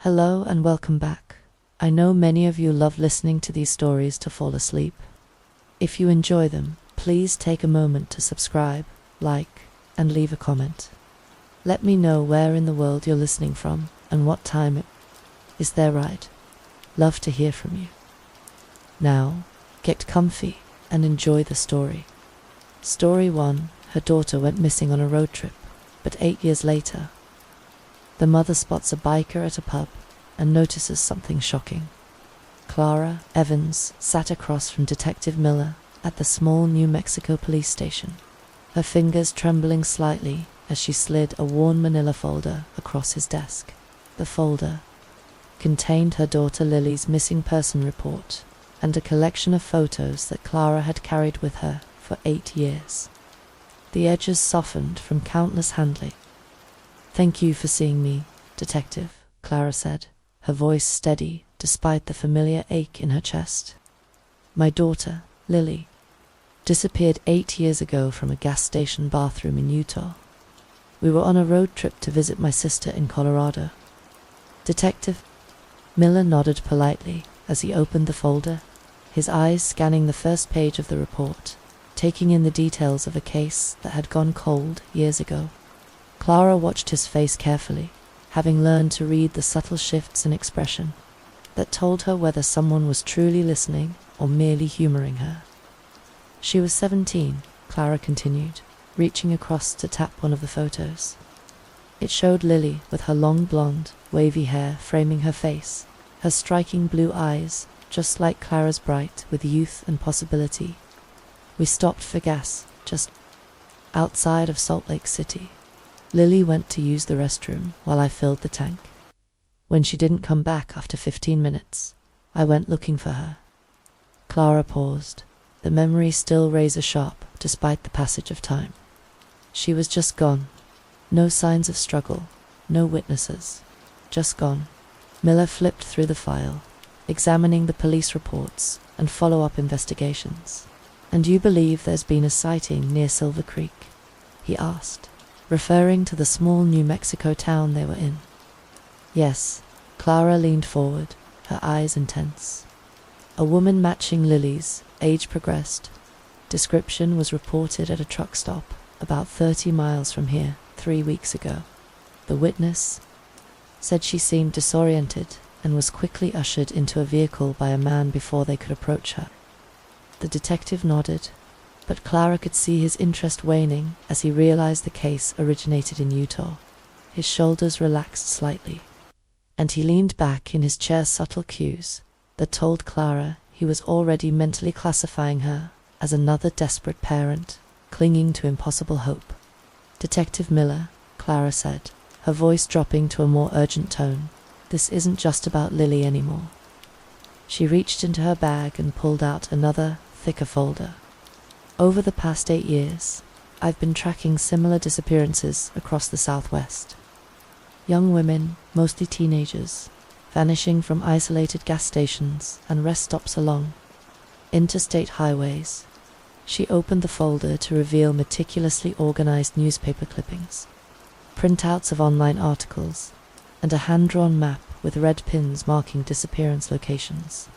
Hello and welcome back. I know many of you love listening to these stories to fall asleep. If you enjoy them, please take a moment to subscribe, like, and leave a comment. Let me know where in the world you're listening from and what time it is. There, right? Love to hear from you. Now, get comfy and enjoy the story. Story 1. Her daughter went missing on a road trip, but 8 years later, the mother spots a biker at a pub and notices something shocking. Clara Evans sat across from Detective Miller at the small New Mexico police station, her fingers trembling slightly as she slid a worn manila folder across his desk. The folder contained her daughter Lily's missing person report and a collection of photos that Clara had carried with her for 8 years. The edges softened from countless handling. "Thank you for seeing me, Detective," Clara said, her voice steady despite the familiar ache in her chest. "My daughter, Lily, disappeared 8 years ago from a gas station bathroom in Utah. We were on a road trip to visit my sister in Colorado." Detective Miller nodded politely as he opened the folder, his eyes scanning the first page of the report, taking in the details of a case that had gone cold years ago. Clara watched his face carefully, having learned to read the subtle shifts in expression that told her whether someone was truly listening or merely humoring her. "She was 17, Clara continued, reaching across to tap one of the photos. It showed Lily with her long blonde, wavy hair framing her face, her striking blue eyes, just like Clara's, bright with youth and possibility. We stopped for gas just outside of Salt Lake City. Lily went to use the restroom while I filled the tank. When she didn't come back after 15 minutes, I went looking for her." Clara paused, the memory still razor sharp despite the passage of time. "She was just gone. No signs of struggle, no witnesses. Just gone." Miller flipped through the file, examining the police reports and follow-up investigations. "And you believe there's been a sighting near Silver Creek?" he asked, referring to the small New Mexico town they were in. "Yes." Clara leaned forward, her eyes intense. "A woman matching Lily's, age progressed. Description was reported at a truck stop about 30 miles from here 3 weeks ago. The witness said she seemed disoriented and was quickly ushered into a vehicle by a man before they could approach her." The detective nodded, but Clara could see his interest waning as he realized the case originated in Utah. His shoulders relaxed slightly, and he leaned back in his chair, subtle cues that told Clara he was already mentally classifying her as another desperate parent clinging to impossible hope. "Detective Miller," Clara said, her voice dropping to a more urgent tone, "this isn't just about Lily anymore." She reached into her bag and pulled out another, thicker folder. "Over the past 8 years, I've been tracking similar disappearances across the Southwest. Young women, mostly teenagers, vanishing from isolated gas stations and rest stops along interstate highways." She opened the folder to reveal meticulously organized newspaper clippings, printouts of online articles, and a hand-drawn map with red pins marking disappearance locations.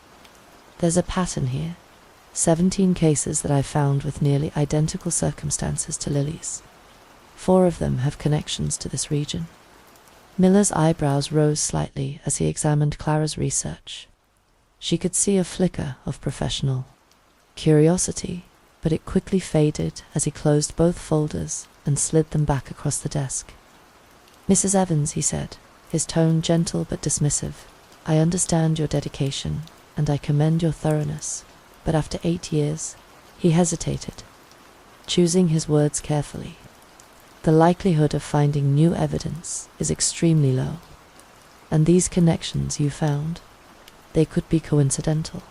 "There's a pattern here. 17 cases that I found with nearly identical circumstances to Lily's. 4 of them have connections to this region." Miller's eyebrows rose slightly as he examined Clara's research. She could see a flicker of professional curiosity, but it quickly faded as he closed both folders and slid them back across the desk. "Mrs. Evans," he said, his tone gentle but dismissive, "I understand your dedication, and I commend your thoroughness, but after 8 years," he hesitated, choosing his words carefully, "the likelihood of finding new evidence is extremely low. And these connections you found, they could be coincidental.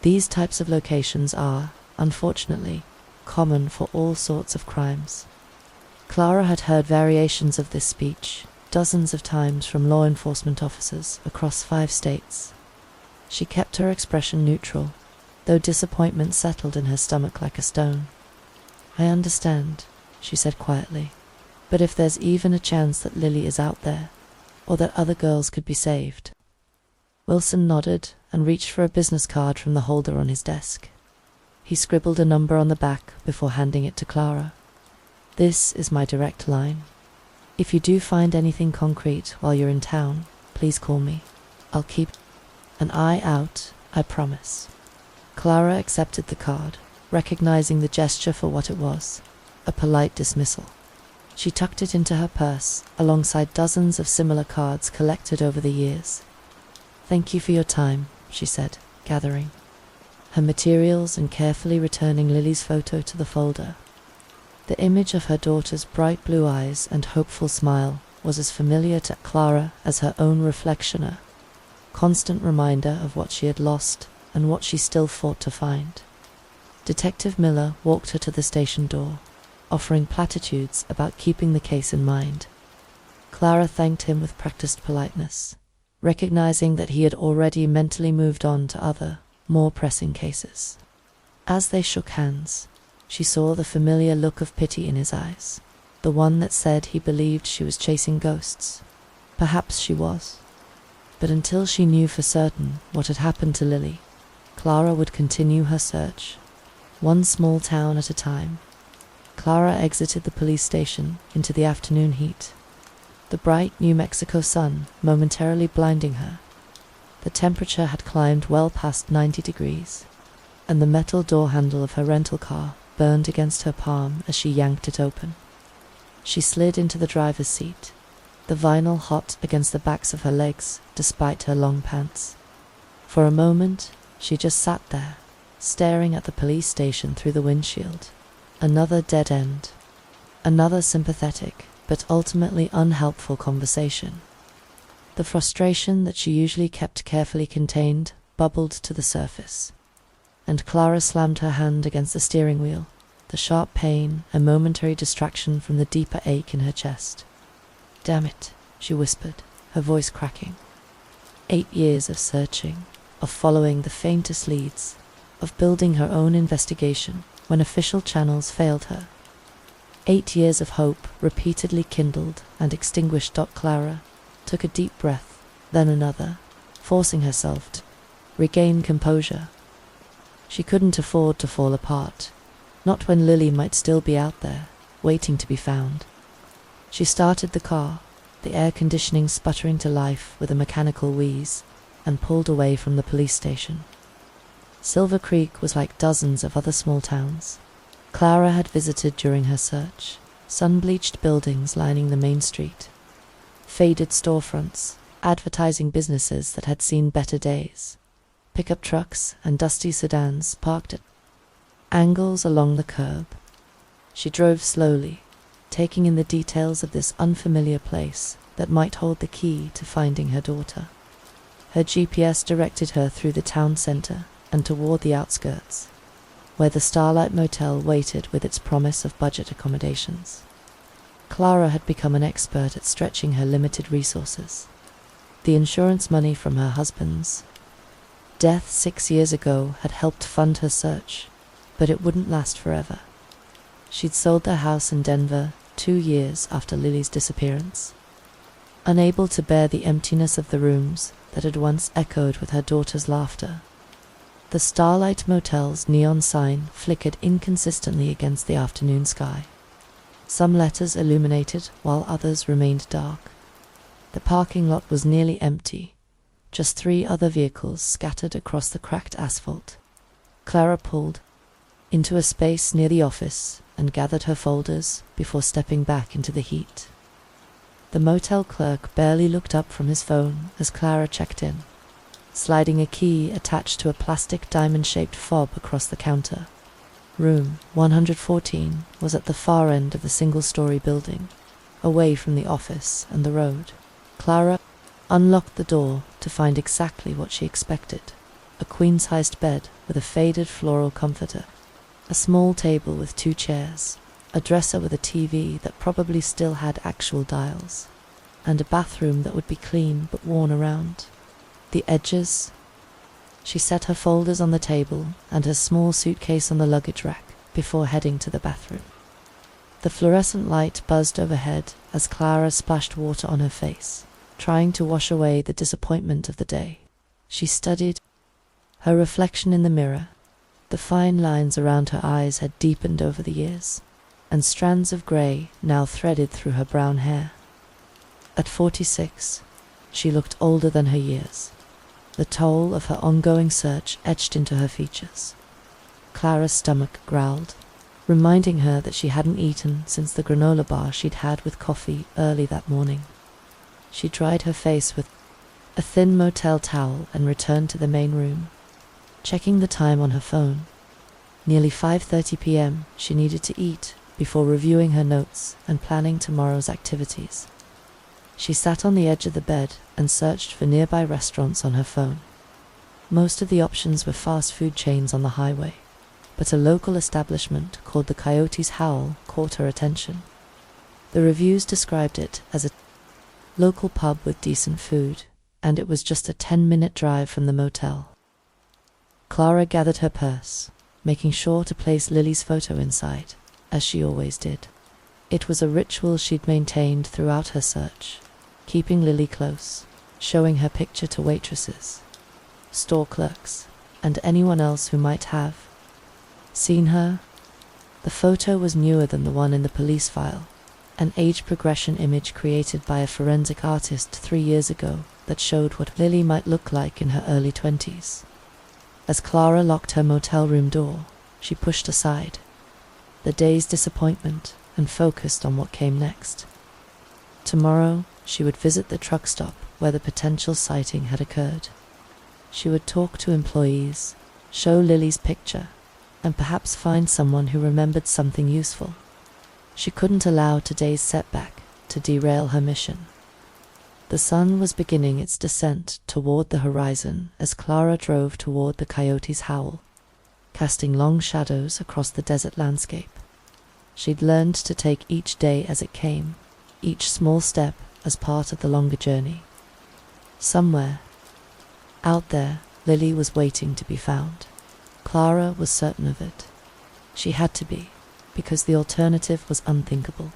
These types of locations are, unfortunately, common for all sorts of crimes." Clara had heard variations of this speech dozens of times from law enforcement officers across 5 states. She kept her expression neutral, though disappointment settled in her stomach like a stone. "I understand," she said quietly, "but if there's even a chance that Lily is out there, or that other girls could be saved. Wilson nodded and reached for a business card from the holder on his desk. He scribbled a number on the back before handing it to Clara. "This is my direct line. If you do find anything concrete while you're in town, please call me. I'll keep an eye out, I promise." Clara accepted the card, recognizing the gesture for what it was, a polite dismissal. She tucked it into her purse, alongside dozens of similar cards collected over the years. "Thank you for your time," she said, gathering her materials and carefully returning Lily's photo to the folder. The image of her daughter's bright blue eyes and hopeful smile was as familiar to Clara as her own reflection, a constant reminder of what she had lost and what she still fought to find. Detective Miller walked her to the station door, offering platitudes about keeping the case in mind. Clara thanked him with practiced politeness, recognizing that he had already mentally moved on to other, more pressing cases. As they shook hands, she saw the familiar look of pity in his eyes, the one that said he believed she was chasing ghosts. Perhaps she was. But until she knew for certain what had happened to Lily, Clara would continue her search, one small town at a time. Clara exited the police station into the afternoon heat, the bright New Mexico sun momentarily blinding her. The temperature had climbed well past 90 degrees, and the metal door handle of her rental car burned against her palm as she yanked it open. She slid into the driver's seat, the vinyl hot against the backs of her legs despite her long pants. For a moment, she just sat there, staring at the police station through the windshield. Another dead end. Another sympathetic, but ultimately unhelpful conversation. The frustration that she usually kept carefully contained bubbled to the surface, and Clara slammed her hand against the steering wheel, the sharp pain a momentary distraction from the deeper ache in her chest. "Damn it," she whispered, her voice cracking. 8 years of searching, of following the faintest leads, of building her own investigation when official channels failed her. 8 years of hope repeatedly kindled and extinguished. Clara took a deep breath, then another, forcing herself to regain composure. She couldn't afford to fall apart, not when Lily might still be out there, waiting to be found. She started the car, the air conditioning sputtering to life with a mechanical wheeze, and pulled away from the police station. Silver Creek was like dozens of other small towns Clara had visited during her search, sun-bleached buildings lining the main street, faded storefronts, advertising businesses that had seen better days, pickup trucks and dusty sedans parked at angles along the curb. She drove slowly, taking in the details of this unfamiliar place that might hold the key to finding her daughter. Her GPS directed her through the town center and toward the outskirts, where the Starlight Motel waited with its promise of budget accommodations. Clara had become an expert at stretching her limited resources. The insurance money from her husband's death 6 years ago had helped fund her search, but it wouldn't last forever. She'd sold their house in Denver 2 years after Lily's disappearance. Unable to bear the emptiness of the rooms that had once echoed with her daughter's laughter, the Starlight Motel's neon sign flickered inconsistently against the afternoon sky. Some letters illuminated while others remained dark. The parking lot was nearly empty, just 3 other vehicles scattered across the cracked asphalt. Clara pulled into a space near the office and gathered her folders before stepping back into the heat. The motel clerk barely looked up from his phone as Clara checked in, sliding a key attached to a plastic diamond-shaped fob across the counter. Room 114 was at the far end of the single-story building, away from the office and the road. Clara unlocked the door to find exactly what she expected: a queen-sized bed with a faded floral comforter, a small table with 2 chairs, a dresser with a TV that probably still had actual dials, and a bathroom that would be clean but worn around the edges. She set her folders on the table and her small suitcase on the luggage rack before heading to the bathroom. The fluorescent light buzzed overhead as Clara splashed water on her face, trying to wash away the disappointment of the day. She studied her reflection in the mirror. The fine lines around her eyes had deepened over the years, and strands of grey now threaded through her brown hair. At 46, she looked older than her years, the toll of her ongoing search etched into her features. Clara's stomach growled, reminding her that she hadn't eaten since the granola bar she'd had with coffee early that morning. She dried her face with a thin motel towel and returned to the main room, checking the time on her phone. Nearly 5:30 p.m. She needed to eat before reviewing her notes and planning tomorrow's activities. She sat on the edge of the bed and searched for nearby restaurants on her phone. Most of the options were fast food chains on the highway, but a local establishment called the Coyote's Howl caught her attention. The reviews described it as a local pub with decent food, and it was just a 10-minute drive from the motel. Clara gathered her purse, making sure to place Lily's photo inside, as she always did. It was a ritual she'd maintained throughout her search, keeping Lily close, showing her picture to waitresses, store clerks, and anyone else who might have seen her. The photo was newer than the one in the police file, an age progression image created by a forensic artist 3 years ago that showed what Lily might look like in her early 20s. As Clara locked her motel room door, she pushed aside the day's disappointment and focused on what came next. Tomorrow, she would visit the truck stop where the potential sighting had occurred. She would talk to employees, show Lily's picture, and perhaps find someone who remembered something useful. She couldn't allow today's setback to derail her mission. The sun was beginning its descent toward the horizon as Clara drove toward the Coyote's Howl, casting long shadows across the desert landscape. She'd learned to take each day as it came, each small step as part of the longer journey. Somewhere out there, Lily was waiting to be found. Clara was certain of it. She had to be, because the alternative was unthinkable.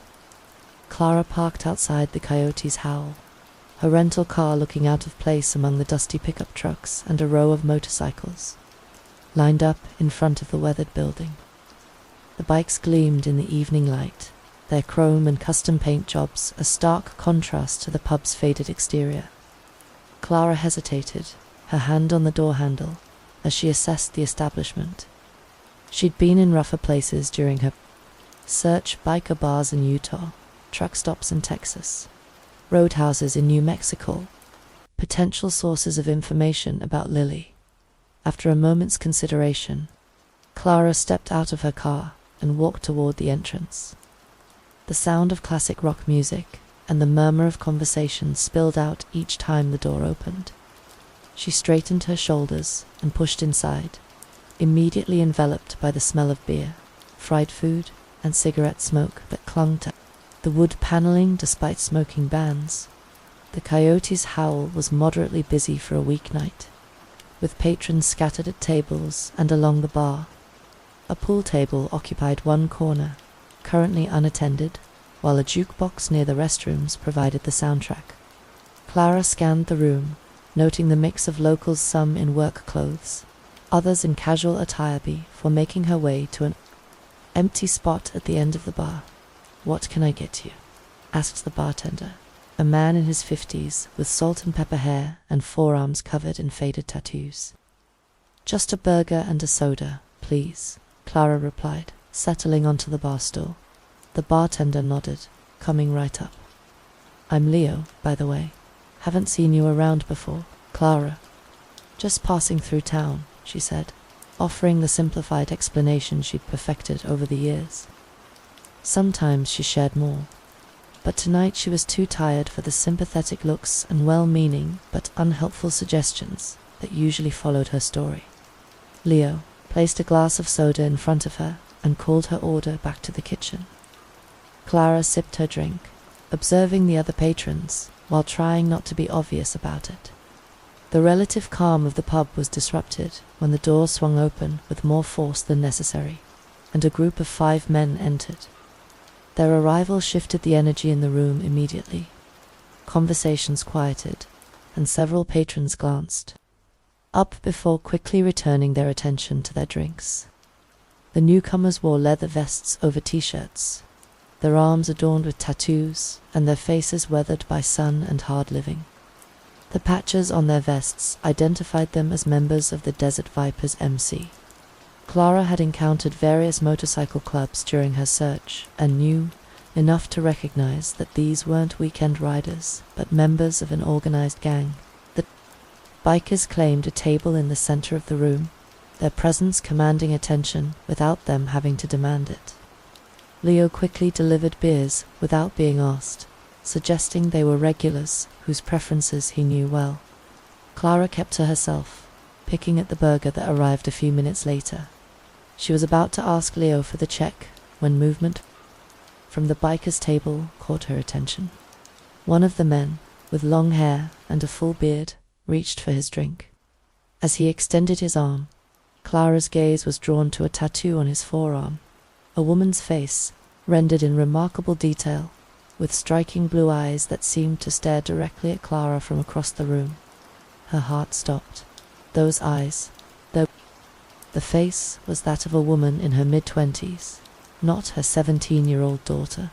Clara parked outside the Coyote's Howl, her rental car looking out of place among the dusty pickup trucks and a row of motorcycles lined up in front of the weathered building. The bikes gleamed in the evening light, their chrome and custom paint jobs a stark contrast to the pub's faded exterior. Clara hesitated, her hand on the door handle, as she assessed the establishment. She'd been in rougher places during her search: biker bars in Utah, truck stops in Texas, roadhouses in New Mexico, potential sources of information about Lily. After a moment's consideration, Clara stepped out of her car and walked toward the entrance. The sound of classic rock music and the murmur of conversation spilled out each time the door opened. She straightened her shoulders and pushed inside, immediately enveloped by the smell of beer, fried food, and cigarette smoke that clung to the wood paneling despite smoking bans. The Coyote's Howl was moderately busy for a weeknight, with patrons scattered at tables and along the bar. A pool table occupied one corner, currently unattended, while a jukebox near the restrooms provided the soundtrack. Clara scanned the room, noting the mix of locals, some in work clothes, others in casual attire, before making her way to an empty spot at the end of the bar. "What can I get you?" asked the bartender, a man in his 50s with salt and pepper hair and forearms covered in faded tattoos. "Just a burger and a soda, please," Clara replied, settling onto the bar stool. The bartender nodded, coming right up. "I'm Leo, by the way. Haven't seen you around before." Clara, "Just passing through town," she said, offering the simplified explanation she'd perfected over the years. Sometimes she shared more, but tonight she was too tired for the sympathetic looks and well-meaning but unhelpful suggestions that usually followed her story. Leo placed a glass of soda in front of her and called her order back to the kitchen. Clara sipped her drink, observing the other patrons while trying not to be obvious about it. The relative calm of the pub was disrupted when the door swung open with more force than necessary, and a group of 5 men entered. Their arrival shifted the energy in the room immediately. conversations quieted, and several patrons glanced up before quickly returning their attention to their drinks. The newcomers wore leather vests over t-shirts, their arms adorned with tattoos, and their faces weathered by sun and hard living. The patches on their vests identified them as members of the Desert Vipers MC. Clara had encountered various motorcycle clubs during her search and knew enough to recognize that these weren't weekend riders, but members of an organized gang. The bikers claimed a table in the center of the room, their presence commanding attention without them having to demand it. Leo quickly delivered beers without being asked, suggesting they were regulars whose preferences he knew well. Clara kept to herself, picking at the burger that arrived a few minutes later. She was about to ask Leo for the check when movement from the biker's table caught her attention. One of the men, with long hair and a full beard, reached for his drink. As he extended his arm, Clara's gaze was drawn to a tattoo on his forearm, a woman's face, rendered in remarkable detail, with striking blue eyes that seemed to stare directly at Clara from across the room. Her heart stopped. Those eyes, the face was that of a woman in her mid-20s, not her 17-year-old daughter.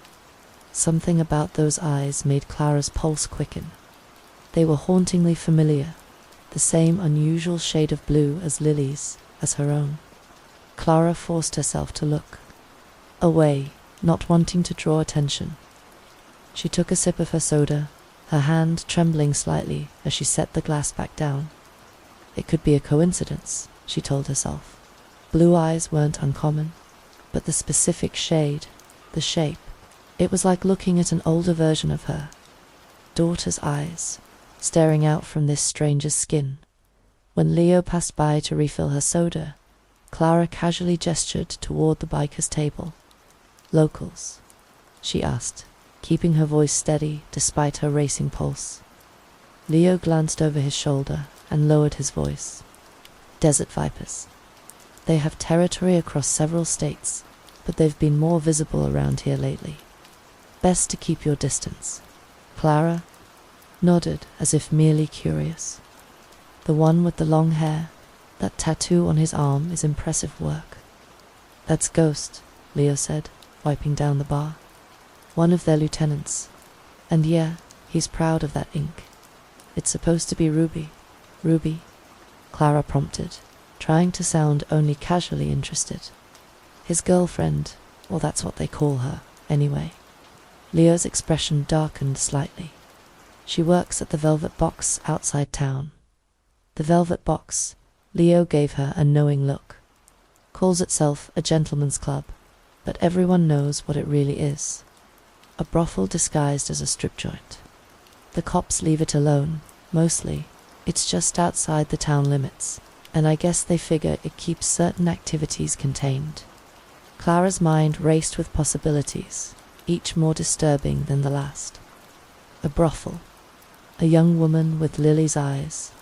Something about those eyes made Clara's pulse quicken. They were hauntingly familiar, the same unusual shade of blue as Lily's, as her own. Clara forced herself to look away, not wanting to draw attention. She took a sip of her soda, her hand trembling slightly as she set the glass back down. It could be a coincidence, she told herself. Blue eyes weren't uncommon, but the specific shade, the shape, it was like looking at an older version of her daughter's eyes, staring out from this stranger's skin. When Leo passed by to refill her soda, Clara casually gestured toward the biker's table. "Locals?" she asked, keeping her voice steady despite her racing pulse. Leo glanced over his shoulder and lowered his voice. "Desert Vipers. They have territory across several states, but they've been more visible around here lately. Best to keep your distance." Clara nodded as if merely curious. "The one with the long hair, that tattoo on his arm is impressive work." "That's Ghost," Leo said, wiping down the bar. "One of their lieutenants. And yeah, he's proud of that ink. It's supposed to be ruby." "Ruby?" Clara prompted, trying to sound only casually interested. "His girlfriend, or that's what they call her, anyway." Leo's expression darkened slightly. "She works at the Velvet Box outside town." "The Velvet Box," Leo gave her a knowing look. "Calls itself a gentleman's club, but everyone knows what it really is. A brothel disguised as a strip joint. The cops leave it alone, mostly. It's just outside the town limits, and I guess they figure it keeps certain activities contained." Clara's mind raced with possibilities, each more disturbing than the last. A brothel. A young woman with Lily's eyes.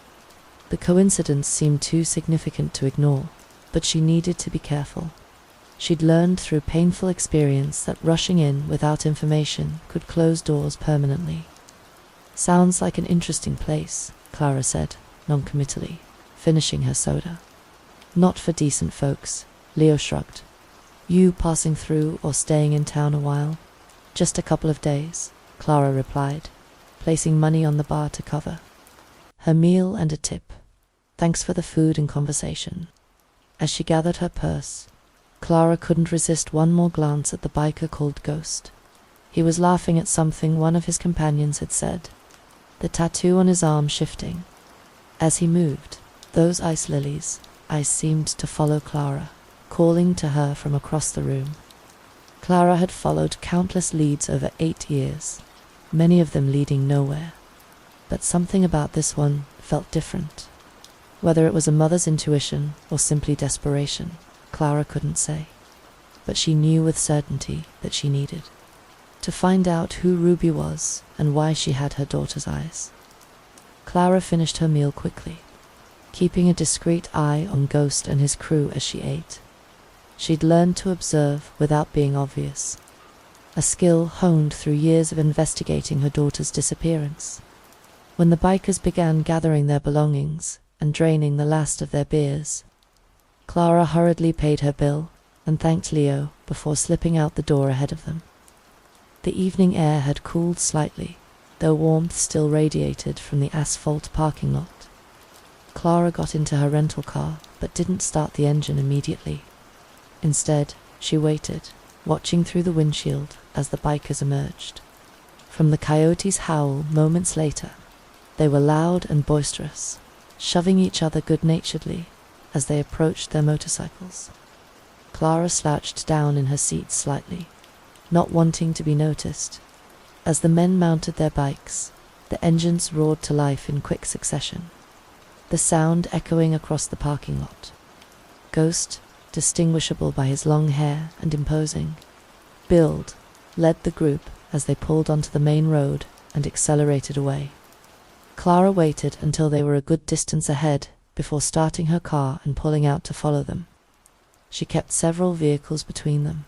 The coincidence seemed too significant to ignore, but she needed to be careful. She'd learned through painful experience that rushing in without information could close doors permanently. "Sounds like an interesting place," Clara said, noncommittally, finishing her soda. "Not for decent folks," Leo shrugged. "You passing through or staying in town a while?" "Just a couple of days," Clara replied, placing money on the bar to cover her meal and a tip. "Thanks for the food and conversation." As she gathered her purse, Clara couldn't resist one more glance at the biker called Ghost. He was laughing at something one of his companions had said, the tattoo on his arm shifting. As he moved, those ice lilies' eyes seemed to follow Clara, calling to her from across the room. Clara had followed countless leads over 8 years, many of them leading nowhere. But something about this one felt different. Whether it was a mother's intuition or simply desperation, Clara couldn't say. But she knew with certainty that she needed to find out who Ruby was and why she had her daughter's eyes. Clara finished her meal quickly, keeping a discreet eye on Ghost and his crew as she ate. She'd learned to observe without being obvious. a skill honed through years of investigating her daughter's disappearance. When the bikers began gathering their belongings and draining the last of their beers, Clara hurriedly paid her bill and thanked Leo before slipping out the door ahead of them. The evening air had cooled slightly, though warmth still radiated from the asphalt parking lot. Clara got into her rental car but didn't start the engine immediately. Instead, she waited, watching through the windshield as the bikers emerged. From the coyotes' howl moments later, they were loud and boisterous, shoving each other good-naturedly as they approached their motorcycles. Clara slouched down in her seat slightly, not wanting to be noticed. As the men mounted their bikes, the engines roared to life in quick succession, the sound echoing across the parking lot. Ghost, distinguishable by his long hair and imposing build, led the group as they pulled onto the main road and accelerated away. Clara waited until they were a good distance ahead before starting her car and pulling out to follow them. She kept several vehicles between them,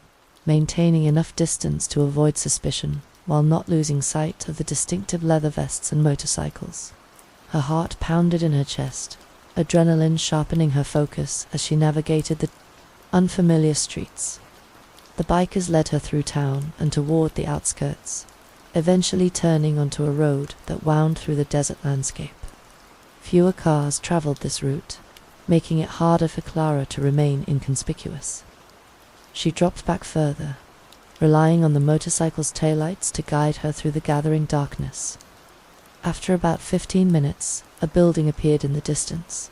maintaining enough distance to avoid suspicion while not losing sight of the distinctive leather vests and motorcycles. Her heart pounded in her chest, adrenaline sharpening her focus as she navigated the unfamiliar streets. The bikers led her through town and toward the outskirts, eventually turning onto a road that wound through the desert landscape. Fewer cars traveled this route, making it harder for Clara to remain inconspicuous. She dropped back further, relying on the motorcycle's taillights to guide her through the gathering darkness. After about 15 minutes, a building appeared in the distance,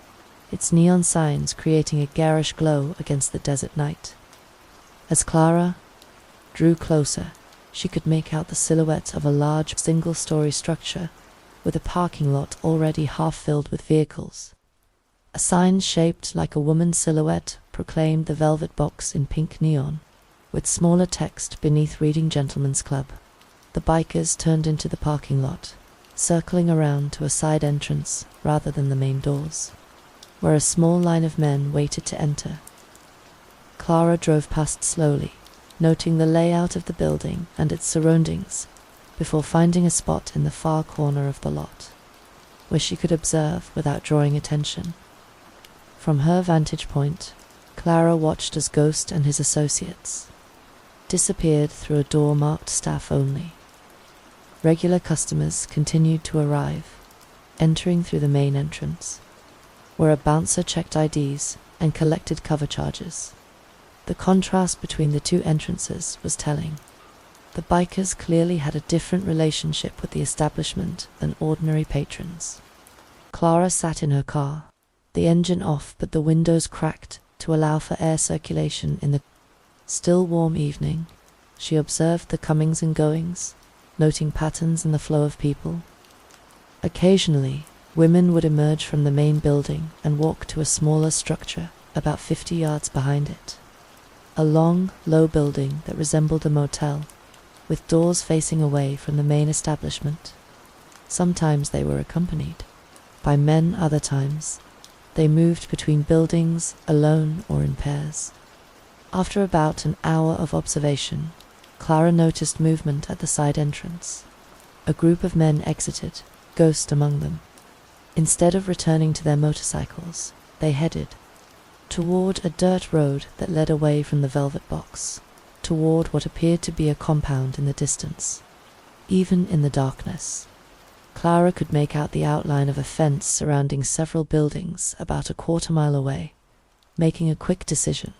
its neon signs creating a garish glow against the desert night. As Clara drew closer, she could make out the silhouette of a large single-story structure with a parking lot already half filled with vehicles. A sign shaped like a woman's silhouette proclaimed the Velvet Box in pink neon, with smaller text beneath reading Gentlemen's Club. The bikers turned into the parking lot, circling around to a side entrance rather than the main doors, where a small line of men waited to enter. Clara drove past slowly, noting the layout of the building and its surroundings, before finding a spot in the far corner of the lot, where she could observe without drawing attention. From her vantage point, Clara watched as Ghost and his associates disappeared through a door marked staff only. Regular customers continued to arrive, entering through the main entrance, where a bouncer checked IDs and collected cover charges. The contrast between the two entrances was telling. The bikers clearly had a different relationship with the establishment than ordinary patrons. Clara sat in her car, the engine off but the windows cracked to allow for air circulation in the still warm evening. She observed the comings and goings, noting patterns in the flow of people. Occasionally, women would emerge from the main building and walk to a smaller structure about 50 yards behind it. A long, low building that resembled a motel, with doors facing away from the main establishment. Sometimes they were accompanied by men, other times they moved between buildings alone or in pairs. After about an hour of observation, Clara noticed movement at the side entrance. A group of men exited, Ghost among them. Instead of returning to their motorcycles, they headed toward a dirt road that led away from the Velvet Box, toward what appeared to be a compound in the distance. Even in the darkness, Clara could make out the outline of a fence surrounding several buildings about a quarter-mile away. Making a quick decision,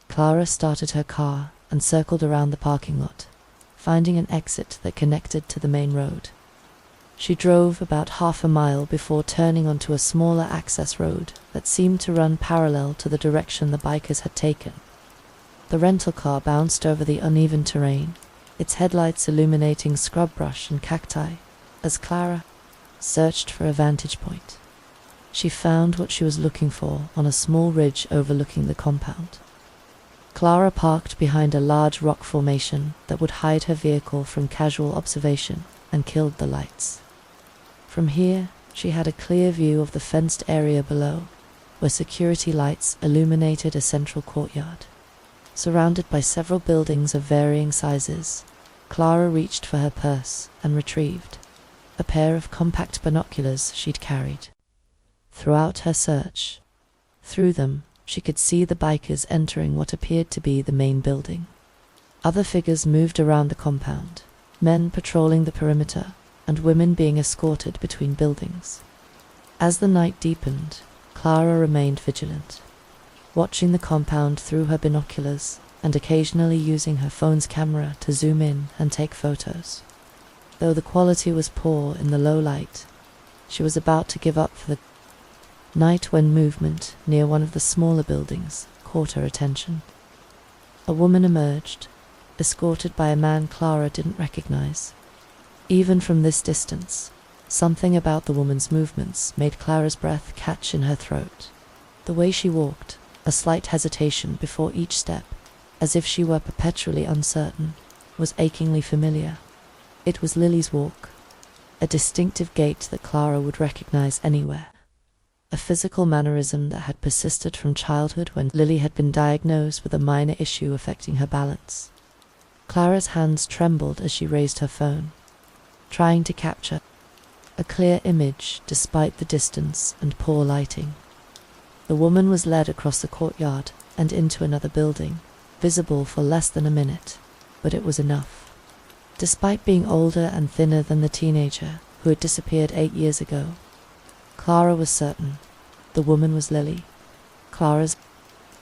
Clara started her car and circled around the parking lot, finding an exit that connected to the main road. She drove about half a mile before turning onto a smaller access road that seemed to run parallel to the direction the bikers had taken. The rental car bounced over the uneven terrain, its headlights illuminating scrub brush and cacti, as Clara searched for a vantage point. She found what she was looking for on a small ridge overlooking the compound. Clara parked behind a large rock formation that would hide her vehicle from casual observation and killed the lights. From here, she had a clear view of the fenced area below, where security lights illuminated a central courtyard. Surrounded by several buildings of varying sizes, Clara reached for her purse and retrieved a pair of compact binoculars she'd carried. Throughout her search, through them, she could see the bikers entering what appeared to be the main building. Other figures moved around the compound, men patrolling the perimeter and women being escorted between buildings. As the night deepened, Clara remained vigilant, watching the compound through her binoculars and occasionally using her phone's camera to zoom in and take photos. Though the quality was poor in the low light, she was about to give up for the night when movement near one of the smaller buildings caught her attention. A woman emerged, escorted by a man Clara didn't recognize. Even from this distance, something about the woman's movements made Clara's breath catch in her throat. The way she walked, a slight hesitation before each step, as if she were perpetually uncertain, was achingly familiar. It was Lily's walk, a distinctive gait that Clara would recognize anywhere. A physical mannerism that had persisted from childhood when Lily had been diagnosed with a minor issue affecting her balance. Clara's hands trembled as she raised her phone, trying to capture a clear image despite the distance and poor lighting. The woman was led across the courtyard and into another building, visible for less than a minute, but it was enough. Despite being older and thinner than the teenager who had disappeared 8 years ago, Clara was certain the woman was Lily. Clara's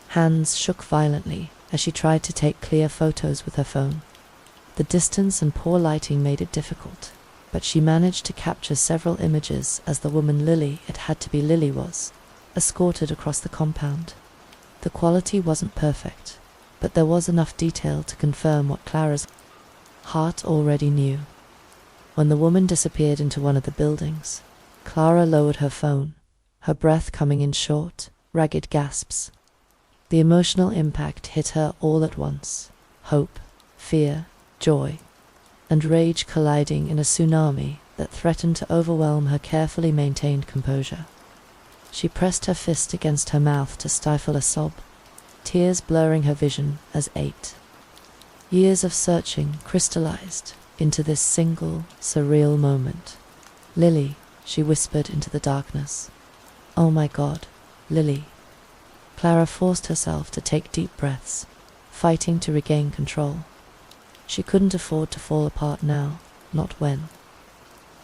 hands shook violently as she tried to take clear photos with her phone. The distance and poor lighting made it difficult, but she managed to capture several images as the woman Lily, it had to be Lily, was escorted across the compound. The quality wasn't perfect, but there was enough detail to confirm what Clara's heart already knew. When the woman disappeared into one of the buildings, Clara lowered her phone, her breath coming in short, ragged gasps. The emotional impact hit her all at once: hope, fear, joy, and rage colliding in a tsunami that threatened to overwhelm her carefully maintained composure. She pressed her fist against her mouth to stifle a sob, tears blurring her vision as 8 years of searching crystallized into this single, surreal moment. "Lily," she whispered into the darkness. "Oh my God, Lily." Clara forced herself to take deep breaths, fighting to regain control. She couldn't afford to fall apart now, not when.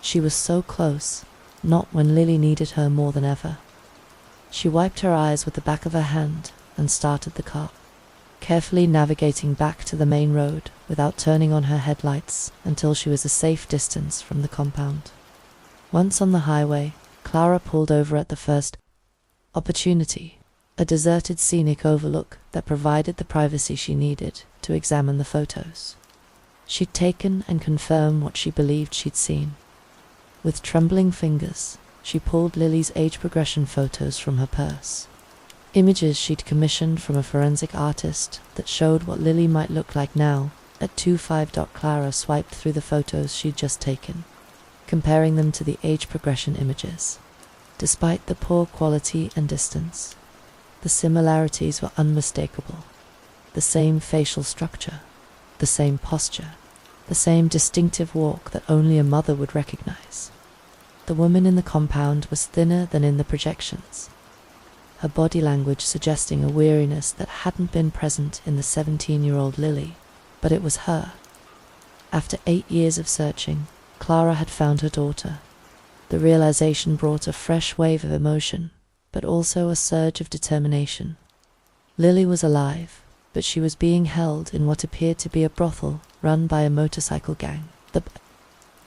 She was so close, not when Lily needed her more than ever. She wiped her eyes with the back of her hand and started the car, carefully navigating back to the main road without turning on her headlights until she was a safe distance from the compound. Once on the highway, Clara pulled over at the first opportunity, a deserted scenic overlook that provided the privacy she needed to examine the photos she'd taken and confirm what she believed she'd seen. With trembling fingers, she pulled Lily's age progression photos from her purse. Images she'd commissioned from a forensic artist that showed what Lily might look like now. At 2:05, Clara swiped through the photos she'd just taken, comparing them to the age progression images. Despite the poor quality and distance, the similarities were unmistakable. The same facial structure, the same posture, the same distinctive walk that only a mother would recognize. The woman in the compound was thinner than in the projections, her body language suggesting a weariness that hadn't been present in the 17-year-old Lily, but it was her. After 8 years of searching, Clara had found her daughter. The realization brought a fresh wave of emotion, but also a surge of determination. Lily was alive, but she was being held in what appeared to be a brothel run by a motorcycle gang. The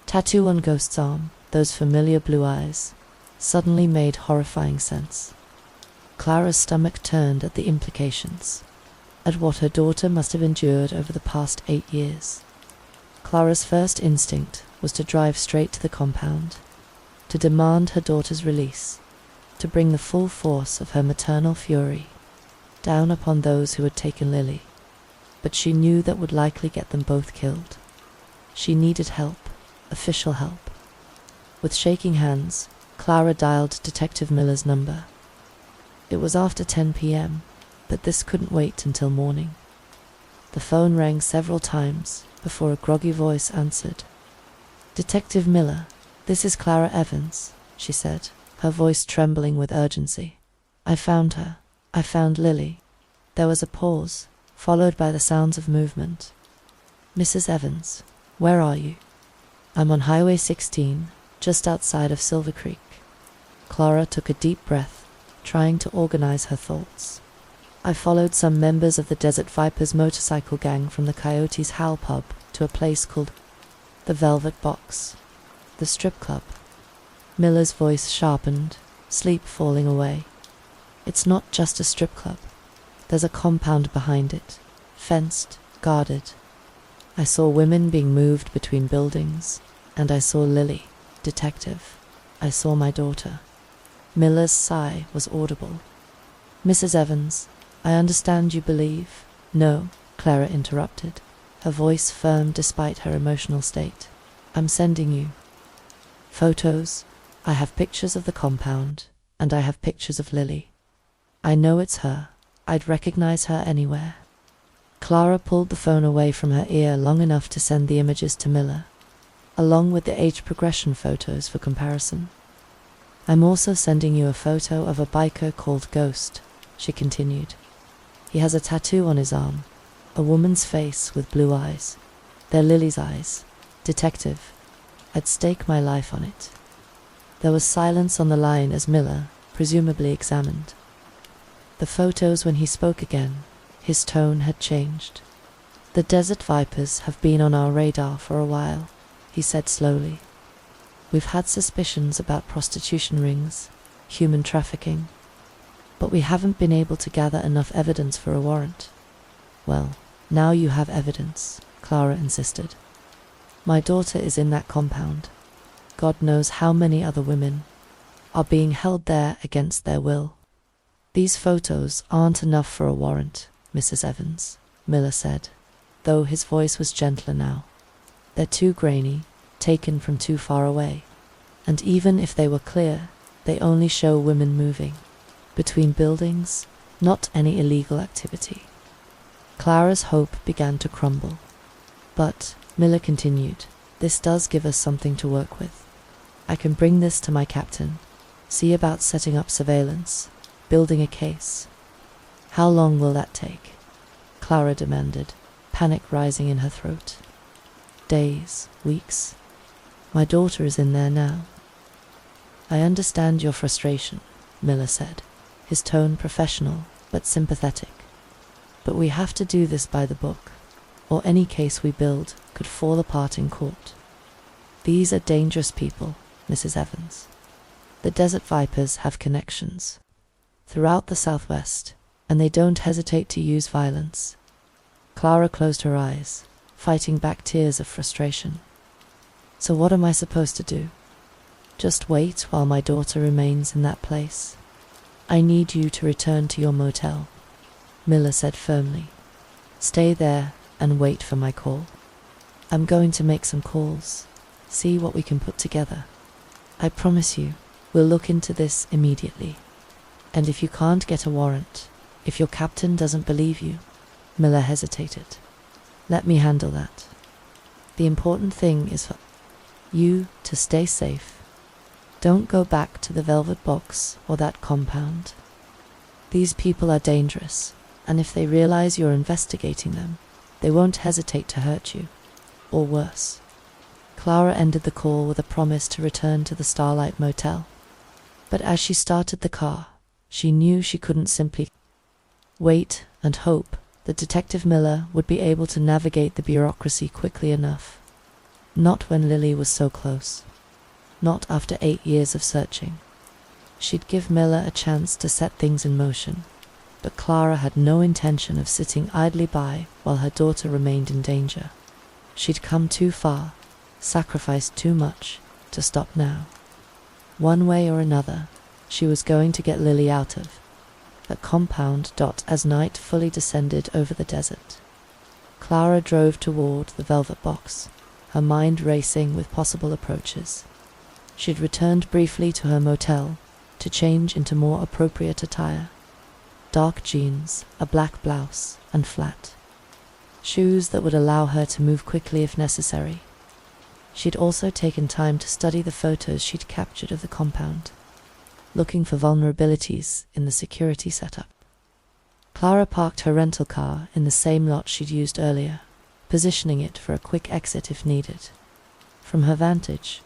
tattoo on Ghost's arm, those familiar blue eyes, suddenly made horrifying sense. Clara's stomach turned at the implications, at what her daughter must have endured over the past 8 years. Clara's first instinct was to drive straight to the compound, to demand her daughter's release, to bring the full force of her maternal fury down upon those who had taken Lily. But she knew that would likely get them both killed. She needed help, official help. With shaking hands, Clara dialed Detective Miller's number. It was after 10 p.m., but this couldn't wait until morning. The phone rang several times, before a groggy voice answered. "Detective Miller, this is Clara Evans," she said, her voice trembling with urgency. "I found her. I found Lily." There was a pause, followed by the sounds of movement. "Mrs. Evans, where are you?" "I'm on Highway 16, just outside of Silver Creek." Clara took a deep breath, trying to organize her thoughts. "I followed some members of the Desert Vipers motorcycle gang from the Coyote's Howl pub to a place called the Velvet Box, the strip club." Miller's voice sharpened, sleep falling away. "It's not just a strip club. There's a compound behind it, fenced, guarded. I saw women being moved between buildings, and I saw Lily, detective. I saw my daughter." Miller's sigh was audible. "Mrs. Evans, I understand you believe—" "No," Clara interrupted, her voice firm despite her emotional state. "I'm sending you photos. I have pictures of the compound, and I have pictures of Lily. I know it's her. I'd recognize her anywhere." Clara pulled the phone away from her ear long enough to send the images to Miller, along with the age progression photos for comparison. "I'm also sending you a photo of a biker called Ghost," she continued. "He has a tattoo on his arm, a woman's face with blue eyes. They're Lily's eyes. Detective, I'd stake my life on it." There was silence on the line as Miller, presumably examined the photos. When he spoke again, his tone had changed. "The Desert Vipers have been on our radar for a while," he said slowly. "We've had suspicions about prostitution rings, human trafficking, but we haven't been able to gather enough evidence for a warrant." "Well, now you have evidence," Clara insisted. "My daughter is in that compound. God knows how many other women are being held there against their will. These photos aren't enough for a warrant, Mrs. Evans," Miller said, though his voice was gentler now. "They're too grainy, taken from too far away. And even if they were clear, they only show women moving between buildings, not any illegal activity." Clara's hope began to crumble. "But," Miller continued, "this does give us something to work with. I can bring this to my captain, see about setting up surveillance, building a case." "How long will that take?" Clara demanded, panic rising in her throat. "Days, weeks. My daughter is in there now." "I understand your frustration," Miller said, his tone professional but sympathetic. "But we have to do this by the book, or any case we build could fall apart in court. These are dangerous people, Mrs. Evans. The Desert Vipers have connections throughout the Southwest, and they don't hesitate to use violence." Clara closed her eyes, fighting back tears of frustration. "So what am I supposed to do? Just wait while my daughter remains in that place?" "I need you to return to your motel," Miller said firmly. "Stay there and wait for my call. I'm going to make some calls, see what we can put together. I promise you, we'll look into this immediately. And if you can't get a warrant, if your captain doesn't believe you—" Miller hesitated. "Let me handle that. The important thing is for you to stay safe. Don't go back to the Velvet Box or that compound. These people are dangerous, and if they realize you're investigating them, they won't hesitate to hurt you, or worse." Clara ended the call with a promise to return to the Starlight Motel. But as she started the car, she knew she couldn't simply wait and hope that Detective Miller would be able to navigate the bureaucracy quickly enough. Not when Lily was so close. Not after 8 years of searching. She'd give Miller a chance to set things in motion, but Clara had no intention of sitting idly by while her daughter remained in danger. She'd come too far, sacrificed too much, to stop now. One way or another, she was going to get Lily out of that compound. As night fully descended over the desert, Clara drove toward the Velvet Box, her mind racing with possible approaches. She'd returned briefly to her motel to change into more appropriate attire. Dark jeans, a black blouse, and flat shoes that would allow her to move quickly if necessary. She'd also taken time to study the photos she'd captured of the compound, looking for vulnerabilities in the security setup. Clara parked her rental car in the same lot she'd used earlier, positioning it for a quick exit if needed. From her vantage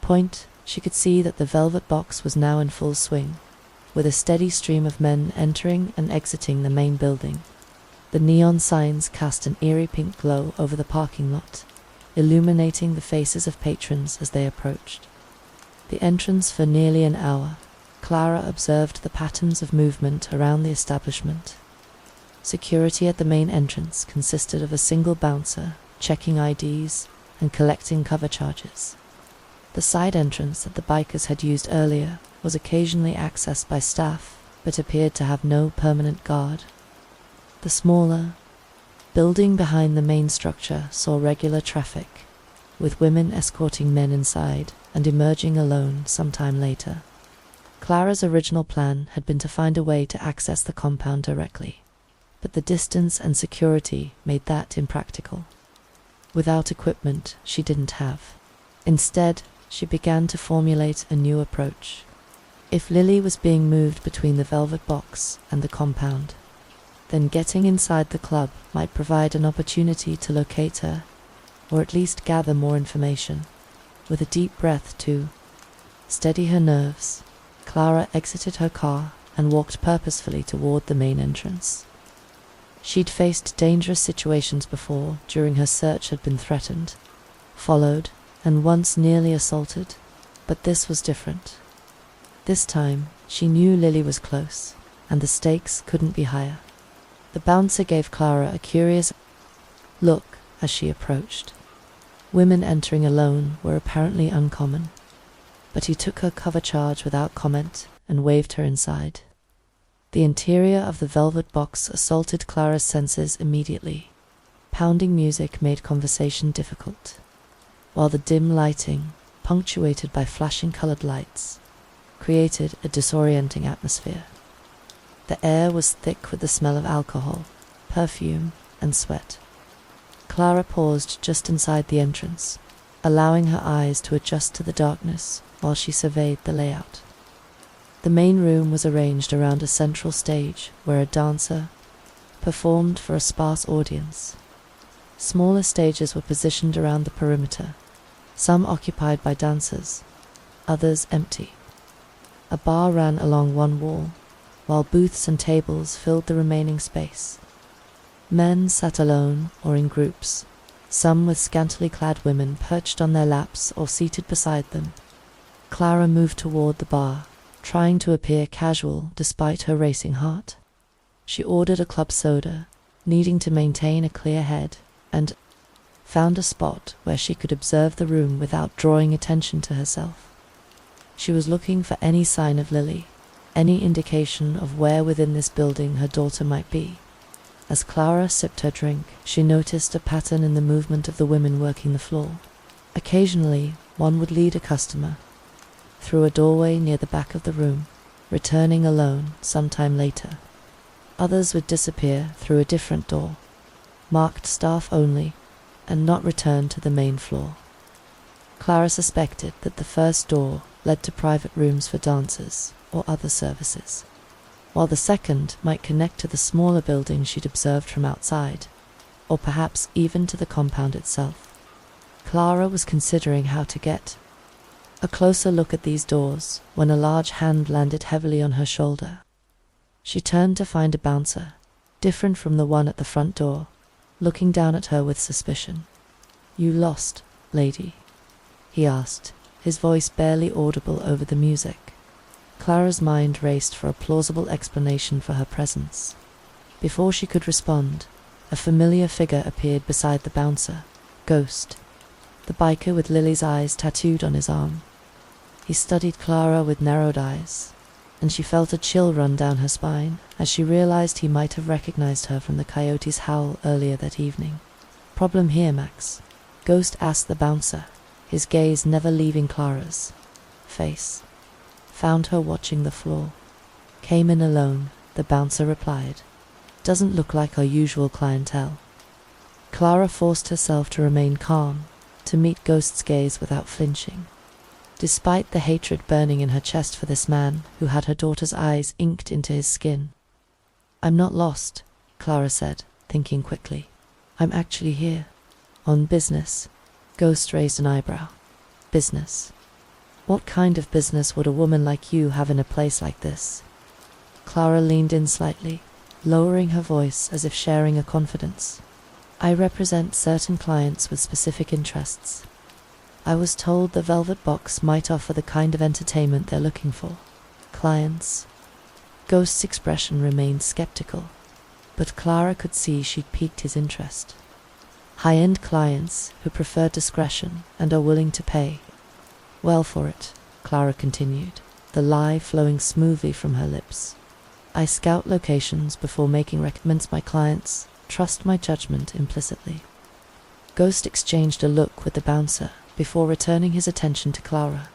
point, she could see that the velvet box was now in full swing, with a steady stream of men entering and exiting the main building. The neon signs cast an eerie pink glow over the parking lot, illuminating the faces of patrons as they approached. The entrance for nearly an hour, Clara observed the patterns of movement around the establishment. Security at the main entrance consisted of a single bouncer, checking IDs and collecting cover charges. The side entrance that the bikers had used earlier was occasionally accessed by staff, but appeared to have no permanent guard. The smaller building behind the main structure saw regular traffic, with women escorting men inside and emerging alone sometime later. Clara's original plan had been to find a way to access the compound directly, but the distance and security made that impractical. Without equipment she didn't have. Instead, she began to formulate a new approach. If Lily was being moved between the velvet box and the compound, then getting inside the club might provide an opportunity to locate her, or at least gather more information. With a deep breath to steady her nerves, Clara exited her car and walked purposefully toward the main entrance. She'd faced dangerous situations before. During her search had been threatened, followed, and once nearly assaulted, but this was different. This time, she knew Lily was close, and the stakes couldn't be higher. The bouncer gave Clara a curious look as she approached. Women entering alone were apparently uncommon, but he took her cover charge without comment and waved her inside. The interior of the velvet box assaulted Clara's senses immediately. Pounding music made conversation difficult, while the dim lighting, punctuated by flashing colored lights, created a disorienting atmosphere. The air was thick with the smell of alcohol, perfume, and sweat. Clara paused just inside the entrance, allowing her eyes to adjust to the darkness while she surveyed the layout. The main room was arranged around a central stage where a dancer performed for a sparse audience. Smaller stages were positioned around the perimeter, some occupied by dancers, others empty. A bar ran along one wall, while booths and tables filled the remaining space. Men sat alone or in groups, some with scantily clad women perched on their laps or seated beside them. Clara moved toward the bar, trying to appear casual despite her racing heart. She ordered a club soda, needing to maintain a clear head, and found a spot where she could observe the room without drawing attention to herself. She was looking for any sign of Lily, any indication of where within this building her daughter might be. As Clara sipped her drink, she noticed a pattern in the movement of the women working the floor. Occasionally, one would lead a customer through a doorway near the back of the room, returning alone sometime later. Others would disappear through a different door, marked staff only, and not return to the main floor. Clara suspected that the first door led to private rooms for dancers or other services, while the second might connect to the smaller building she'd observed from outside, or perhaps even to the compound itself. Clara was considering how to get a closer look at these doors when a large hand landed heavily on her shoulder. She turned to find a bouncer, different from the one at the front door, looking down at her with suspicion. "You lost, lady?" he asked, his voice barely audible over the music. Clara's mind raced for a plausible explanation for her presence. Before she could respond, a familiar figure appeared beside the bouncer, Ghost, the biker with Lily's eyes tattooed on his arm. He studied Clara with narrowed eyes, and she felt a chill run down her spine as she realized he might have recognized her from the coyote's howl earlier that evening. "Problem here, Max?" Ghost asked the bouncer, his gaze never leaving Clara's face. "Found her watching the floor. Came in alone," the bouncer replied. "Doesn't look like our usual clientele." Clara forced herself to remain calm, to meet Ghost's gaze without flinching. Despite the hatred burning in her chest for this man who had her daughter's eyes inked into his skin. "I'm not lost," Clara said, thinking quickly. "I'm actually here. On business." Ghost raised an eyebrow. "Business? What kind of business would a woman like you have in a place like this?" Clara leaned in slightly, lowering her voice as if sharing a confidence. "I represent certain clients with specific interests. I was told the Velvet Box might offer the kind of entertainment they're looking for." "Clients?" Ghost's expression remained skeptical, but Clara could see she'd piqued his interest. "High-end clients who prefer discretion and are willing to pay well for it," Clara continued, the lie flowing smoothly from her lips. "I scout locations before making recommends. My clients trust my judgment implicitly." Ghost exchanged a look with the bouncer before returning his attention to Clara.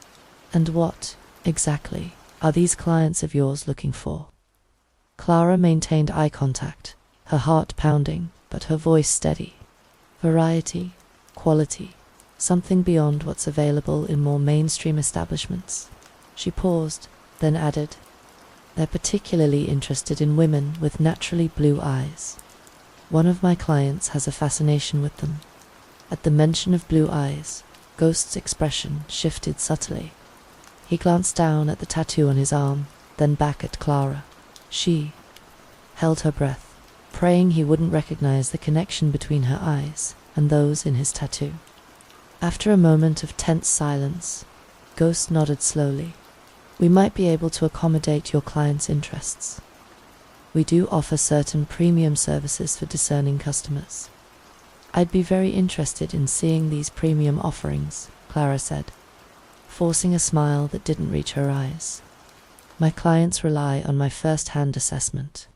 "And what, exactly, are these clients of yours looking for?" Clara maintained eye contact, her heart pounding, but her voice steady. "Variety, quality, something beyond what's available in more mainstream establishments." She paused, then added, "They're particularly interested in women with naturally blue eyes. One of my clients has a fascination with them." At the mention of blue eyes, Ghost's expression shifted subtly. He glanced down at the tattoo on his arm, then back at Clara. She held her breath, praying he wouldn't recognize the connection between her eyes and those in his tattoo. After a moment of tense silence, Ghost nodded slowly. "We might be able to accommodate your client's interests. We do offer certain premium services for discerning customers." "I'd be very interested in seeing these premium offerings," Clara said, forcing a smile that didn't reach her eyes. "My clients rely on my first-hand assessment."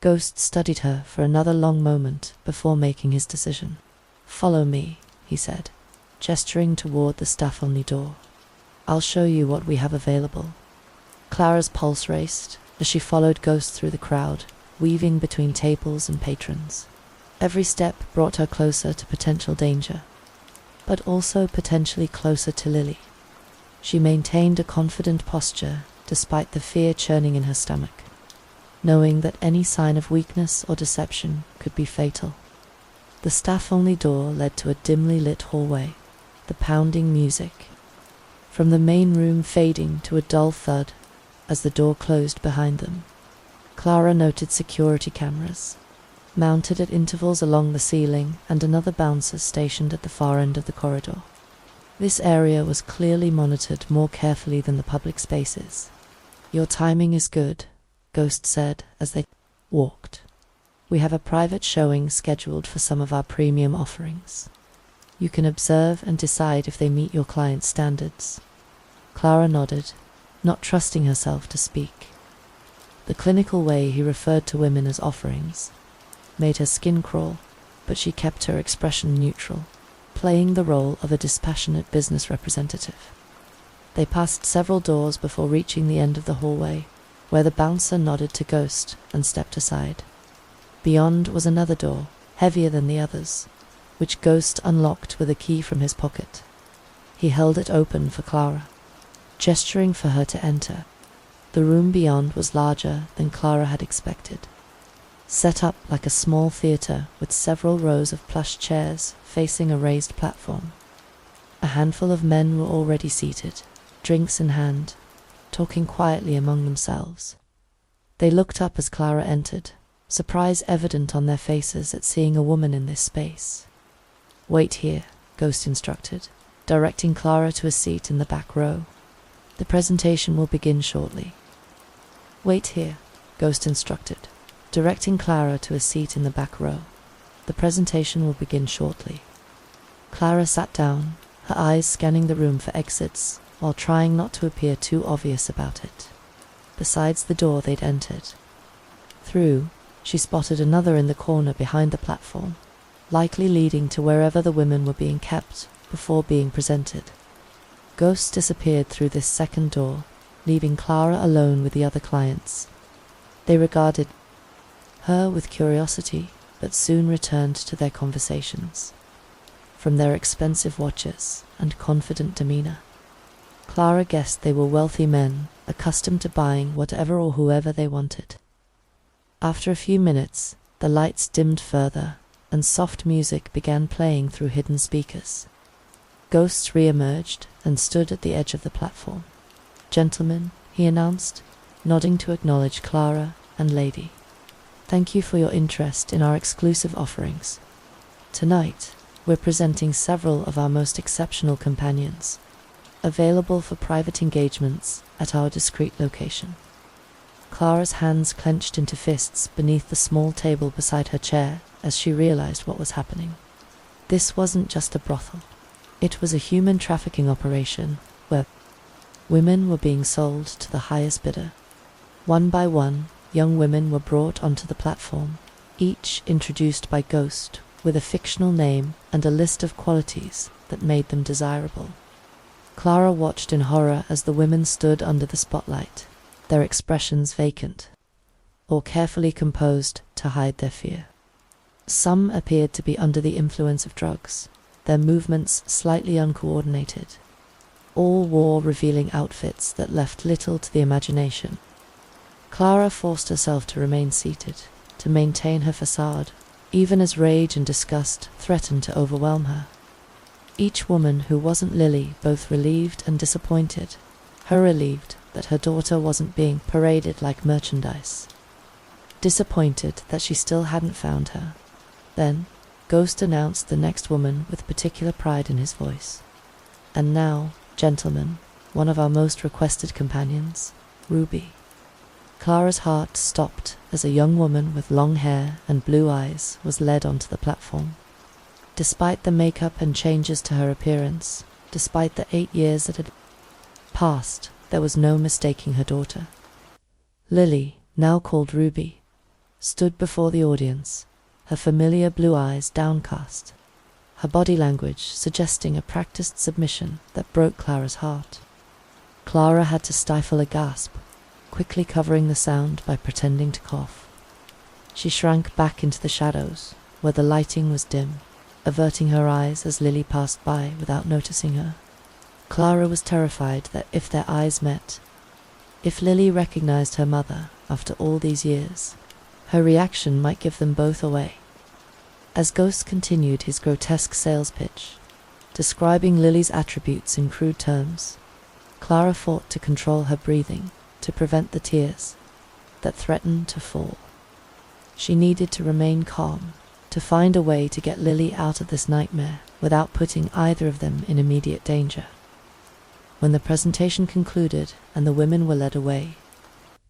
Ghost studied her for another long moment before making his decision. "Follow me," he said, gesturing toward the staff-only door. "I'll show you what we have available." Clara's pulse raced as she followed Ghost through the crowd, weaving between tables and patrons. Every step brought her closer to potential danger, but also potentially closer to Lily. She maintained a confident posture despite the fear churning in her stomach, knowing that any sign of weakness or deception could be fatal. The staff-only door led to a dimly lit hallway, the pounding music from the main room fading to a dull thud as the door closed behind them. Clara noted security cameras, mounted at intervals along the ceiling, and another bouncer stationed at the far end of the corridor. This area was clearly monitored more carefully than the public spaces. "Your timing is good," Ghost said as they walked. "We have a private showing scheduled for some of our premium offerings. You can observe and decide if they meet your client's standards." Clara nodded, not trusting herself to speak. The clinical way he referred to women as offerings made her skin crawl, but she kept her expression neutral, playing the role of a dispassionate business representative. They passed several doors before reaching the end of the hallway, where the bouncer nodded to Ghost and stepped aside. Beyond was another door, heavier than the others, which Ghost unlocked with a key from his pocket. He held it open for Clara, gesturing for her to enter. The room beyond was larger than Clara had expected, set up like a small theatre with several rows of plush chairs facing a raised platform. A handful of men were already seated, drinks in hand, talking quietly among themselves. They looked up as Clara entered, surprise evident on their faces at seeing a woman in this space. "Wait here," Ghost instructed, directing Clara to a seat in the back row. "The presentation will begin shortly." "Wait here," Ghost instructed, directing Clara to a seat in the back row. "The presentation will begin shortly." Clara sat down, her eyes scanning the room for exits, while trying not to appear too obvious about it. Besides the door they'd entered through, she spotted another in the corner behind the platform, likely leading to wherever the women were being kept before being presented. Ghost disappeared through this second door, leaving Clara alone with the other clients. They regarded her with curiosity, but soon returned to their conversations. From their expensive watches and confident demeanor, Clara guessed they were wealthy men, accustomed to buying whatever or whoever they wanted. After a few minutes, the lights dimmed further, and soft music began playing through hidden speakers. Ghosts re-emerged and stood at the edge of the platform. "Gentlemen," he announced, nodding to acknowledge Clara and Lady. "Thank you for your interest in our exclusive offerings. Tonight, we're presenting several of our most exceptional companions, available for private engagements at our discreet location." Clara's hands clenched into fists beneath the small table beside her chair as she realized what was happening. This wasn't just a brothel. It was a human trafficking operation where women were being sold to the highest bidder. One by one, young women were brought onto the platform, each introduced by Ghost with a fictional name and a list of qualities that made them desirable. Clara watched in horror as the women stood under the spotlight, their expressions vacant, or carefully composed to hide their fear. Some appeared to be under the influence of drugs, their movements slightly uncoordinated. All wore revealing outfits that left little to the imagination. Clara forced herself to remain seated, to maintain her facade, even as rage and disgust threatened to overwhelm her. Each woman who wasn't Lily both relieved and disappointed. Her relieved that her daughter wasn't being paraded like merchandise. Disappointed that she still hadn't found her. Then, Ghost announced the next woman with particular pride in his voice. "And now, gentlemen, one of our most requested companions, Ruby." Clara's heart stopped as a young woman with long hair and blue eyes was led onto the platform. Despite the makeup and changes to her appearance, despite the 8 years that had passed, there was no mistaking her daughter. Lily, now called Ruby, stood before the audience, her familiar blue eyes downcast, her body language suggesting a practiced submission that broke Clara's heart. Clara had to stifle a gasp, quickly covering the sound by pretending to cough. She shrank back into the shadows, where the lighting was dim, averting her eyes as Lily passed by without noticing her. Clara was terrified that if their eyes met, if Lily recognized her mother after all these years, her reaction might give them both away. As Ghost continued his grotesque sales pitch, describing Lily's attributes in crude terms, Clara fought to control her breathing, to prevent the tears that threatened to fall. She needed to remain calm, to find a way to get Lily out of this nightmare without putting either of them in immediate danger. When the presentation concluded and the women were led away,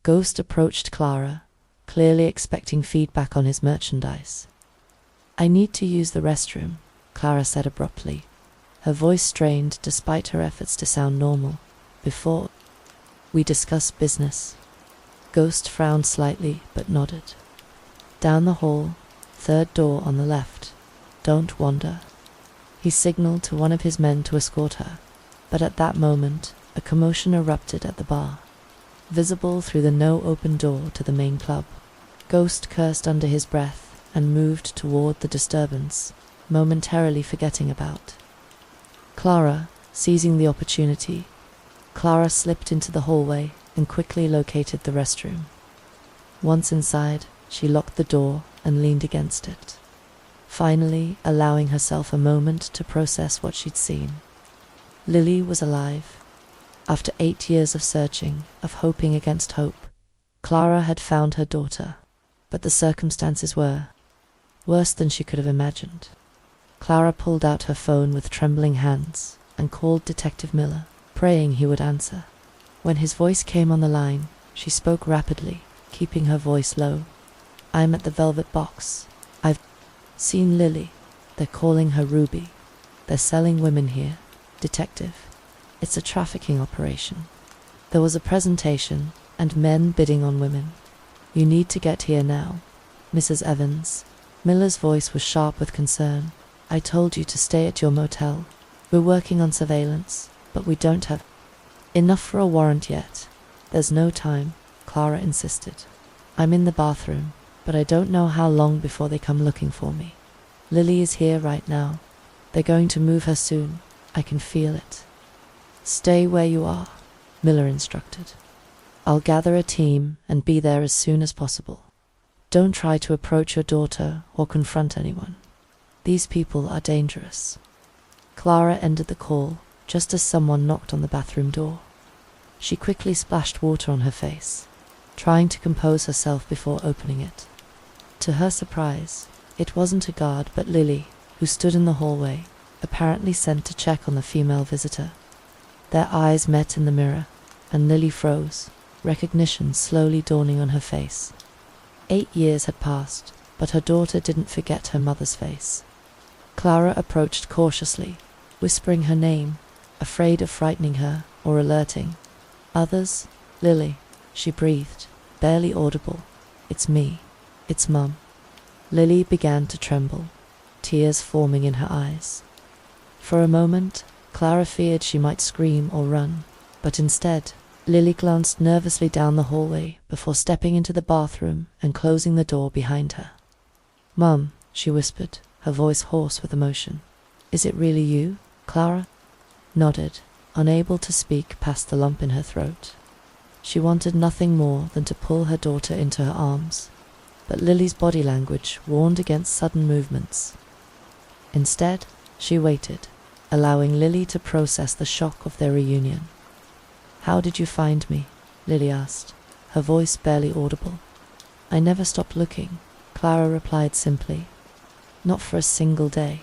Ghost approached Clara, clearly expecting feedback on his merchandise. "I need to use the restroom," Clara said abruptly, her voice strained despite her efforts to sound normal. "Before we discuss business." Ghost frowned slightly but nodded. "Down the hall, third door on the left. Don't wander." He signaled to one of his men to escort her, but at that moment a commotion erupted at the bar, visible through the no-open door to the main club. Ghost cursed under his breath and moved toward the disturbance, momentarily forgetting about Clara. Seizing the opportunity, Clara slipped into the hallway and quickly located the restroom. Once inside, she locked the door and leaned against it, finally allowing herself a moment to process what she'd seen. Lily was alive. After 8 years of searching, of hoping against hope, Clara had found her daughter, but the circumstances were worse than she could have imagined. Clara pulled out her phone with trembling hands and called Detective Miller, praying he would answer. When his voice came on the line, she spoke rapidly, keeping her voice low. "I'm at the Velvet Box. I've seen Lily. They're calling her Ruby. They're selling women here, Detective. It's a trafficking operation. There was a presentation, and men bidding on women. You need to get here now, Mrs. Evans." Miller's voice was sharp with concern. "I told you to stay at your motel. We're working on surveillance, but we don't have enough for a warrant yet." "There's no time," Clara insisted. "I'm in the bathroom. but I don't know how long before they come looking for me. Lily is here right now. They're going to move her soon. I can feel it. Stay where you are, Miller instructed. I'll gather a team and be there as soon as possible. Don't try to approach your daughter or confront anyone. These people are dangerous. Clara ended the call just as someone knocked on the bathroom door. She quickly splashed water on her face, trying to compose herself before opening it. To her surprise, it wasn't a guard but Lily, who stood in the hallway, apparently sent to check on the female visitor. Their eyes met in the mirror, and Lily froze, recognition slowly dawning on her face. 8 years had passed, but her daughter didn't forget her mother's face. Clara approached cautiously, whispering her name, afraid of frightening her or alerting. Others, Lily, she breathed, barely audible. It's me. It's Mum. Lily began to tremble, tears forming in her eyes. For a moment, Clara feared she might scream or run, but instead, Lily glanced nervously down the hallway before stepping into the bathroom and closing the door behind her. Mum, she whispered, her voice hoarse with emotion. Is it really you, Clara? Nodded, unable to speak past the lump in her throat. She wanted nothing more than to pull her daughter into her arms, but Lily's body language warned against sudden movements. Instead, she waited, allowing Lily to process the shock of their reunion. How did you find me? Lily asked, her voice barely audible. I never stopped looking, Clara replied simply. Not for a single day.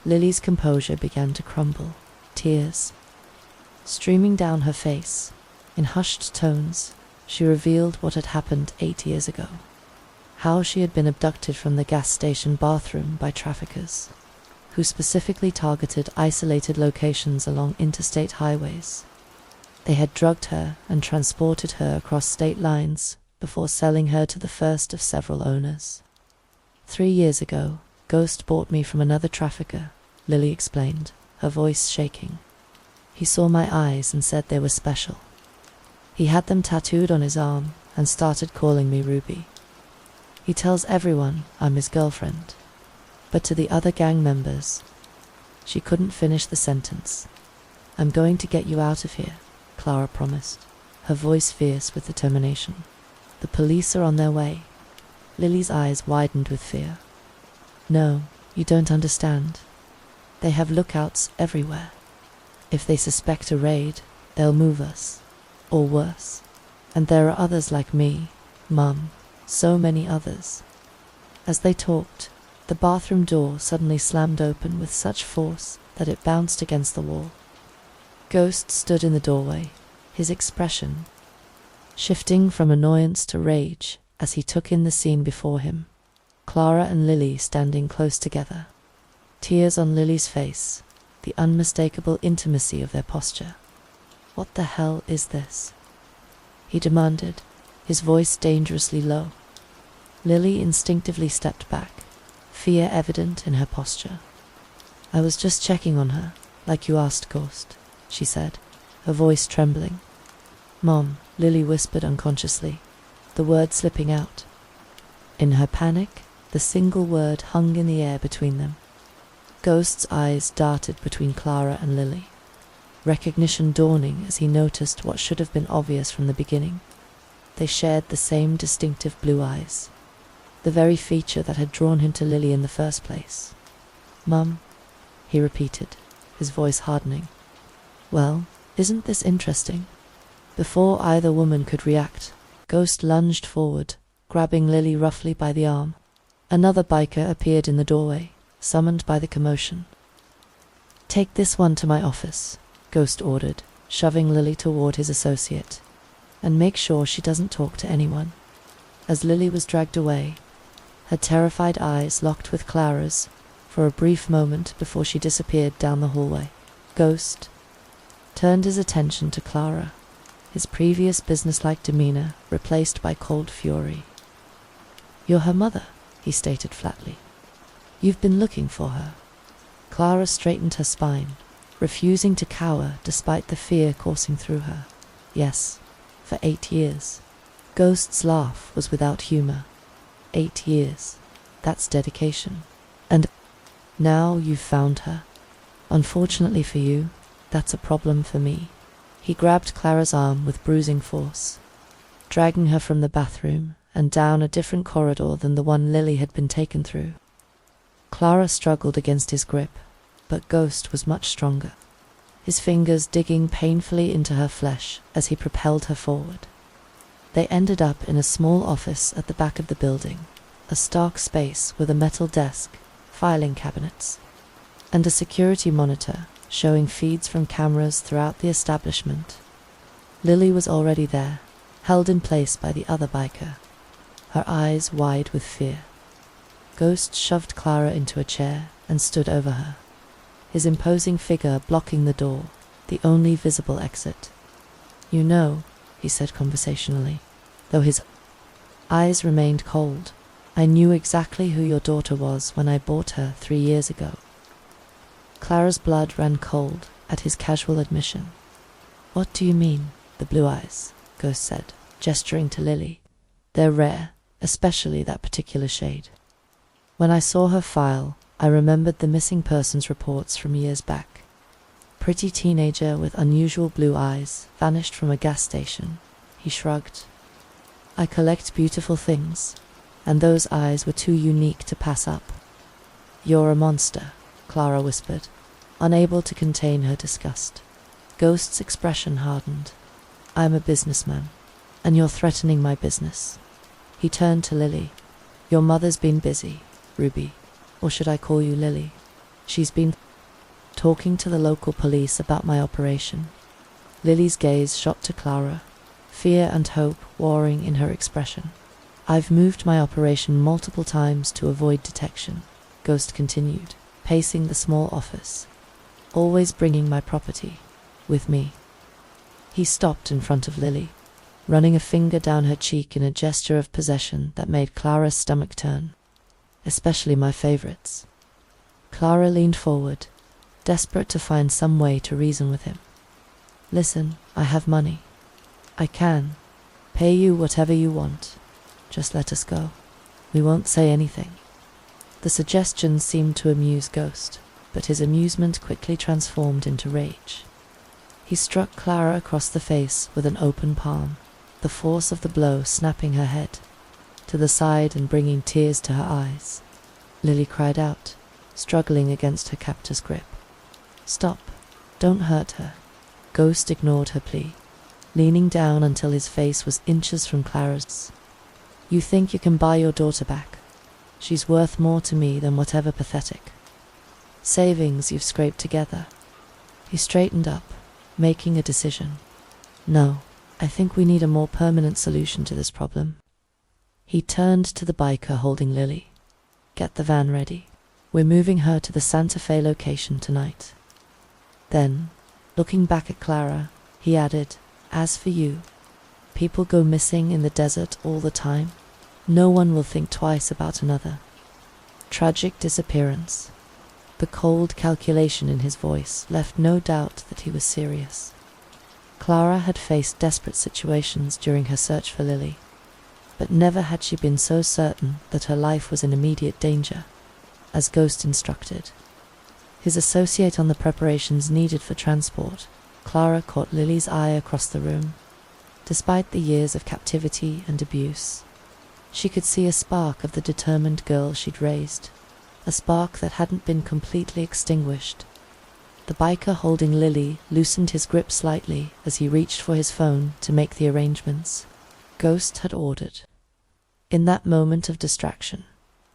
Lily's composure began to crumble, tears streaming down her face. In hushed tones, she revealed what had happened 8 years ago. How she had been abducted from the gas station bathroom by traffickers, who specifically targeted isolated locations along interstate highways. They had drugged her and transported her across state lines before selling her to the first of several owners. 3 years ago, Ghost bought me from another trafficker, Lily explained, her voice shaking. He saw my eyes and said they were special. He had them tattooed on his arm and started calling me Ruby. He tells everyone I'm his girlfriend, but to the other gang members, she couldn't finish the sentence. I'm going to get you out of here, Clara promised, her voice fierce with determination. The police are on their way. Lily's eyes widened with fear. No, you don't understand. They have lookouts everywhere. If they suspect a raid, they'll move us, or worse. And there are others like me, Mum, so many others. As they talked, the bathroom door suddenly slammed open with such force that it bounced against the wall. Ghost stood in the doorway, his expression shifting from annoyance to rage as he took in the scene before him. Clara and Lily standing close together, tears on Lily's face, the unmistakable intimacy of their posture. What the hell is this? He demanded, his voice dangerously low. Lily instinctively stepped back, fear evident in her posture. I was just checking on her, like you asked, Ghost, she said, her voice trembling. Mom, Lily whispered unconsciously, the word slipping out. In her panic, the single word hung in the air between them. Ghost's eyes darted between Clara and Lily, recognition dawning as he noticed what should have been obvious from the beginning. They shared the same distinctive blue eyes, the very feature that had drawn him to Lily in the first place. Mum, he repeated, his voice hardening. Well, isn't this interesting? Before either woman could react, Ghost lunged forward, grabbing Lily roughly by the arm. Another biker appeared in the doorway, summoned by the commotion. Take this one to my office, Ghost ordered, shoving Lily toward his associate. And make sure she doesn't talk to anyone. As Lily was dragged away, her terrified eyes locked with Clara's for a brief moment before she disappeared down the hallway. Ghost turned his attention to Clara, his previous businesslike demeanor replaced by cold fury. You're her mother, he stated flatly. You've been looking for her. Clara straightened her spine, refusing to cower despite the fear coursing through her. Yes, for 8 years. Ghost's laugh was without humor. 8 years. That's dedication. And now you've found her. Unfortunately for you, that's a problem for me. He grabbed Clara's arm with bruising force, dragging her from the bathroom and down a different corridor than the one Lily had been taken through. Clara struggled against his grip, but Ghost was much stronger, his fingers digging painfully into her flesh as he propelled her forward. They ended up in a small office at the back of the building, a stark space with a metal desk, filing cabinets, and a security monitor showing feeds from cameras throughout the establishment. Lily was already there, held in place by the other biker, her eyes wide with fear. Ghost shoved Clara into a chair and stood over her, his imposing figure blocking the door, the only visible exit. "You know," he said conversationally, though his eyes remained cold, "I knew exactly who your daughter was when I bought her 3 years ago." Clara's blood ran cold at his casual admission. "What do you mean, the blue eyes?" Ghost said, gesturing to Lily. "They're rare, especially that particular shade. When I saw her file, I remembered the missing persons reports from years back. Pretty teenager with unusual blue eyes, vanished from a gas station." He shrugged. "I collect beautiful things, and those eyes were too unique to pass up." "You're a monster," Clara whispered, unable to contain her disgust. Ghost's expression hardened. "I'm a businessman, and you're threatening my business." He turned to Lily. "Your mother's been busy, Ruby. Or should I call you Lily? She's been talking to the local police about my operation." Lily's gaze shot to Clara, fear and hope warring in her expression. "I've moved my operation multiple times to avoid detection," Ghost continued, pacing the small office, "always bringing my property with me." He stopped in front of Lily, running a finger down her cheek in a gesture of possession that made Clara's stomach turn. "Especially my favorites." Clara leaned forward, desperate to find some way to reason with him. "Listen, I have money. I can pay you whatever you want. Just let us go. We won't say anything." The suggestion seemed to amuse Ghost, but his amusement quickly transformed into rage. He struck Clara across the face with an open palm, the force of the blow snapping her head to the side and bringing tears to her eyes. Lily cried out, struggling against her captor's grip. "Stop, don't hurt her." Ghost ignored her plea, leaning down until his face was inches from Clara's. "You think you can buy your daughter back? She's worth more to me than whatever pathetic savings you've scraped together." He straightened up, making a decision. "No, I think we need a more permanent solution to this problem." He turned to the biker holding Lily. "Get the van ready. We're moving her to the Santa Fe location tonight." Then, looking back at Clara, he added, "As for you, people go missing in the desert all the time. No one will think twice about another tragic disappearance." The cold calculation in his voice left no doubt that he was serious. Clara had faced desperate situations during her search for Lily, but never had she been so certain that her life was in immediate danger, as Ghost instructed. His associate on the preparations needed for transport, Clara caught Lily's eye across the room. Despite the years of captivity and abuse, she could see a spark of the determined girl she'd raised, a spark that hadn't been completely extinguished. The biker holding Lily loosened his grip slightly as he reached for his phone to make the arrangements Ghost had ordered. In that moment of distraction,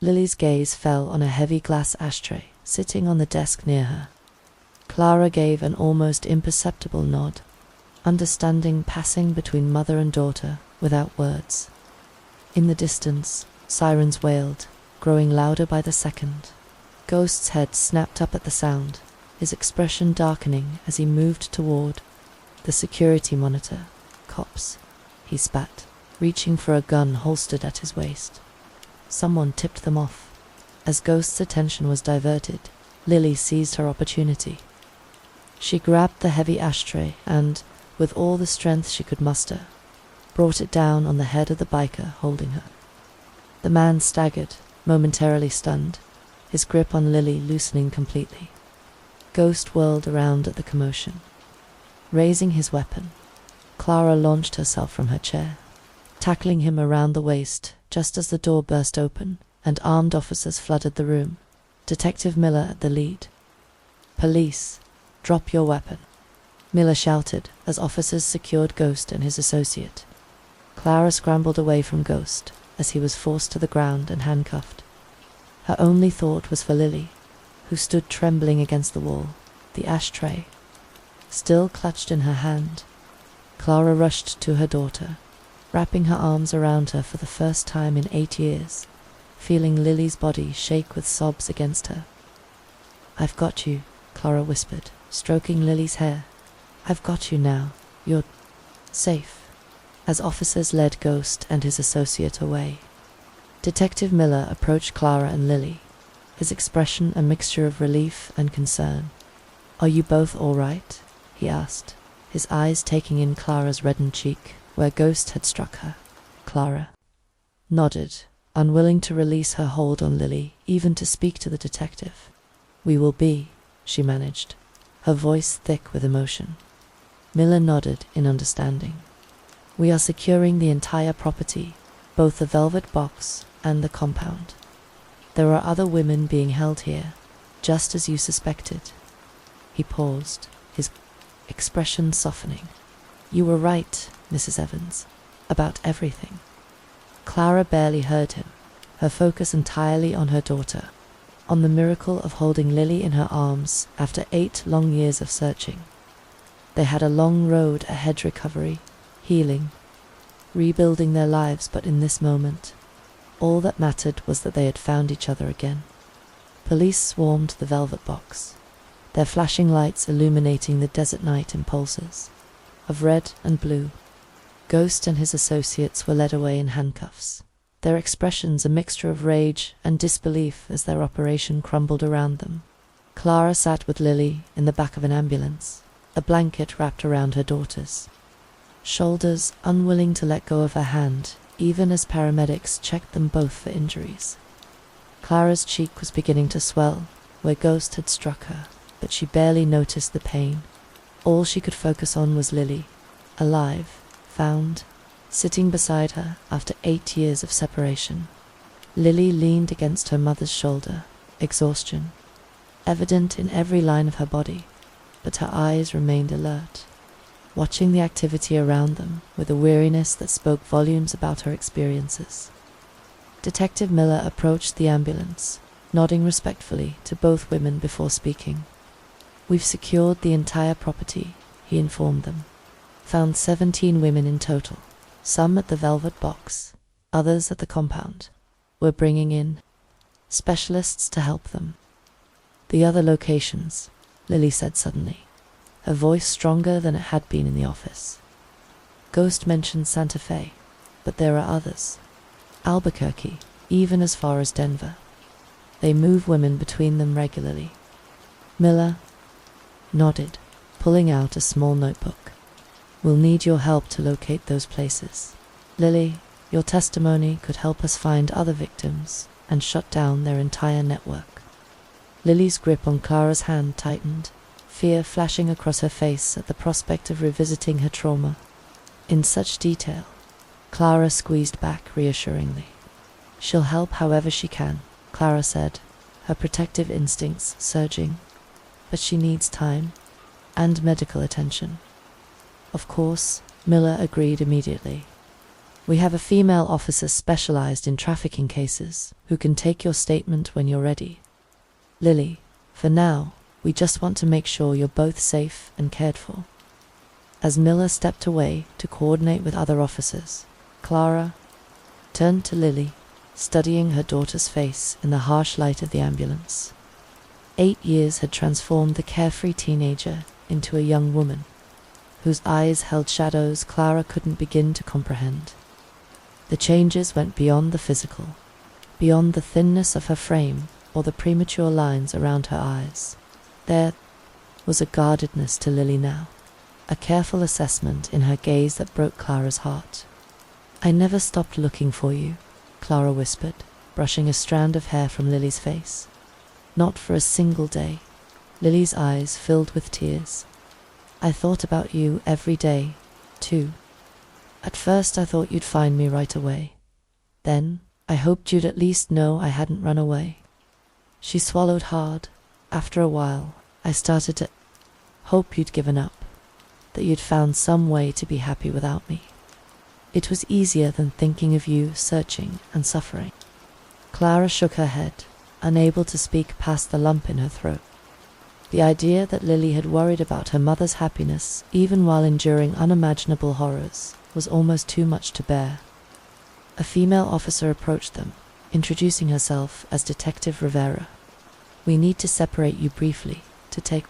Lily's gaze fell on a heavy glass ashtray sitting on the desk near her. Clara gave an almost imperceptible nod, understanding passing between mother and daughter without words. In the distance, sirens wailed, growing louder by the second. Ghost's head snapped up at the sound, his expression darkening as he moved toward the security monitor. "Cops," he spat, reaching for a gun holstered at his waist. Someone tipped them off. As Ghost's attention was diverted, Lily seized her opportunity. She grabbed the heavy ashtray and, with all the strength she could muster, brought it down on the head of the biker holding her. The man staggered, momentarily stunned, his grip on Lily loosening completely. Ghost whirled around at the commotion. Raising his weapon, Clara launched herself from her chair, tackling him around the waist just as the door burst open and armed officers flooded the room, Detective Miller at the lead. "Police, drop your weapon," Miller shouted as officers secured Ghost and his associate. Clara scrambled away from Ghost as he was forced to the ground and handcuffed. Her only thought was for Lily, who stood trembling against the wall, the ashtray still clutched in her hand. Clara rushed to her daughter, wrapping her arms around her for the first time in 8 years, feeling Lily's body shake with sobs against her. "I've got you," Clara whispered, stroking Lily's hair. "I've got you now. You're safe." As officers led Ghost and his associate away, Detective Miller approached Clara and Lily, his expression a mixture of relief and concern. "Are you both all right?" he asked, his eyes taking in Clara's reddened cheek, where Ghost had struck her. Clara nodded, unwilling to release her hold on Lily, even to speak to the detective. "We will be," she managed, her voice thick with emotion. Miller nodded in understanding. "We are securing the entire property, both the velvet box and the compound. There are other women being held here, just as you suspected." He paused, his expression softening. "You were right, Mrs. Evans, about everything." Clara barely heard him, her focus entirely on her daughter, on the miracle of holding Lily in her arms after 8 long years of searching. They had a long road ahead, recovery, healing, rebuilding their lives, but in this moment, all that mattered was that they had found each other again. Police swarmed the velvet box, their flashing lights illuminating the desert night in pulses of red and blue. Ghost and his associates were led away in handcuffs, their expressions a mixture of rage and disbelief as their operation crumbled around them. Clara sat with Lily in the back of an ambulance, a blanket wrapped around her daughter's shoulders, unwilling to let go of her hand, even as paramedics checked them both for injuries. Clara's cheek was beginning to swell where Ghost had struck her, but she barely noticed the pain. All she could focus on was Lily, alive, found, sitting beside her after 8 years of separation. Lily leaned against her mother's shoulder, exhaustion evident in every line of her body, but her eyes remained alert, watching the activity around them with a weariness that spoke volumes about her experiences. Detective Miller approached the ambulance, nodding respectfully to both women before speaking. "We've secured the entire property," he informed them. "Found 17 women in total, some at the velvet box, others at the compound. We're bringing in specialists to help them." "The other locations," Lily said suddenly, her voice stronger than it had been in the office. "Ghost mentioned Santa Fe, but there are others. Albuquerque, even as far as Denver. They move women between them regularly." Miller nodded, pulling out a small notebook. "We'll need your help to locate those places. Lily, your testimony could help us find other victims and shut down their entire network." Lily's grip on Clara's hand tightened, fear flashing across her face at the prospect of revisiting her trauma. In such detail, Clara squeezed back reassuringly. "She'll help however she can," Clara said, her protective instincts surging. "But she needs time and medical attention." "Of course," Miller agreed immediately. "We have a female officer specialized in trafficking cases who can take your statement when you're ready. Lily, for now, we just want to make sure you're both safe and cared for." As Miller stepped away to coordinate with other officers, Clara turned to Lily, studying her daughter's face in the harsh light of the ambulance. 8 years had transformed the carefree teenager into a young woman, whose eyes held shadows Clara couldn't begin to comprehend. The changes went beyond the physical, beyond the thinness of her frame or the premature lines around her eyes. There was a guardedness to Lily now, a careful assessment in her gaze that broke Clara's heart. "I never stopped looking for you," Clara whispered, brushing a strand of hair from Lily's face. Not for a single day. Lily's eyes filled with tears. I thought about you every day, too. At first I thought you'd find me right away. Then I hoped you'd at least know I hadn't run away. She swallowed hard. After a while, I started to hope you'd given up, that you'd found some way to be happy without me. It was easier than thinking of you searching and suffering. Clara shook her head, unable to speak past the lump in her throat. The idea that Lily had worried about her mother's happiness, even while enduring unimaginable horrors, was almost too much to bear. A female officer approached them, introducing herself as Detective Rivera. We need to separate you briefly to take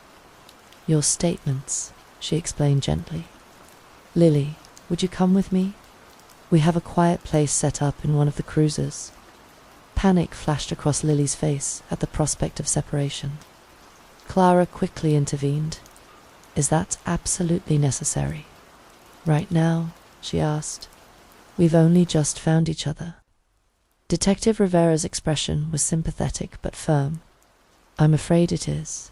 your statements, she explained gently. Lily, would you come with me? We have a quiet place set up in one of the cruisers. Panic flashed across Lily's face at the prospect of separation. Clara quickly intervened. Is that absolutely necessary? Right now, she asked. We've only just found each other. Detective Rivera's expression was sympathetic but firm. I'm afraid it is.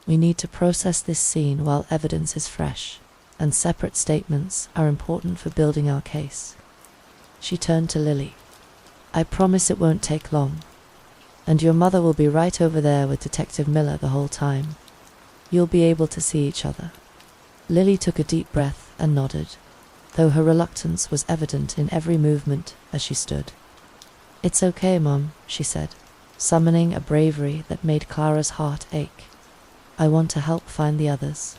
We need to process this scene while evidence is fresh, and separate statements are important for building our case. She turned to Lily. I promise it won't take long, and your mother will be right over there with Detective Miller the whole time. You'll be able to see each other. Lily took a deep breath and nodded, though her reluctance was evident in every movement as she stood. It's okay, Mum, she said, summoning a bravery that made Clara's heart ache. I want to help find the others.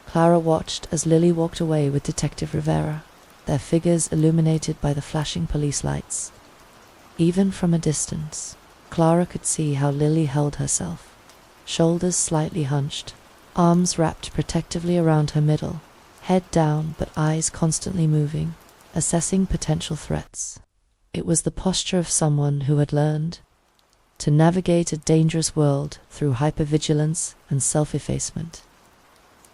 Clara watched as Lily walked away with Detective Rivera, their figures illuminated by the flashing police lights. Even from a distance, Clara could see how Lily held herself, shoulders slightly hunched, arms wrapped protectively around her middle, head down but eyes constantly moving, assessing potential threats. It was the posture of someone who had learned to navigate a dangerous world through hypervigilance and self-effacement.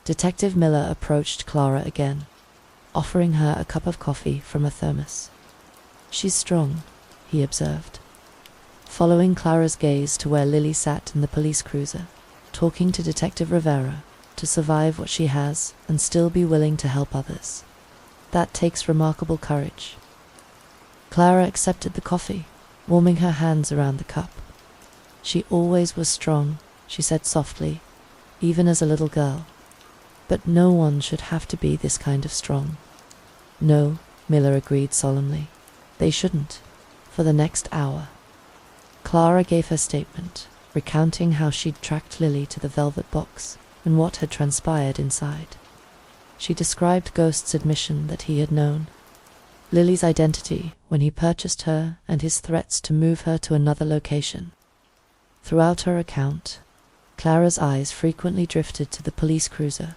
Detective Miller approached Clara again, offering her a cup of coffee from a thermos. She's strong, he observed, following Clara's gaze to where Lily sat in the police cruiser, talking to Detective Rivera, to survive what she has and still be willing to help others. That takes remarkable courage. Clara accepted the coffee, warming her hands around the cup. She always was strong, she said softly, even as a little girl. But no one should have to be this kind of strong. No, Miller agreed solemnly. They shouldn't, for the next hour. Clara gave her statement, recounting how she'd tracked Lily to the velvet box and what had transpired inside. She described Ghost's admission that he had known Lily's identity when he purchased her and his threats to move her to another location. Throughout her account, Clara's eyes frequently drifted to the police cruiser,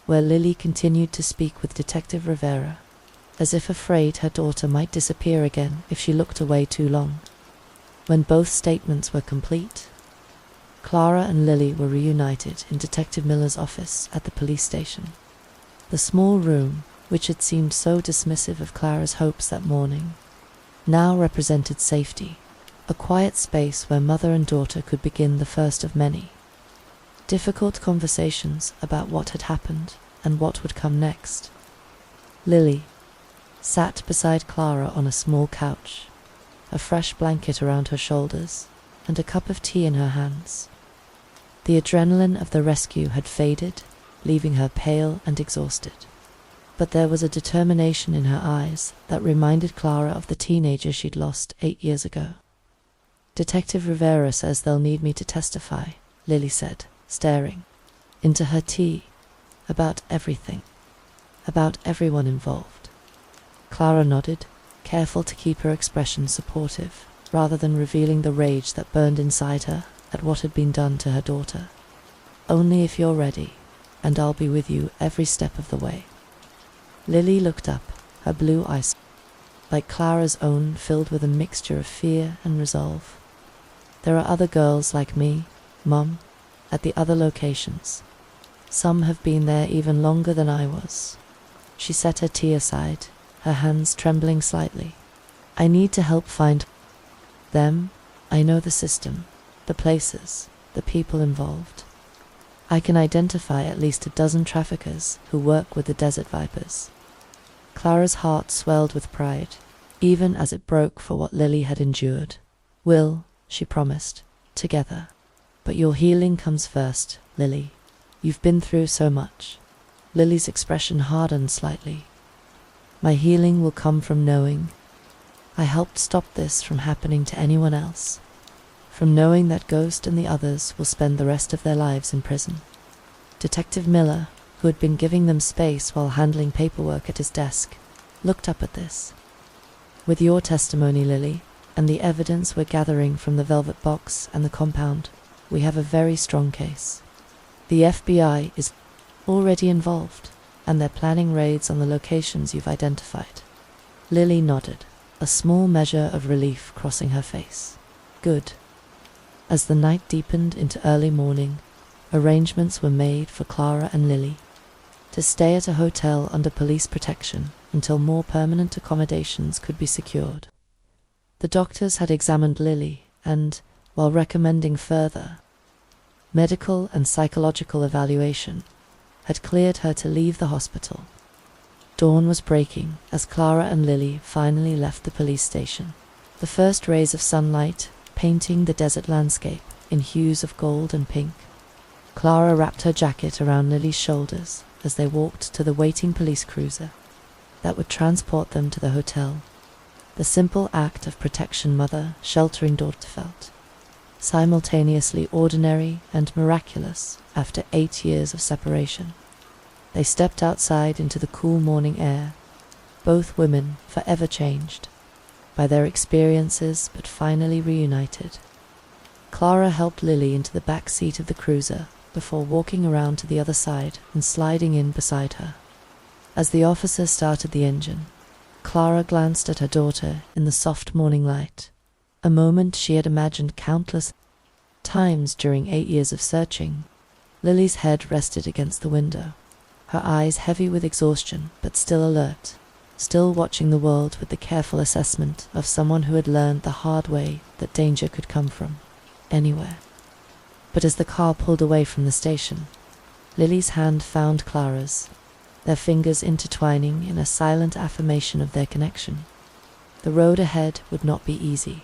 where Lily continued to speak with Detective Rivera, as if afraid her daughter might disappear again if she looked away too long. When both statements were complete, Clara and Lily were reunited in Detective Miller's office at the police station. The small room, which had seemed so dismissive of Clara's hopes that morning, now represented safety, a quiet space where mother and daughter could begin the first of many difficult conversations about what had happened and what would come next. Lily sat beside Clara on a small couch, a fresh blanket around her shoulders and a cup of tea in her hands. The adrenaline of the rescue had faded, leaving her pale and exhausted. But there was a determination in her eyes that reminded Clara of the teenager she'd lost 8 years ago. Detective Rivera says they'll need me to testify, Lily said, staring into her tea, about everything, about everyone involved. Clara nodded, careful to keep her expression supportive, rather than revealing the rage that burned inside her at what had been done to her daughter. Only if you're ready, and I'll be with you every step of the way. Lily looked up, her blue eyes, like Clara's own, filled with a mixture of fear and resolve. There are other girls like me, Mum, at the other locations. Some have been there even longer than I was. She set her tea aside, her hands trembling slightly. I need to help find them. I know the system, the places, the people involved. I can identify at least a dozen traffickers who work with the desert vipers. Clara's heart swelled with pride, even as it broke for what Lily had endured. We'll, she promised, together. But your healing comes first, Lily. You've been through so much. Lily's expression hardened slightly. My healing will come from knowing I helped stop this from happening to anyone else, from knowing that Ghost and the others will spend the rest of their lives in prison. Detective Miller, who had been giving them space while handling paperwork at his desk, looked up at this. With your testimony, Lily, and the evidence we're gathering from the Velvet Box and the compound, we have a very strong case. The FBI is already involved, and they're planning raids on the locations you've identified. Lily nodded, a small measure of relief crossing her face. Good. As the night deepened into early morning, arrangements were made for Clara and Lily to stay at a hotel under police protection until more permanent accommodations could be secured. The doctors had examined Lily and, while recommending further medical and psychological evaluation, had cleared her to leave the hospital. Dawn was breaking as Clara and Lily finally left the police station. The first rays of sunlight painting the desert landscape in hues of gold and pink. Clara wrapped her jacket around Lily's shoulders as they walked to the waiting police cruiser that would transport them to the hotel. The simple act of protection mother sheltering daughter felt simultaneously ordinary and miraculous after 8 years of separation. They stepped outside into the cool morning air, both women forever changed by their experiences but finally reunited. Clara helped Lily into the back seat of the cruiser before walking around to the other side and sliding in beside her. As the officer started the engine, Clara glanced at her daughter in the soft morning light, a moment she had imagined countless times during 8 years of searching. Lily's head rested against the window, her eyes heavy with exhaustion but still alert, still watching the world with the careful assessment of someone who had learned the hard way that danger could come from anywhere. But as the car pulled away from the station, Lily's hand found Clara's, their fingers intertwining in a silent affirmation of their connection. The road ahead would not be easy.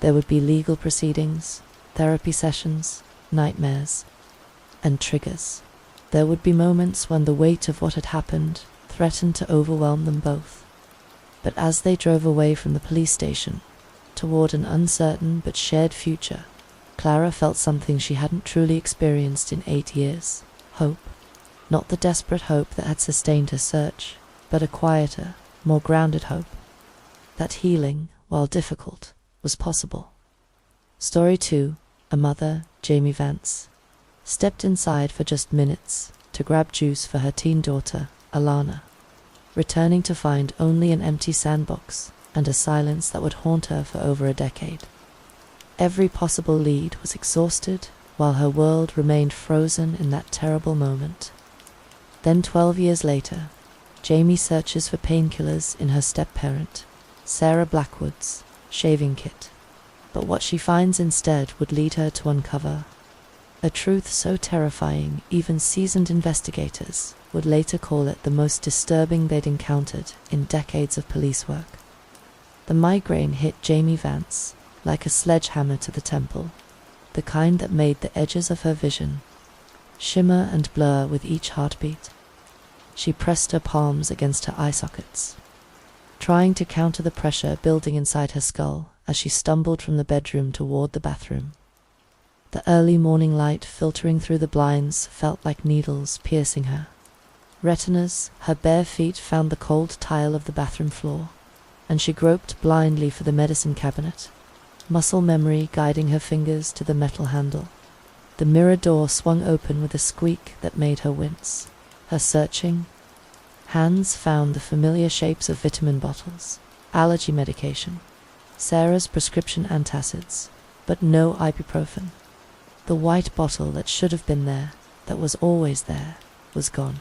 There would be legal proceedings, therapy sessions, nightmares, and triggers. There would be moments when the weight of what had happened threatened to overwhelm them both. But as they drove away from the police station, toward an uncertain but shared future, Clara felt something she hadn't truly experienced in 8 years. Hope. Not the desperate hope that had sustained her search, but a quieter, more grounded hope. That healing, while difficult, was possible. Story 2. A mother, Jamie Vance, stepped inside for just minutes to grab juice for her teen daughter, Alana, returning to find only an empty sandbox and a silence that would haunt her for over a decade. Every possible lead was exhausted while her world remained frozen in that terrible moment. Then 12 years later, Jamie searches for painkillers in her step-parent, Sarah Blackwood's, shaving kit. But what she finds instead would lead her to uncover a truth so terrifying even seasoned investigators would later call it the most disturbing they'd encountered in decades of police work. The migraine hit Jamie Vance like a sledgehammer to the temple, the kind that made the edges of her vision shimmer and blur with each heartbeat. She pressed her palms against her eye sockets, trying to counter the pressure building inside her skull as she stumbled from the bedroom toward the bathroom. The early morning light filtering through the blinds felt like needles piercing her retinas. Her bare feet found the cold tile of the bathroom floor, and she groped blindly for the medicine cabinet, muscle memory guiding her fingers to the metal handle. The mirror door swung open with a squeak that made her wince. Her searching hands found the familiar shapes of vitamin bottles, allergy medication, Sarah's prescription antacids, but no ibuprofen. The white bottle that should have been there, that was always there, was gone.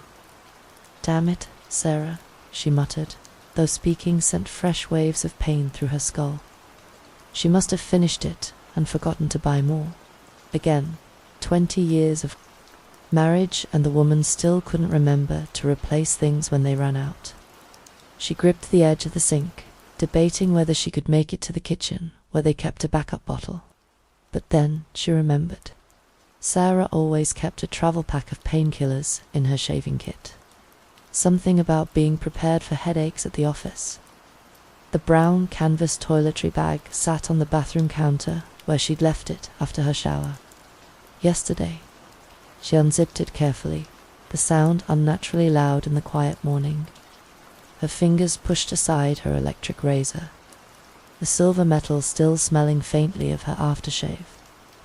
"Damn it, Sarah," she muttered, though speaking sent fresh waves of pain through her skull. She must have finished it and forgotten to buy more. Again, 20 years of marriage, and the woman still couldn't remember to replace things when they ran out. She gripped the edge of the sink, debating whether she could make it to the kitchen where they kept a backup bottle. But then she remembered. Sarah always kept a travel pack of painkillers in her shaving kit. Something about being prepared for headaches at the office. The brown canvas toiletry bag sat on the bathroom counter where she'd left it after her shower. Yesterday. She unzipped it carefully, the sound unnaturally loud in the quiet morning. Her fingers pushed aside her electric razor, the silver metal still smelling faintly of her aftershave,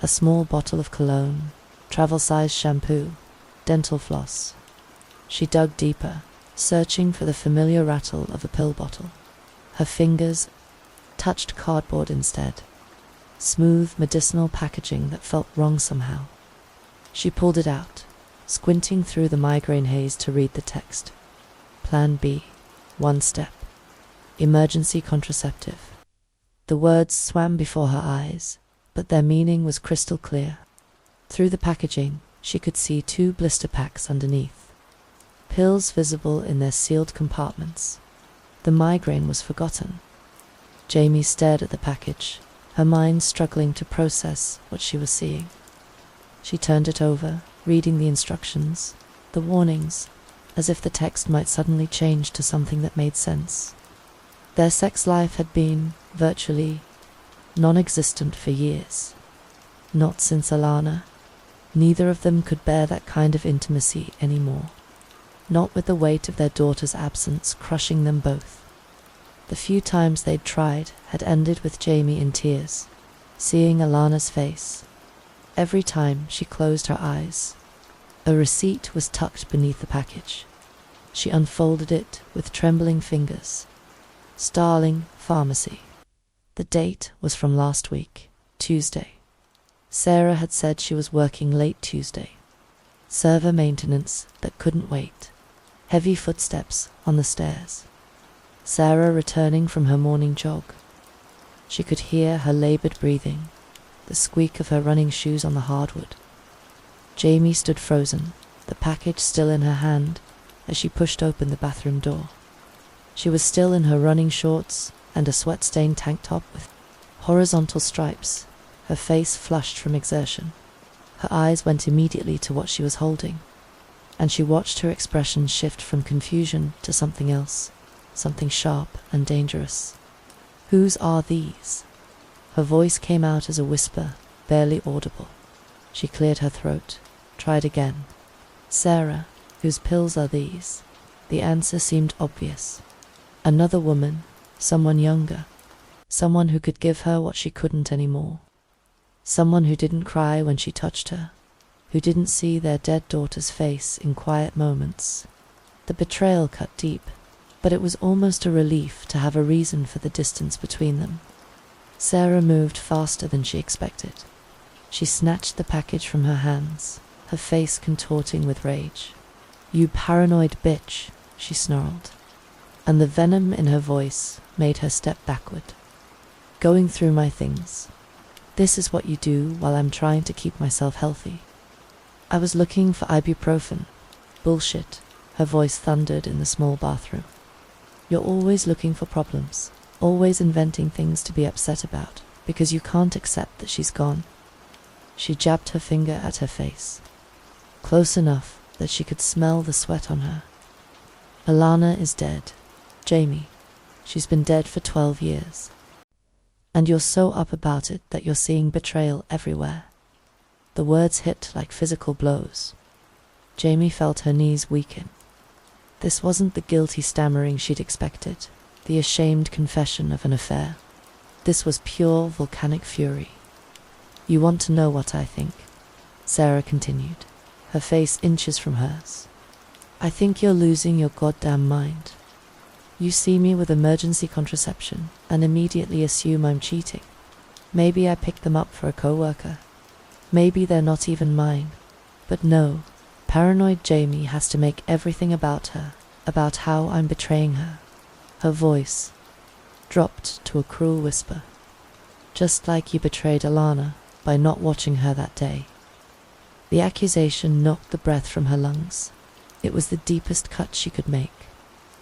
a small bottle of cologne, travel-sized shampoo, dental floss. She dug deeper, searching for the familiar rattle of a pill bottle. Her fingers touched cardboard instead, smooth medicinal packaging that felt wrong somehow. She pulled it out, squinting through the migraine haze to read the text. Plan B, 1 step, emergency contraceptive. The words swam before her eyes, but their meaning was crystal clear. Through the packaging, she could see 2 blister packs underneath, pills visible in their sealed compartments. The migraine was forgotten. Jamie stared at the package, her mind struggling to process what she was seeing. She turned it over, reading the instructions, the warnings, as if the text might suddenly change to something that made sense. Their sex life had been, virtually, non-existent for years. Not since Alana. Neither of them could bear that kind of intimacy anymore. Not with the weight of their daughter's absence crushing them both. The few times they'd tried had ended with Jamie in tears, seeing Alana's face. Every time she closed her eyes. A receipt was tucked beneath the package. She unfolded it with trembling fingers. Starling Pharmacy. The date was from last week, Tuesday. Sarah had said she was working late Tuesday. Server maintenance that couldn't wait. Heavy footsteps on the stairs. Sarah returning from her morning jog. She could hear her labored breathing, the squeak of her running shoes on the hardwood. Jamie stood frozen, the package still in her hand, as she pushed open the bathroom door. She was still in her running shorts and a sweat-stained tank top with horizontal stripes, her face flushed from exertion. Her eyes went immediately to what she was holding, and she watched her expression shift from confusion to something else, something sharp and dangerous. Whose are these? Her voice came out as a whisper, barely audible. She cleared her throat, tried again. Sarah, whose pills are these? The answer seemed obvious. Another woman, someone younger, someone who could give her what she couldn't anymore. Someone who didn't cry when she touched her, who didn't see their dead daughter's face in quiet moments. The betrayal cut deep, but it was almost a relief to have a reason for the distance between them. Sarah moved faster than she expected. She snatched the package from her hands, her face contorting with rage. "You paranoid bitch," she snarled, and the venom in her voice made her step backward. "Going through my things. This is what you do while I'm trying to keep myself healthy." "I was looking for ibuprofen." "Bullshit," her voice thundered in the small bathroom. "You're always looking for problems, always inventing things to be upset about, because you can't accept that she's gone." She jabbed her finger at her face, close enough that she could smell the sweat on her. "Alana is dead, Jamie. She's been dead for 12 years. And you're so up about it that you're seeing betrayal everywhere." The words hit like physical blows. Jamie felt her knees weaken. This wasn't the guilty stammering she'd expected, the ashamed confession of an affair. This was pure volcanic fury. "You want to know what I think?" Sarah continued, her face inches from hers. "I think you're losing your goddamn mind. You see me with emergency contraception and immediately assume I'm cheating. Maybe I picked them up for a coworker. Maybe they're not even mine. But no, paranoid Jamie has to make everything about her, about how I'm betraying her. Her voice dropped to a cruel whisper. Just like you betrayed Alana by not watching her that day. The accusation knocked the breath from her lungs. It was the deepest cut she could make.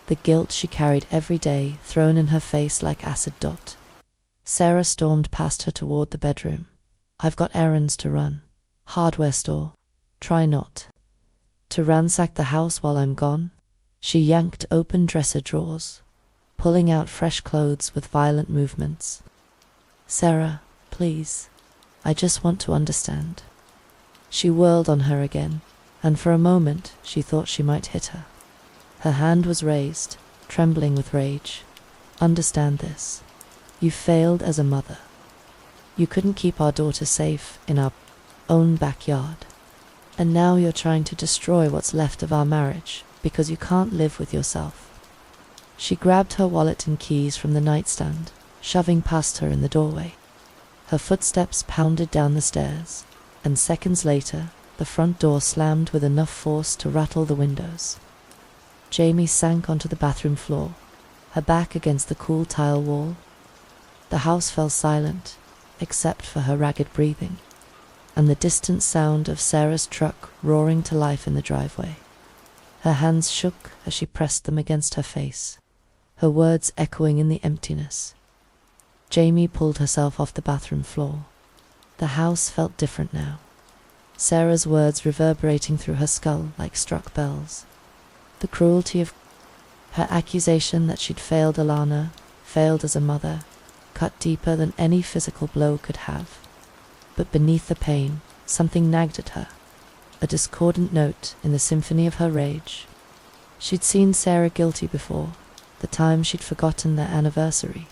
The guilt she carried every day thrown in her face like acid dot. Sarah stormed past her toward the bedroom. I've got errands to run. Hardware store. Try not to ransack the house while I'm gone. She yanked open dresser drawers, pulling out fresh clothes with violent movements. Sarah, please. I just want to understand. She whirled on her again, and for a moment she thought she might hit her. Her hand was raised, trembling with rage. Understand this. You failed as a mother. You couldn't keep our daughter safe in our own backyard. And now you're trying to destroy what's left of our marriage because you can't live with yourself. She grabbed her wallet and keys from the nightstand, shoving past her in the doorway. Her footsteps pounded down the stairs, and seconds later, the front door slammed with enough force to rattle the windows. Jamie sank onto the bathroom floor, her back against the cool tile wall. The house fell silent, except for her ragged breathing, and the distant sound of Sarah's truck roaring to life in the driveway. Her hands shook as she pressed them against her face, her words echoing in the emptiness. Jamie pulled herself off the bathroom floor. The house felt different now, Sarah's words reverberating through her skull like struck bells. The cruelty of her accusation that she'd failed Alana, failed as a mother, cut deeper than any physical blow could have. But beneath the pain, something nagged at her, a discordant note in the symphony of her rage. She'd seen Sarah guilty before, the time she'd forgotten their anniversary,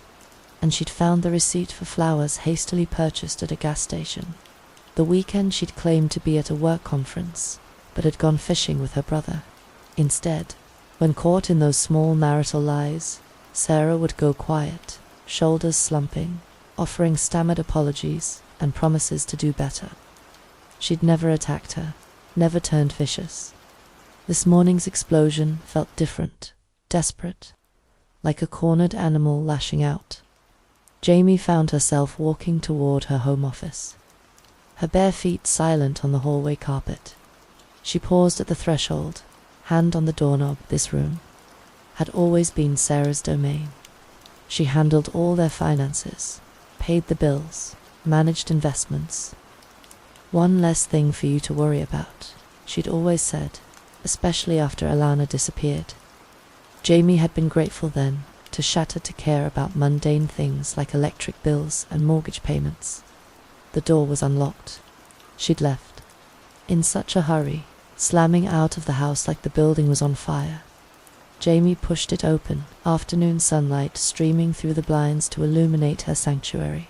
and she'd found the receipt for flowers hastily purchased at a gas station. The weekend she'd claimed to be at a work conference, but had gone fishing with her brother. Instead, when caught in those small marital lies, Sarah would go quiet, shoulders slumping, offering stammered apologies and promises to do better. She'd never attacked her, never turned vicious. This morning's explosion felt different, desperate, like a cornered animal lashing out. Jamie found herself walking toward her home office, her bare feet silent on the hallway carpet. She paused at the threshold, hand on the doorknob. This room had always been Sarah's domain. She handled all their finances, paid the bills, managed investments. One less thing for you to worry about, she'd always said, especially after Alana disappeared. Jamie had been grateful then to shatter to care about mundane things like electric bills and mortgage payments. The door was unlocked. She'd left, in such a hurry, slamming out of the house like the building was on fire. Jamie pushed it open, afternoon sunlight streaming through the blinds to illuminate her sanctuary.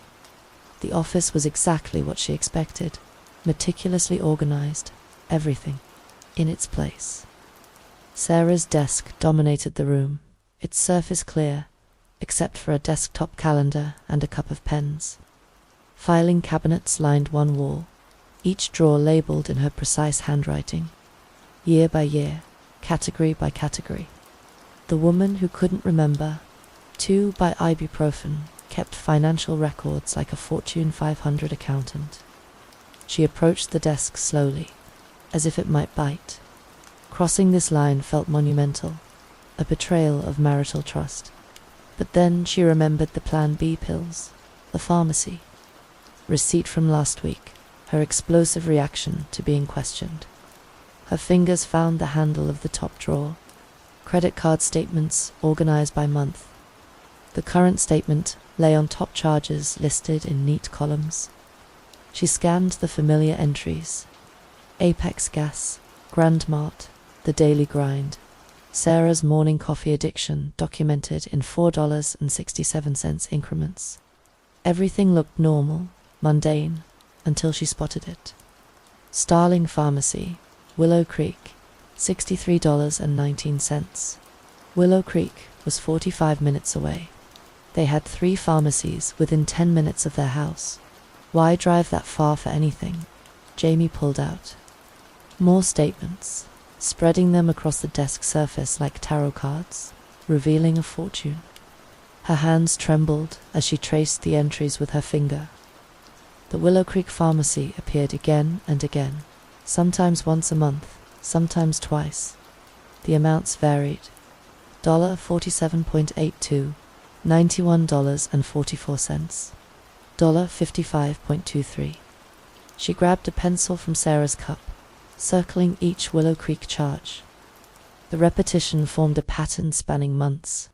The office was exactly what she expected, meticulously organized, everything in its place. Sarah's desk dominated the room, its surface clear, except for a desktop calendar and a cup of pens. Filing cabinets lined one wall, each drawer labeled in her precise handwriting, year by year, category by category. The woman who couldn't remember, 2 by ibuprofen, kept financial records like a Fortune 500 accountant. She approached the desk slowly, as if it might bite. Crossing this line felt monumental, a betrayal of marital trust. But then she remembered the Plan B pills, the pharmacy, receipt from last week, her explosive reaction to being questioned. Her fingers found the handle of the top drawer, credit card statements organized by month. The current statement lay on top, charges listed in neat columns. She scanned the familiar entries: Apex Gas, Grand Mart, the daily grind. Sarah's morning coffee addiction documented in $4.67 increments. Everything looked normal, mundane, until she spotted it. Starling Pharmacy, Willow Creek, $63.19. Willow Creek was 45 minutes away. They had 3 pharmacies within 10 minutes of their house. Why drive that far for anything? Jamie pulled out more statements, spreading them across the desk surface like tarot cards. revealing a fortune. Her hands trembled as she traced the entries with her finger. The Willow Creek Pharmacy appeared again and again, sometimes once a month, sometimes twice. The amounts varied. $47.82, $91.44, $55.23. She grabbed a pencil from Sarah's cup, circling each Willow Creek charge. The repetition formed a pattern spanning months.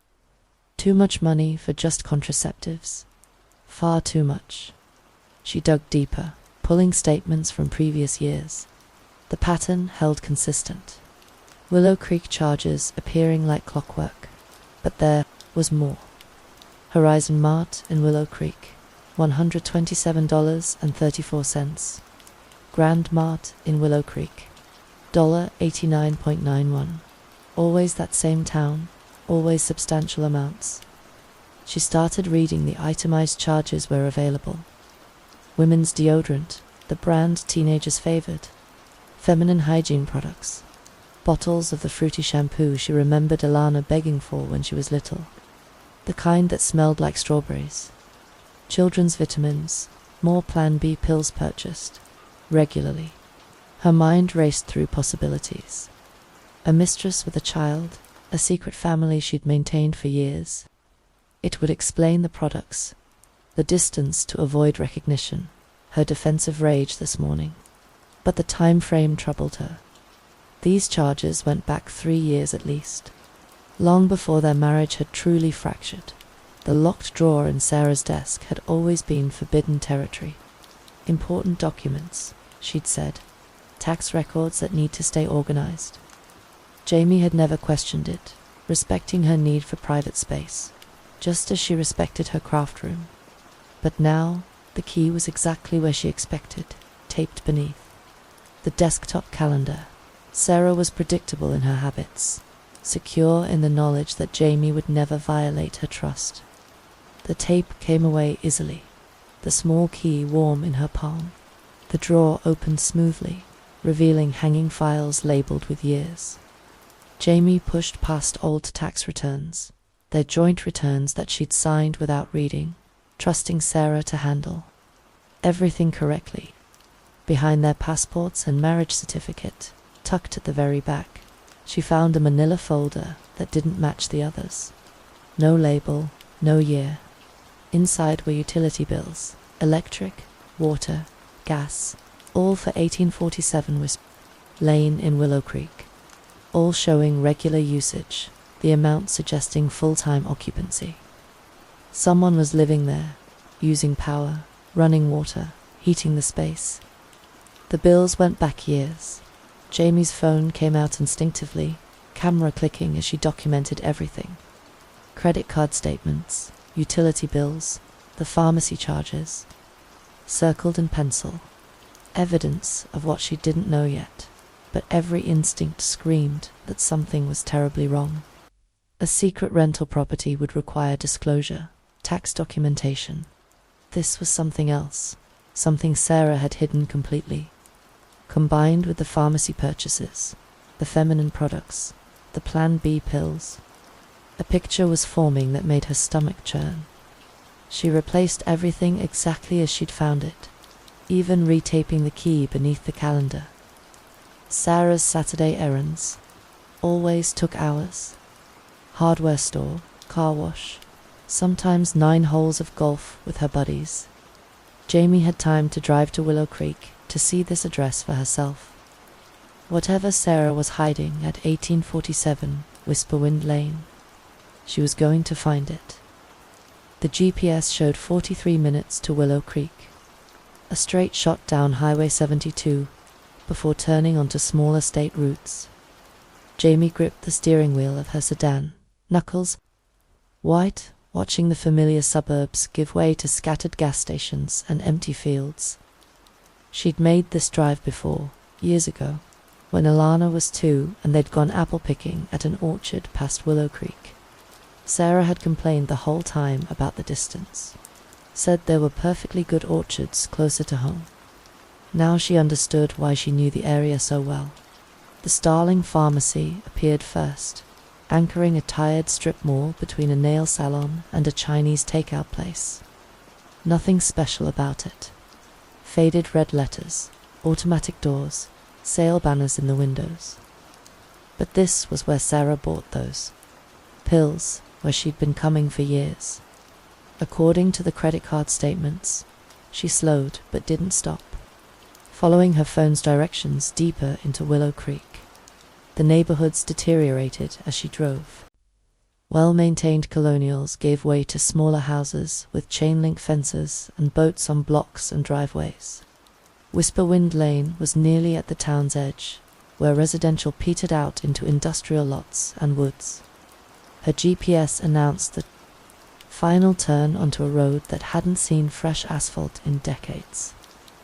Too much money for just contraceptives. Far too much. She dug deeper, pulling statements from previous years. The pattern held consistent. Willow Creek charges appearing like clockwork. But there was more. Horizon Mart in Willow Creek, $127.34. Grand Mart in Willow Creek, $89.91. Always that same town, always substantial amounts. She started reading the itemized charges where available. Women's deodorant, the brand teenagers favored. Feminine hygiene products. Bottles of the fruity shampoo she remembered Alana begging for when she was little. The kind that smelled like strawberries. Children's vitamins, more Plan B pills purchased. Regularly. Her mind raced through possibilities. A mistress with a child, a secret family she'd maintained for years. It would explain the products, the distance to avoid recognition, her defensive rage this morning. But the time frame troubled her. These charges went back 3 years at least, long before their marriage had truly fractured. The locked drawer in Sarah's desk had always been forbidden territory. Important documents, she'd said, tax records that need to stay organized. Jamie had never questioned it, respecting her need for private space, just as she respected her craft room. But now, the key was exactly where she expected, taped beneath. The desktop calendar. Sarah was predictable in her habits, secure in the knowledge that Jamie would never violate her trust. The tape came away easily, the small key warm in her palm. The drawer opened smoothly, revealing hanging files labeled with years. Jamie pushed past old tax returns, their joint returns that she'd signed without reading, trusting Sarah to handle everything correctly. Behind their passports and marriage certificate, tucked at the very back, she found a manila folder that didn't match the others. No label, no year. Inside were utility bills, electric, water, gas, all for 1847 Lane in Willow Creek, all showing regular usage, the amount suggesting full-time occupancy. Someone was living there, using power, running water, heating the space. The bills went back years. Jamie's phone came out instinctively, camera clicking as she documented everything. Credit card statements, utility bills, the pharmacy charges, circled in pencil. Evidence of what she didn't know yet, but every instinct screamed that something was terribly wrong. A secret rental property would require disclosure, tax documentation. This was something else, something Sarah had hidden completely. Combined with the pharmacy purchases, the feminine products, the Plan B pills, a picture was forming that made her stomach churn. She replaced everything exactly as she'd found it, even retaping the key beneath the calendar. Sarah's Saturday errands always took hours. Hardware store, car wash, sometimes 9 holes of golf with her buddies. Jamie had time to drive to Willow Creek to see this address for herself. Whatever Sarah was hiding at 1847 Whisperwind Lane, she was going to find it. The GPS showed 43 minutes to Willow Creek, a straight shot down Highway 72 before turning onto smaller state routes. Jamie gripped the steering wheel of her sedan, knuckles white, watching the familiar suburbs give way to scattered gas stations and empty fields. She'd made this drive before, years ago, when Alana was 2 and they'd gone apple picking at an orchard past Willow Creek. Sarah had complained the whole time about the distance, said there were perfectly good orchards closer to home. Now she understood why she knew the area so well. The Starling Pharmacy appeared first, anchoring a tired strip mall between a nail salon and a Chinese takeout place. Nothing special about it. Faded red letters, automatic doors, sale banners in the windows. But this was where Sarah bought those pills, where she'd been coming for years. According to the credit card statements, she slowed but didn't stop, following her phone's directions deeper into Willow Creek. The neighborhoods deteriorated as she drove. Well-maintained colonials gave way to smaller houses with chain-link fences and boats on blocks and driveways. Whisperwind Lane was nearly at the town's edge, where residential petered out into industrial lots and woods. Her GPS announced the final turn onto a road that hadn't seen fresh asphalt in decades.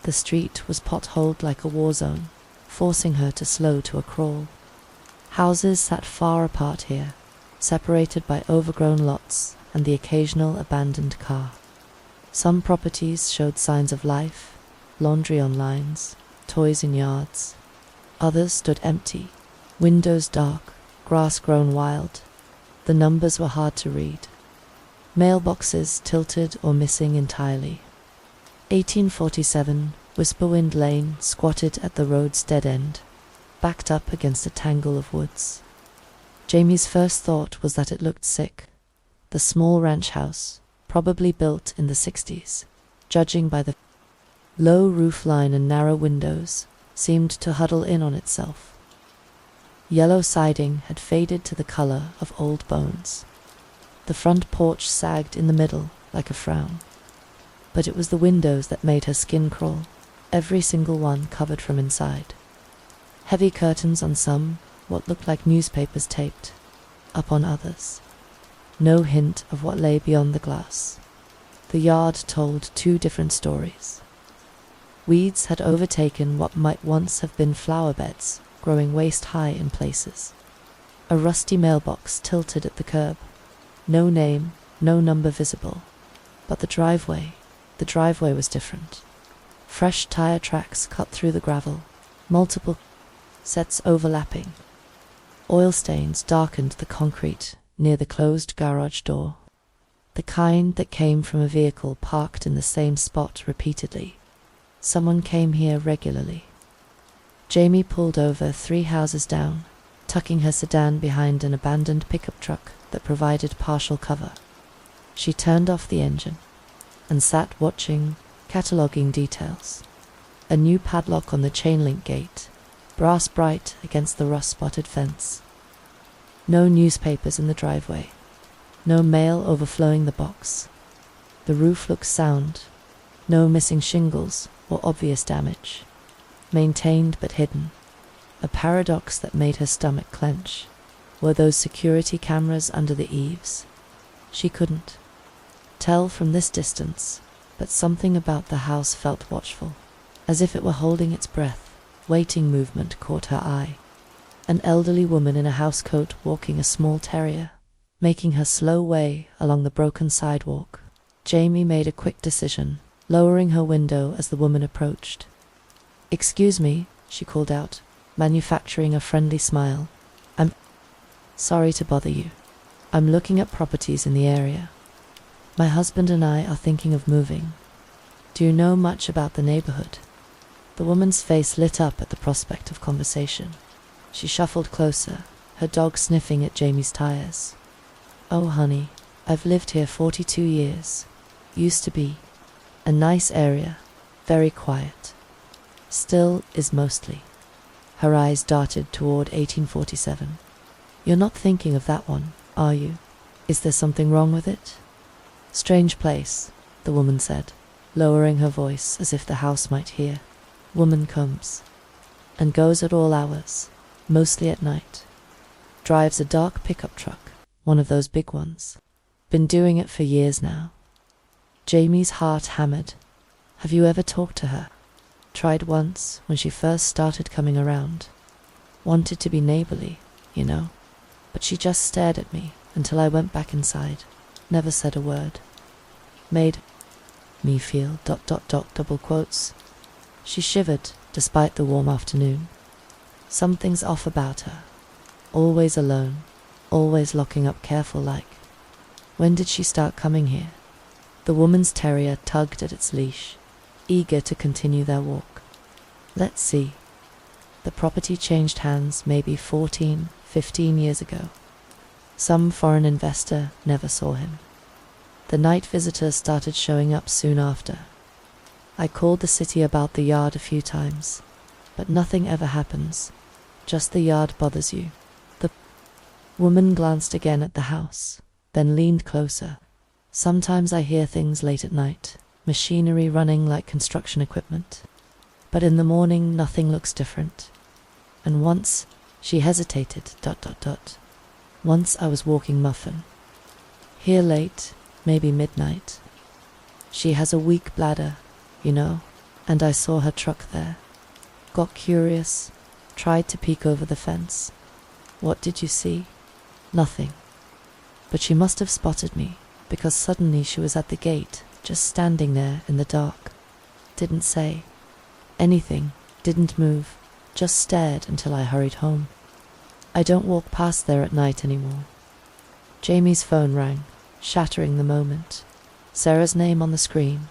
The street was potholed like a war zone, forcing her to slow to a crawl. Houses sat far apart here, separated by overgrown lots and the occasional abandoned car. Some properties showed signs of life, laundry on lines, toys in yards. Others stood empty, windows dark, grass grown wild. The numbers were hard to read. Mailboxes tilted or missing entirely. 1847, Whisperwind Lane squatted at the road's dead end, backed up against a tangle of woods. Jamie's first thought was that it looked sick. The small ranch house, probably built in the 60s, judging by the low roofline and narrow windows, seemed to huddle in on itself. Yellow siding had faded to the color of old bones. The front porch sagged in the middle like a frown. But it was the windows that made her skin crawl, every single one covered from inside. Heavy curtains on some, what looked like newspapers taped up on others. No hint of what lay beyond the glass. The yard told two different stories. Weeds had overtaken what might once have been flower beds, growing waist-high in places. A rusty mailbox tilted at the curb. No name, no number visible. But the driveway was different. Fresh tire tracks cut through the gravel, multiple sets overlapping. Oil stains darkened the concrete near the closed garage door, the kind that came from a vehicle parked in the same spot repeatedly. Someone came here regularly. Jamie pulled over 3 houses down, tucking her sedan behind an abandoned pickup truck that provided partial cover. She turned off the engine and sat watching, cataloguing details. A new padlock on the chain-link gate, brass bright against the rust-spotted fence. No newspapers in the driveway. No mail overflowing the box. The roof looked sound. No missing shingles or obvious damage. Maintained but hidden. A paradox that made her stomach clench. Were those security cameras under the eaves? She couldn't tell from this distance, but something about the house felt watchful, as if it were holding its breath. Waiting movement caught her eye. An elderly woman in a housecoat walking a small terrier, making her slow way along the broken sidewalk. Jamie made a quick decision, lowering her window as the woman approached. "Excuse me," she called out, manufacturing a friendly smile. "I'm sorry to bother you. I'm looking at properties in the area. My husband and I are thinking of moving. Do you know much about the neighborhood?" The woman's face lit up at the prospect of conversation. She shuffled closer, her dog sniffing at Jamie's tires. "Oh, honey, I've lived here 42 years. Used to be. A nice area, very quiet. Still is mostly." Her eyes darted toward 1847. "You're not thinking of that one, are you? Is there something wrong with it?" "Strange place," the woman said, lowering her voice as if the house might hear. "Woman comes and goes at all hours, mostly at night. Drives a dark pickup truck, one of those big ones. Been doing it for years now." Jamie's heart hammered. Have you ever talked to her? Tried once when she first started coming around. Wanted to be neighborly, you know. But she just stared at me until I went back inside. Never said a word. Made me feel ... double quotes. She shivered despite the warm afternoon. Something's off about her. Always alone. always locking up careful like. When did she start coming here? The woman's terrier tugged at its leash, eager to continue their walk. Let's see. The property changed hands maybe 14, 15 years ago. Some foreign investor never saw him. The night visitors started showing up soon after. I called the city about the yard a few times, but nothing ever happens. Just the yard bothers you. The woman glanced again at the house, then leaned closer. Sometimes I hear things late at night, machinery running like construction equipment. But in the morning, nothing looks different. And once, she hesitated, ... Once I was walking muffin. Here late, maybe midnight. She has a weak bladder, and I saw her truck there. Got curious, tried to peek over the fence. What did you see? Nothing. But she must have spotted me, because suddenly she was at the gate, just standing there in the dark. Didn't say anything, didn't move, just stared until I hurried home. I don't walk past there at night anymore. Jamie's phone rang, shattering the moment. Sarah's name on the screen.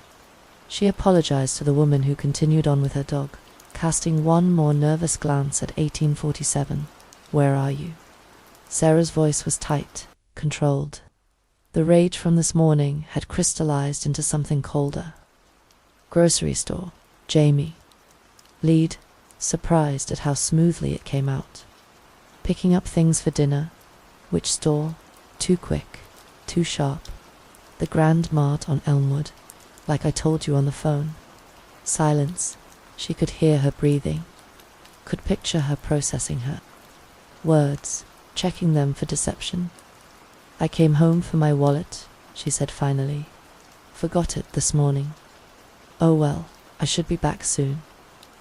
She apologized to the woman who continued on with her dog, casting one more nervous glance at 1847. Where are you? Sarah's voice was tight, controlled. The rage from this morning had crystallized into something colder. Grocery store, Jamie. Lead, surprised at how smoothly it came out. Picking up things for dinner. Which store? Too quick, too sharp. The Grand Mart on Elmwood, like I told you on the phone. Silence. She could hear her breathing. Could picture her processing her words, checking them for deception. I came home for my wallet, she said finally. Forgot it this morning. Oh well, I should be back soon.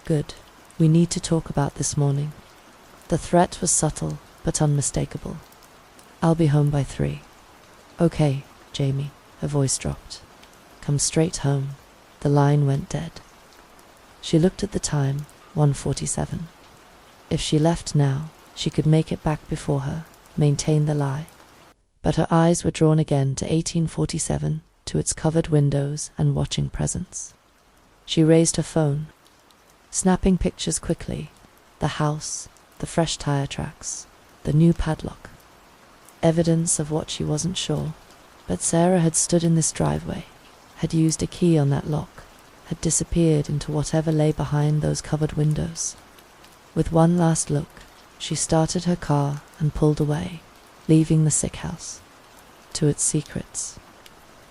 Good. We need to talk about this morning. The threat was subtle, but unmistakable. I'll be home by 3. Okay, Jamie, her voice dropped. Come straight home. The line went dead. She looked at the time, 1:47. If she left now, she could make it back before her, maintain the lie. But her eyes were drawn again to 1847, to its covered windows and watching presence. She raised her phone, snapping pictures quickly. The house, the fresh tire tracks, the new padlock. Evidence of what she wasn't sure. But Sarah had stood in this driveway, had used a key on that lock, had disappeared into whatever lay behind those covered windows. With one last look, she started her car and pulled away, leaving the sick house to its secrets.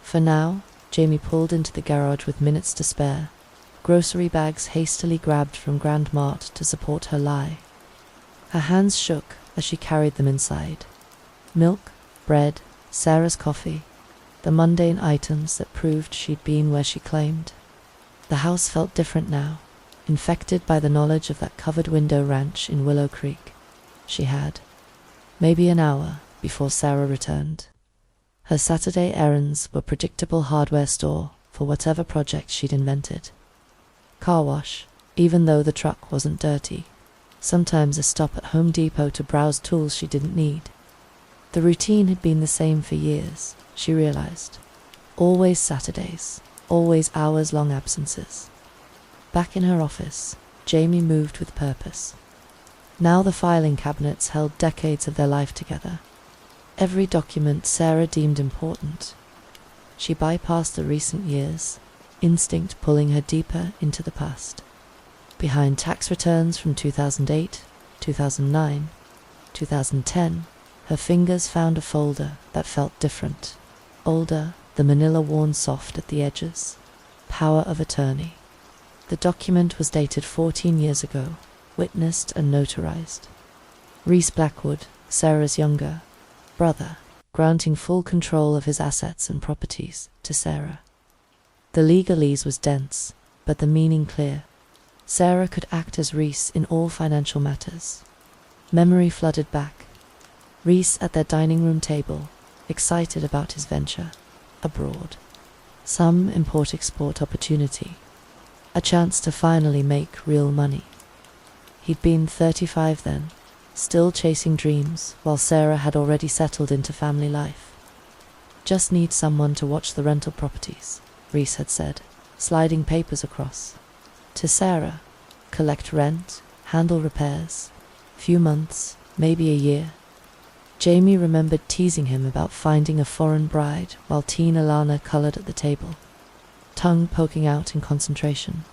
For now, Jamie pulled into the garage with minutes to spare, grocery bags hastily grabbed from Grand Mart to support her lie. Her hands shook as she carried them inside. Milk, bread, Sarah's coffee, the mundane items that proved she'd been where she claimed. The house felt different now, infected by the knowledge of that covered window ranch in Willow Creek. She had maybe an hour before Sarah returned. Her Saturday errands were predictable hardware store for whatever project she'd invented. Car wash, even though the truck wasn't dirty. Sometimes a stop at Home Depot to browse tools she didn't need. The routine had been the same for years, she realized. Always Saturdays, always hours-long absences. Back in her office, Jamie moved with purpose. Now the filing cabinets held decades of their life together. Every document Sarah deemed important. She bypassed the recent years, instinct pulling her deeper into the past. Behind tax returns from 2008, 2009, 2010, her fingers found a folder that felt different. Older, the manila worn soft at the edges. Power of attorney. The document was dated 14 years ago, witnessed and notarized. Reese Blackwood, Sarah's younger brother, granting full control of his assets and properties to Sarah. The legalese was dense, but the meaning clear. Sarah could act as Reese in all financial matters. Memory flooded back. Reese at their dining room table, excited about his venture, abroad. Some import-export opportunity. A chance to finally make real money. He'd been 35 then, still chasing dreams, while Sarah had already settled into family life. "Just need someone to watch the rental properties," Reese had said, sliding papers across. To Sarah, collect rent, handle repairs. Few months, maybe a year. Jamie remembered teasing him about finding a foreign bride while teen Alana colored at the table, tongue poking out in concentration.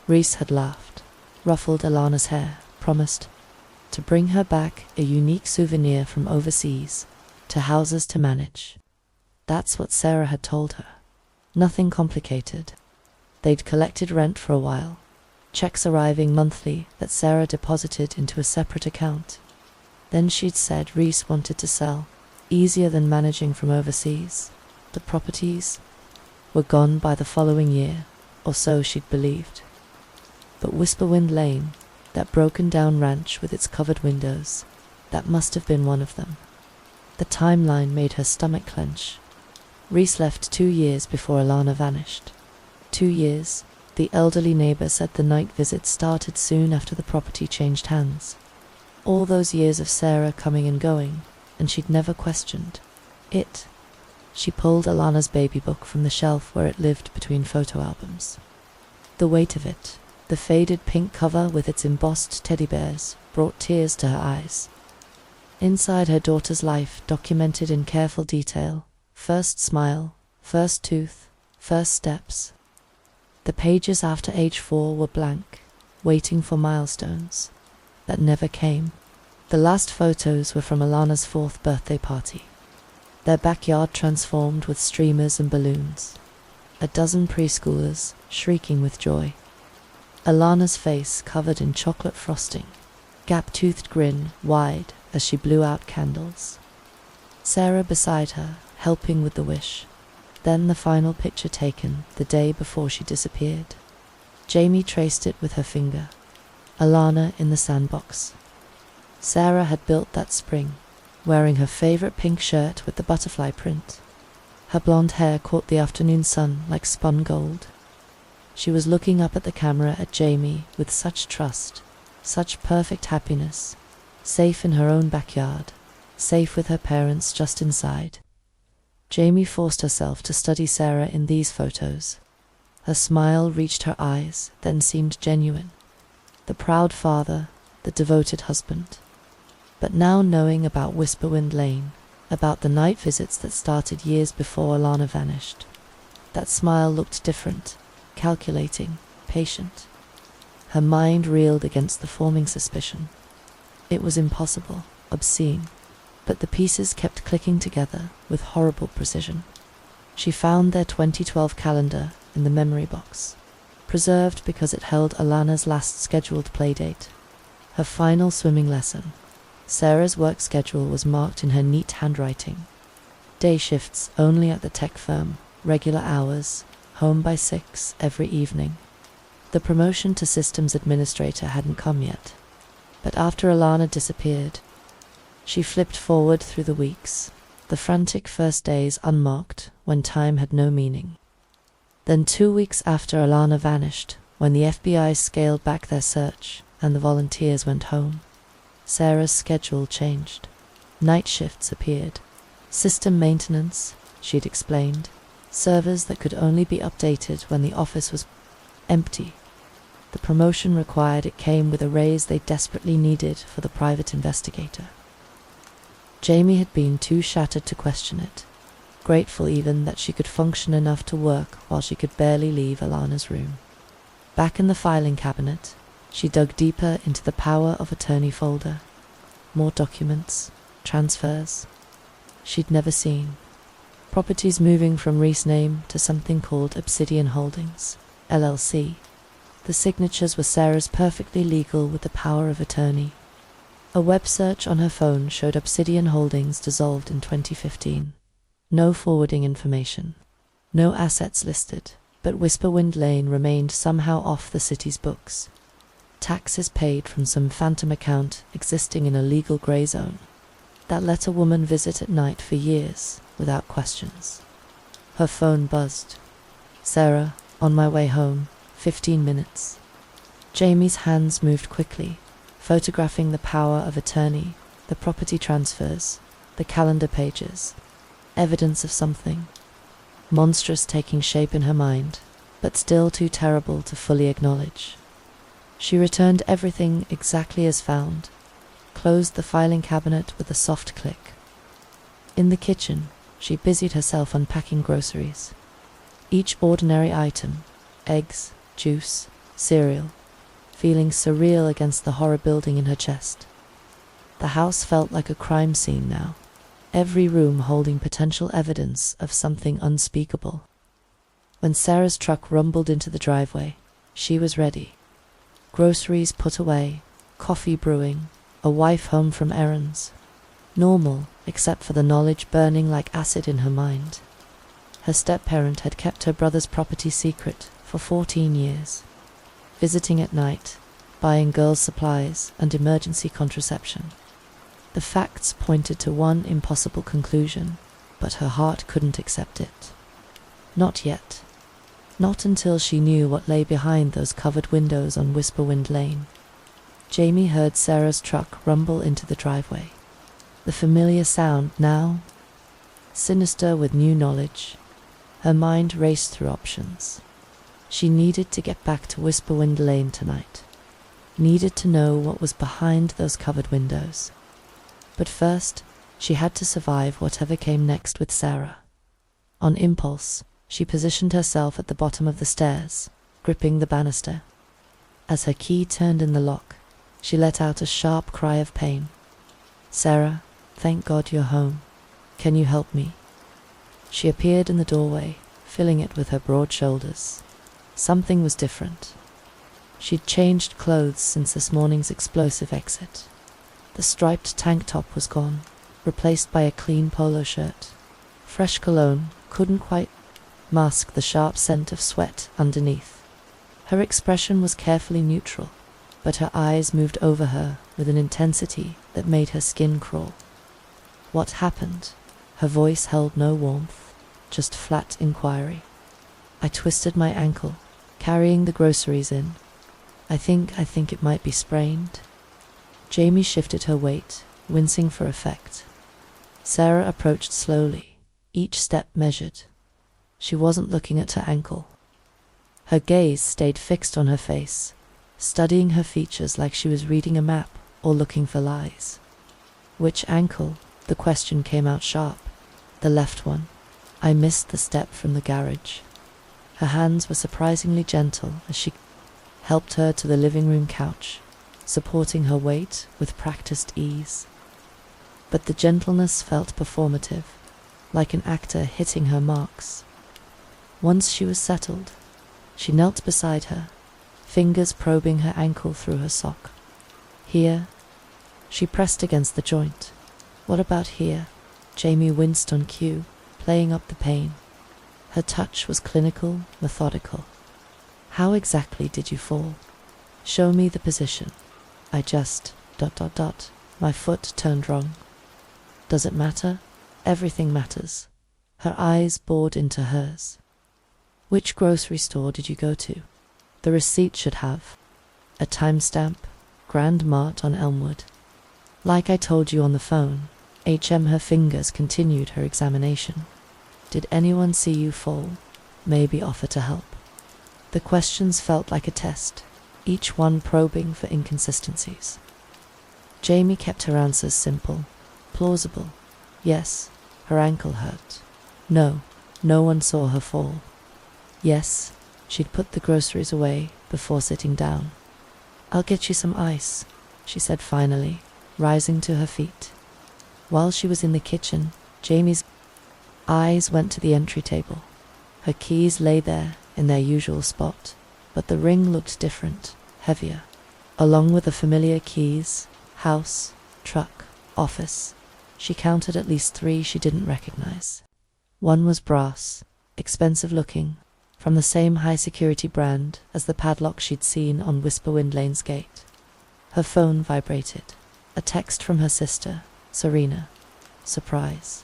Reese had laughed, ruffled Alana's hair, promised to bring her back a unique souvenir from overseas, to houses to manage. That's what Sarah had told her. Nothing complicated. They'd collected rent for a while, checks arriving monthly that Sarah deposited into a separate account. Then she'd said Reese wanted to sell, easier than managing from overseas. The properties were gone by the following year, or so she'd believed. But Whisperwind Lane, that broken-down ranch with its covered windows, that must have been one of them. The timeline made her stomach clench. Reese left 2 years before Alana vanished. 2 years, the elderly neighbor said the night visit started soon after the property changed hands. All those years of Sarah coming and going, and she'd never questioned it. She pulled Alana's baby book from the shelf where it lived between photo albums. The weight of it, the faded pink cover with its embossed teddy bears, brought tears to her eyes. Inside her daughter's life, documented in careful detail, first smile, first tooth, first steps. The pages after age 4 were blank, waiting for milestones that never came. The last photos were from Alana's 4th birthday party. Their backyard transformed with streamers and balloons. A dozen preschoolers shrieking with joy. Alana's face covered in chocolate frosting, gap-toothed grin wide as she blew out candles. Sarah beside her, helping with the wish. Then the final picture taken the day before she disappeared. Jamie traced it with her finger. Alana in the sandbox. Sarah had built that spring, wearing her favorite pink shirt with the butterfly print. Her blonde hair caught the afternoon sun like spun gold. She was looking up at the camera at Jamie with such trust, such perfect happiness, safe in her own backyard, safe with her parents just inside. Jamie forced herself to study Sarah in these photos. Her smile reached her eyes, then seemed genuine. The proud father, the devoted husband. But now knowing about Whisperwind Lane, about the night visits that started years before Alana vanished, that smile looked different, calculating, patient. Her mind reeled against the forming suspicion. It was impossible, obscene, but the pieces kept clicking together with horrible precision. She found their 2012 calendar in the memory box, preserved because it held Alana's last scheduled playdate, her final swimming lesson. Sarah's work schedule was marked in her neat handwriting. Day shifts only at the tech firm, regular hours, home by 6 every evening. The promotion to systems administrator hadn't come yet, but after Alana disappeared, she flipped forward through the weeks, the frantic first days unmarked when time had no meaning. Then 2 weeks after Alana vanished, when the FBI scaled back their search and the volunteers went home, Sarah's schedule changed. Night shifts appeared. System maintenance, she'd explained. Servers that could only be updated when the office was empty. The promotion required it came with a raise they desperately needed for the private investigator. Jamie had been too shattered to question it, grateful even that she could function enough to work while she could barely leave Alana's room. Back in the filing cabinet, she dug deeper into the power of attorney folder. More documents, transfers she'd never seen. Properties moving from Reese's name to something called Obsidian Holdings, LLC. The signatures were Sarah's, perfectly legal with the power of attorney. A web search on her phone showed Obsidian Holdings dissolved in 2015. No forwarding information. No assets listed, but Whisperwind Lane remained somehow off the city's books. Taxes paid from some phantom account existing in a legal grey zone that let a woman visit at night for years without questions. Her phone buzzed. "Sarah, on my way home, 15 minutes. Jamie's hands moved quickly, photographing the power of attorney, the property transfers, the calendar pages, evidence of something monstrous taking shape in her mind, but still too terrible to fully acknowledge. She returned everything exactly as found, closed the filing cabinet with a soft click. In the kitchen, she busied herself unpacking groceries. Each ordinary item, eggs, juice, cereal, feeling surreal against the horror building in her chest. The house felt like a crime scene now, every room holding potential evidence of something unspeakable. When Sarah's truck rumbled into the driveway, she was ready. Groceries put away, coffee brewing, a wife home from errands. Normal, except for the knowledge burning like acid in her mind. Her step-parent had kept her brother's property secret for 14 years, visiting at night, buying girls' supplies and emergency contraception. The facts pointed to one impossible conclusion, but her heart couldn't accept it. Not yet. Not until she knew what lay behind those covered windows on Whisperwind Lane. Jamie heard Sarah's truck rumble into the driveway. The familiar sound now, sinister with new knowledge. Her mind raced through options. She needed to get back to Whisperwind Lane tonight. Needed to know what was behind those covered windows. But first, she had to survive whatever came next with Sarah. On impulse, she positioned herself at the bottom of the stairs, gripping the banister. As her key turned in the lock, she let out a sharp cry of pain. "Sarah, thank God you're home. Can you help me?" She appeared in the doorway, filling it with her broad shoulders. Something was different. She'd changed clothes since this morning's explosive exit. The striped tank top was gone, replaced by a clean polo shirt. Fresh cologne couldn't quite mask the sharp scent of sweat underneath. Her expression was carefully neutral, but her eyes moved over her with an intensity that made her skin crawl. What happened? Her voice held no warmth, just flat inquiry. "I twisted my ankle, carrying the groceries in. I think it might be sprained." Jamie shifted her weight, wincing for effect. Sarah approached slowly, each step measured. She wasn't looking at her ankle. Her gaze stayed fixed on her face, studying her features like she was reading a map or looking for lies. "Which ankle?" The question came out sharp. "The left one. I missed the step from the garage." Her hands were surprisingly gentle as she helped her to the living room couch, supporting her weight with practiced ease. But the gentleness felt performative, like an actor hitting her marks. Once she was settled, she knelt beside her, fingers probing her ankle through her sock. "Here?" She pressed against the joint. "What about here?" Jamie winced on cue, playing up the pain. Her touch was clinical, methodical. "How exactly did you fall?" "Show me the position." "I just... ... My foot turned wrong." "Does it matter?" "Everything matters." Her eyes bored into hers. "Which grocery store did you go to?" The receipt should have a timestamp, Grand Mart on Elmwood. "Like I told you on the phone." Her fingers continued her examination. "Did anyone see you fall? Maybe offer to help." The questions felt like a test, each one probing for inconsistencies. Jamie kept her answers simple, plausible. Yes, her ankle hurt. No, no one saw her fall. Yes, she'd put the groceries away before sitting down. "I'll get you some ice," she said finally, rising to her feet. While she was in the kitchen, Jamie's eyes went to the entry table. Her keys lay there in their usual spot, but the ring looked different, heavier. Along with the familiar keys, house, truck, office, she counted at least 3 she didn't recognize. One was brass, expensive looking, from the same high-security brand as the padlock she'd seen on Whisperwind Lane's gate. Her phone vibrated. A text from her sister, Serena. Surprise.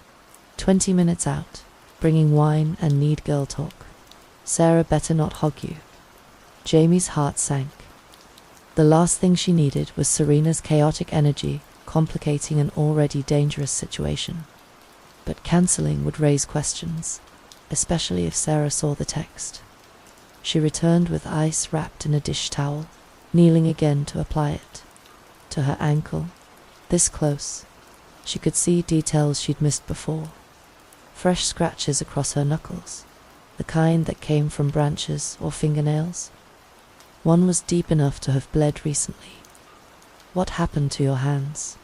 20 minutes out, bringing wine and need girl talk. Sarah better not hog you. Jamie's heart sank. The last thing she needed was Serena's chaotic energy complicating an already dangerous situation. But cancelling would raise questions, especially if Sarah saw the text. She returned with ice wrapped in a dish towel, kneeling again to apply it. To her ankle, this close, she could see details she'd missed before. Fresh scratches across her knuckles, the kind that came from branches or fingernails. One was deep enough to have bled recently. What happened to your hands?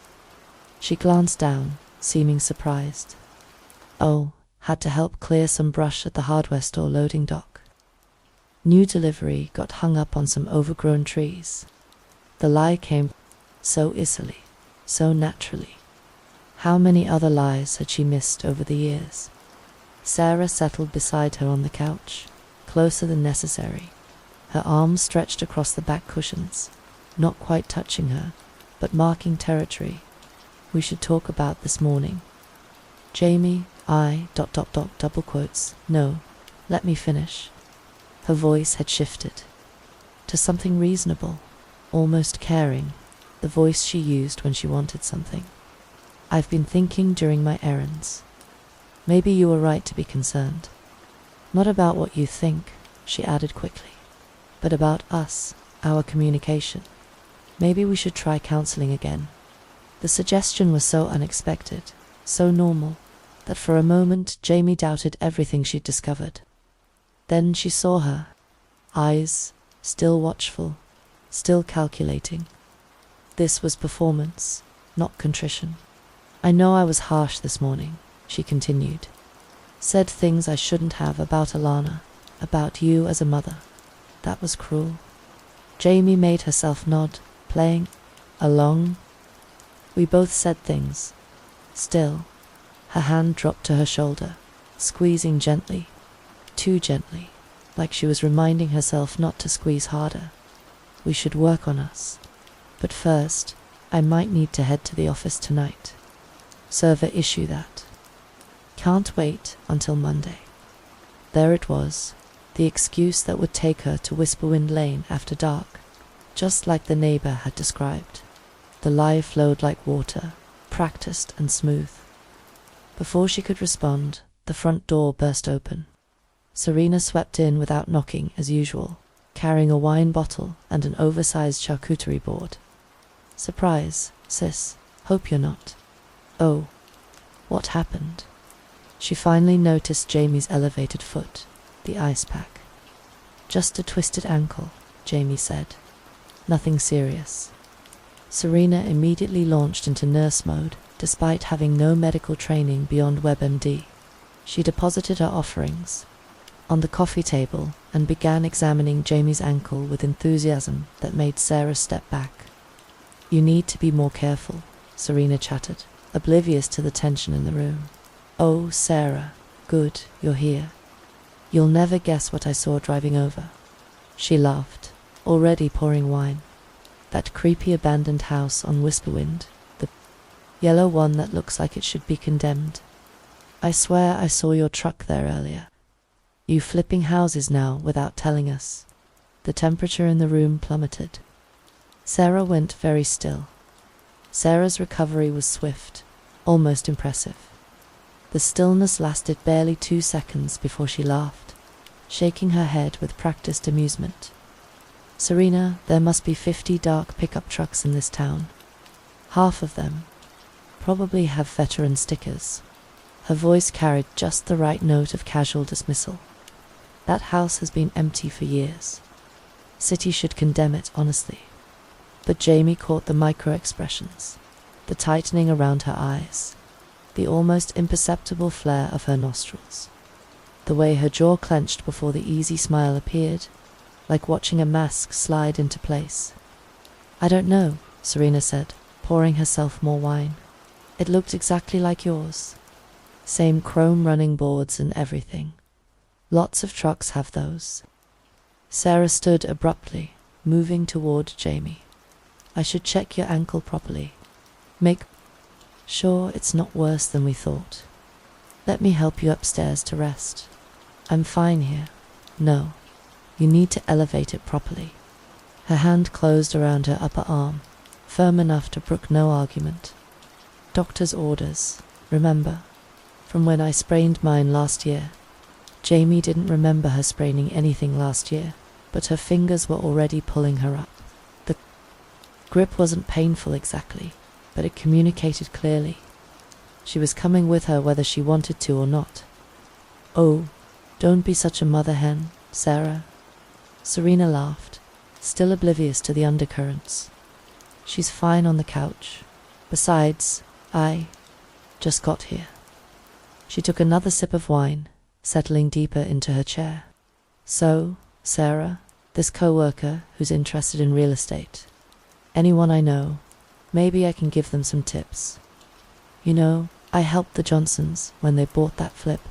She glanced down, seeming surprised. Oh, had to help clear some brush at the hardware store loading dock. New delivery got hung up on some overgrown trees. The lie came so easily, so naturally. How many other lies had she missed over the years? Sarah settled beside her on the couch, closer than necessary, her arms stretched across the back cushions, not quite touching her, but marking territory. We should talk about this morning. Jamie, double quotes, no, let me finish. Her voice had shifted to something reasonable, almost caring, the voice she used when she wanted something. I've been thinking during my errands. Maybe you were right to be concerned. Not about what you think, she added quickly, but about us, our communication. Maybe we should try counseling again. The suggestion was so unexpected, so normal, that for a moment Jamie doubted everything she'd discovered. Then she saw her, eyes, still watchful, still calculating. This was performance, not contrition. I know I was harsh this morning, she continued. Said things I shouldn't have about Alana, about you as a mother. That was cruel. Jamie made herself nod, playing along. We both said things. Still, her hand dropped to her shoulder, squeezing gently, too gently, like she was reminding herself not to squeeze harder. We should work on us. But first, I might need to head to the office tonight. Server issue that. Can't wait until Monday. There it was, the excuse that would take her to Whisperwind Lane after dark, just like the neighbour had described. The lie flowed like water, practiced and smooth. Before she could respond, the front door burst open. Serena swept in without knocking as usual, carrying a wine bottle and an oversized charcuterie board. Surprise, sis. Hope you're not. Oh, what happened? She finally noticed Jamie's elevated foot, the ice pack. Just a twisted ankle, Jamie said. Nothing serious. Serena immediately launched into nurse mode, despite having no medical training beyond WebMD. She deposited her offerings on the coffee table and began examining Jamie's ankle with enthusiasm that made Sarah step back. You need to be more careful, Serena chattered, oblivious to the tension in the room. Oh, Sarah, good, you're here. You'll never guess what I saw driving over. She laughed, already pouring wine. That creepy abandoned house on Whisperwind, the yellow one that looks like it should be condemned. I swear I saw your truck there earlier. You flipping houses now without telling us. The temperature in the room plummeted. Sarah went very still. Sarah's recovery was swift, almost impressive. The stillness lasted barely 2 seconds before she laughed, shaking her head with practiced amusement. Serena, there must be 50 dark pickup trucks in this town. Half of them probably have veteran stickers. Her voice carried just the right note of casual dismissal. That house has been empty for years. City should condemn it honestly. But Jamie caught the micro-expressions, the tightening around her eyes, the almost imperceptible flare of her nostrils, the way her jaw clenched before the easy smile appeared, like watching a mask slide into place. I don't know, Serena said, pouring herself more wine. It looked exactly like yours. Same chrome running boards and everything. Lots of trucks have those. Sarah stood abruptly, moving toward Jamie. I should check your ankle properly. Make sure it's not worse than we thought. Let me help you upstairs to rest. I'm fine here. No, you need to elevate it properly. Her hand closed around her upper arm, firm enough to brook no argument. Doctor's orders, remember, from when I sprained mine last year. Jamie didn't remember her spraining anything last year, but her fingers were already pulling her up. The grip wasn't painful exactly, but it communicated clearly. She was coming with her whether she wanted to or not. "Oh, don't be such a mother hen, Sarah." Serena laughed, still oblivious to the undercurrents. "She's fine on the couch. Besides, I just got here." She took another sip of wine, settling deeper into her chair. "So, Sarah, this co-worker who's interested in real estate. Anyone I know, maybe I can give them some tips. You know, I helped the Johnsons when they bought that flip."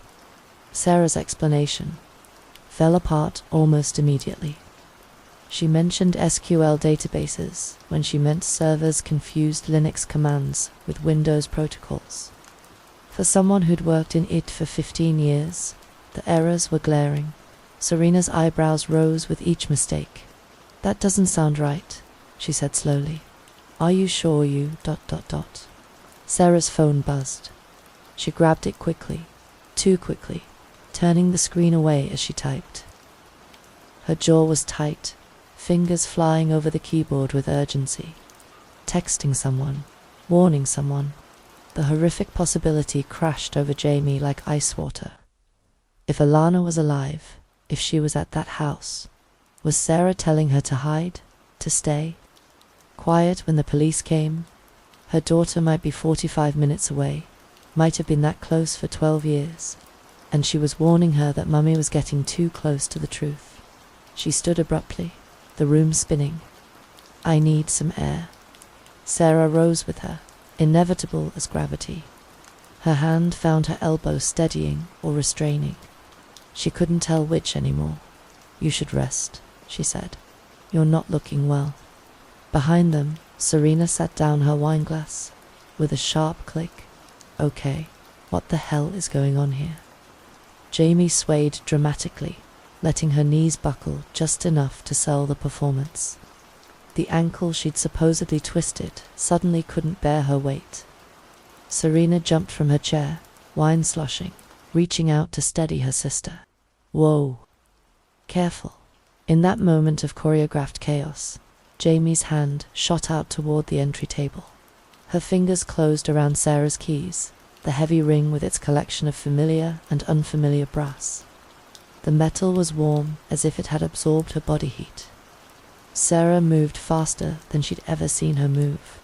Sarah's explanation fell apart almost immediately. She mentioned SQL databases when she meant servers confused Linux commands with Windows protocols. For someone who'd worked in it for 15 years, the errors were glaring. Serena's eyebrows rose with each mistake. "That doesn't sound right," she said slowly. "Are you sure you... Sarah's phone buzzed. She grabbed it quickly, too quickly, turning the screen away as she typed. Her jaw was tight, fingers flying over the keyboard with urgency. Texting someone, warning someone. The horrific possibility crashed over Jamie like ice water. If Alana was alive, if she was at that house, was Sarah telling her to hide, to stay? Quiet when the police came? Her daughter might be 45 minutes away, might have been that close for 12 years, and she was warning her that Mummy was getting too close to the truth. She stood abruptly, the room spinning. "I need some air." Sarah rose with her, inevitable as gravity. Her hand found her elbow steadying or restraining. She couldn't tell which anymore. "You should rest," she said. "You're not looking well." Behind them, Serena sat down her wineglass, with a sharp click. "Okay, what the hell is going on here?" Jamie swayed dramatically, letting her knees buckle just enough to sell the performance. The ankle she'd supposedly twisted suddenly couldn't bear her weight. Serena jumped from her chair, wine sloshing, reaching out to steady her sister. "Whoa. Careful." In that moment of choreographed chaos, Jamie's hand shot out toward the entry table. Her fingers closed around Sarah's keys, the heavy ring with its collection of familiar and unfamiliar brass. The metal was warm as if it had absorbed her body heat. Sarah moved faster than she'd ever seen her move.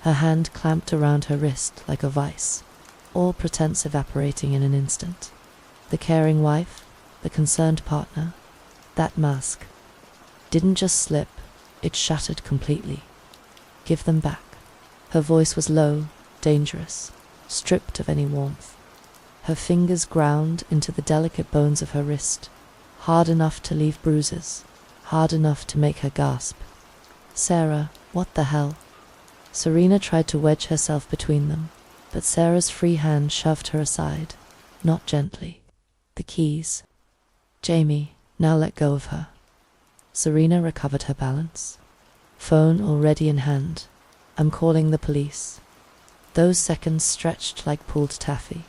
Her hand clamped around her wrist like a vice, all pretense evaporating in an instant. The caring wife, the concerned partner, that mask, didn't just slip, it shattered completely. "Give them back." Her voice was low, dangerous, stripped of any warmth. Her fingers ground into the delicate bones of her wrist, hard enough to leave bruises, hard enough to make her gasp. "Sarah, what the hell?" Serena tried to wedge herself between them, but Sarah's free hand shoved her aside, not gently. "The keys." "Jamie, now let go of her." Serena recovered her balance. Phone already in hand. "I'm calling the police." Those seconds stretched like pulled taffy.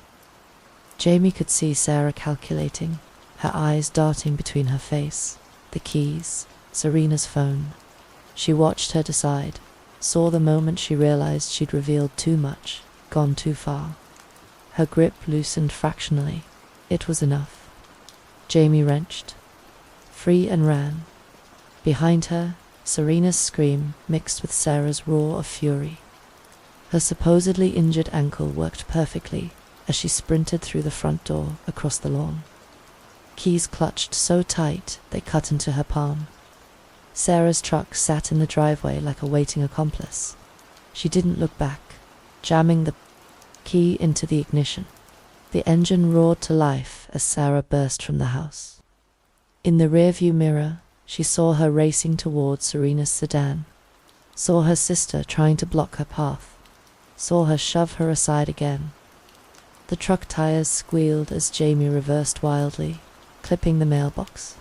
Jamie could see Sarah calculating, her eyes darting between her face, the keys, Serena's phone. She watched her decide, saw the moment she realized she'd revealed too much, gone too far. Her grip loosened fractionally. It was enough. Jamie wrenched, free, and ran. Behind her, Serena's scream mixed with Sarah's roar of fury. Her supposedly injured ankle worked perfectly as she sprinted through the front door across the lawn. Keys clutched so tight they cut into her palm. Sarah's truck sat in the driveway like a waiting accomplice. She didn't look back, jamming the key into the ignition. The engine roared to life as Sarah burst from the house. In the rearview mirror, she saw her racing towards Serena's sedan, saw her sister trying to block her path, saw her shove her aside again. The truck tires squealed as Jamie reversed wildly, clipping the mailbox.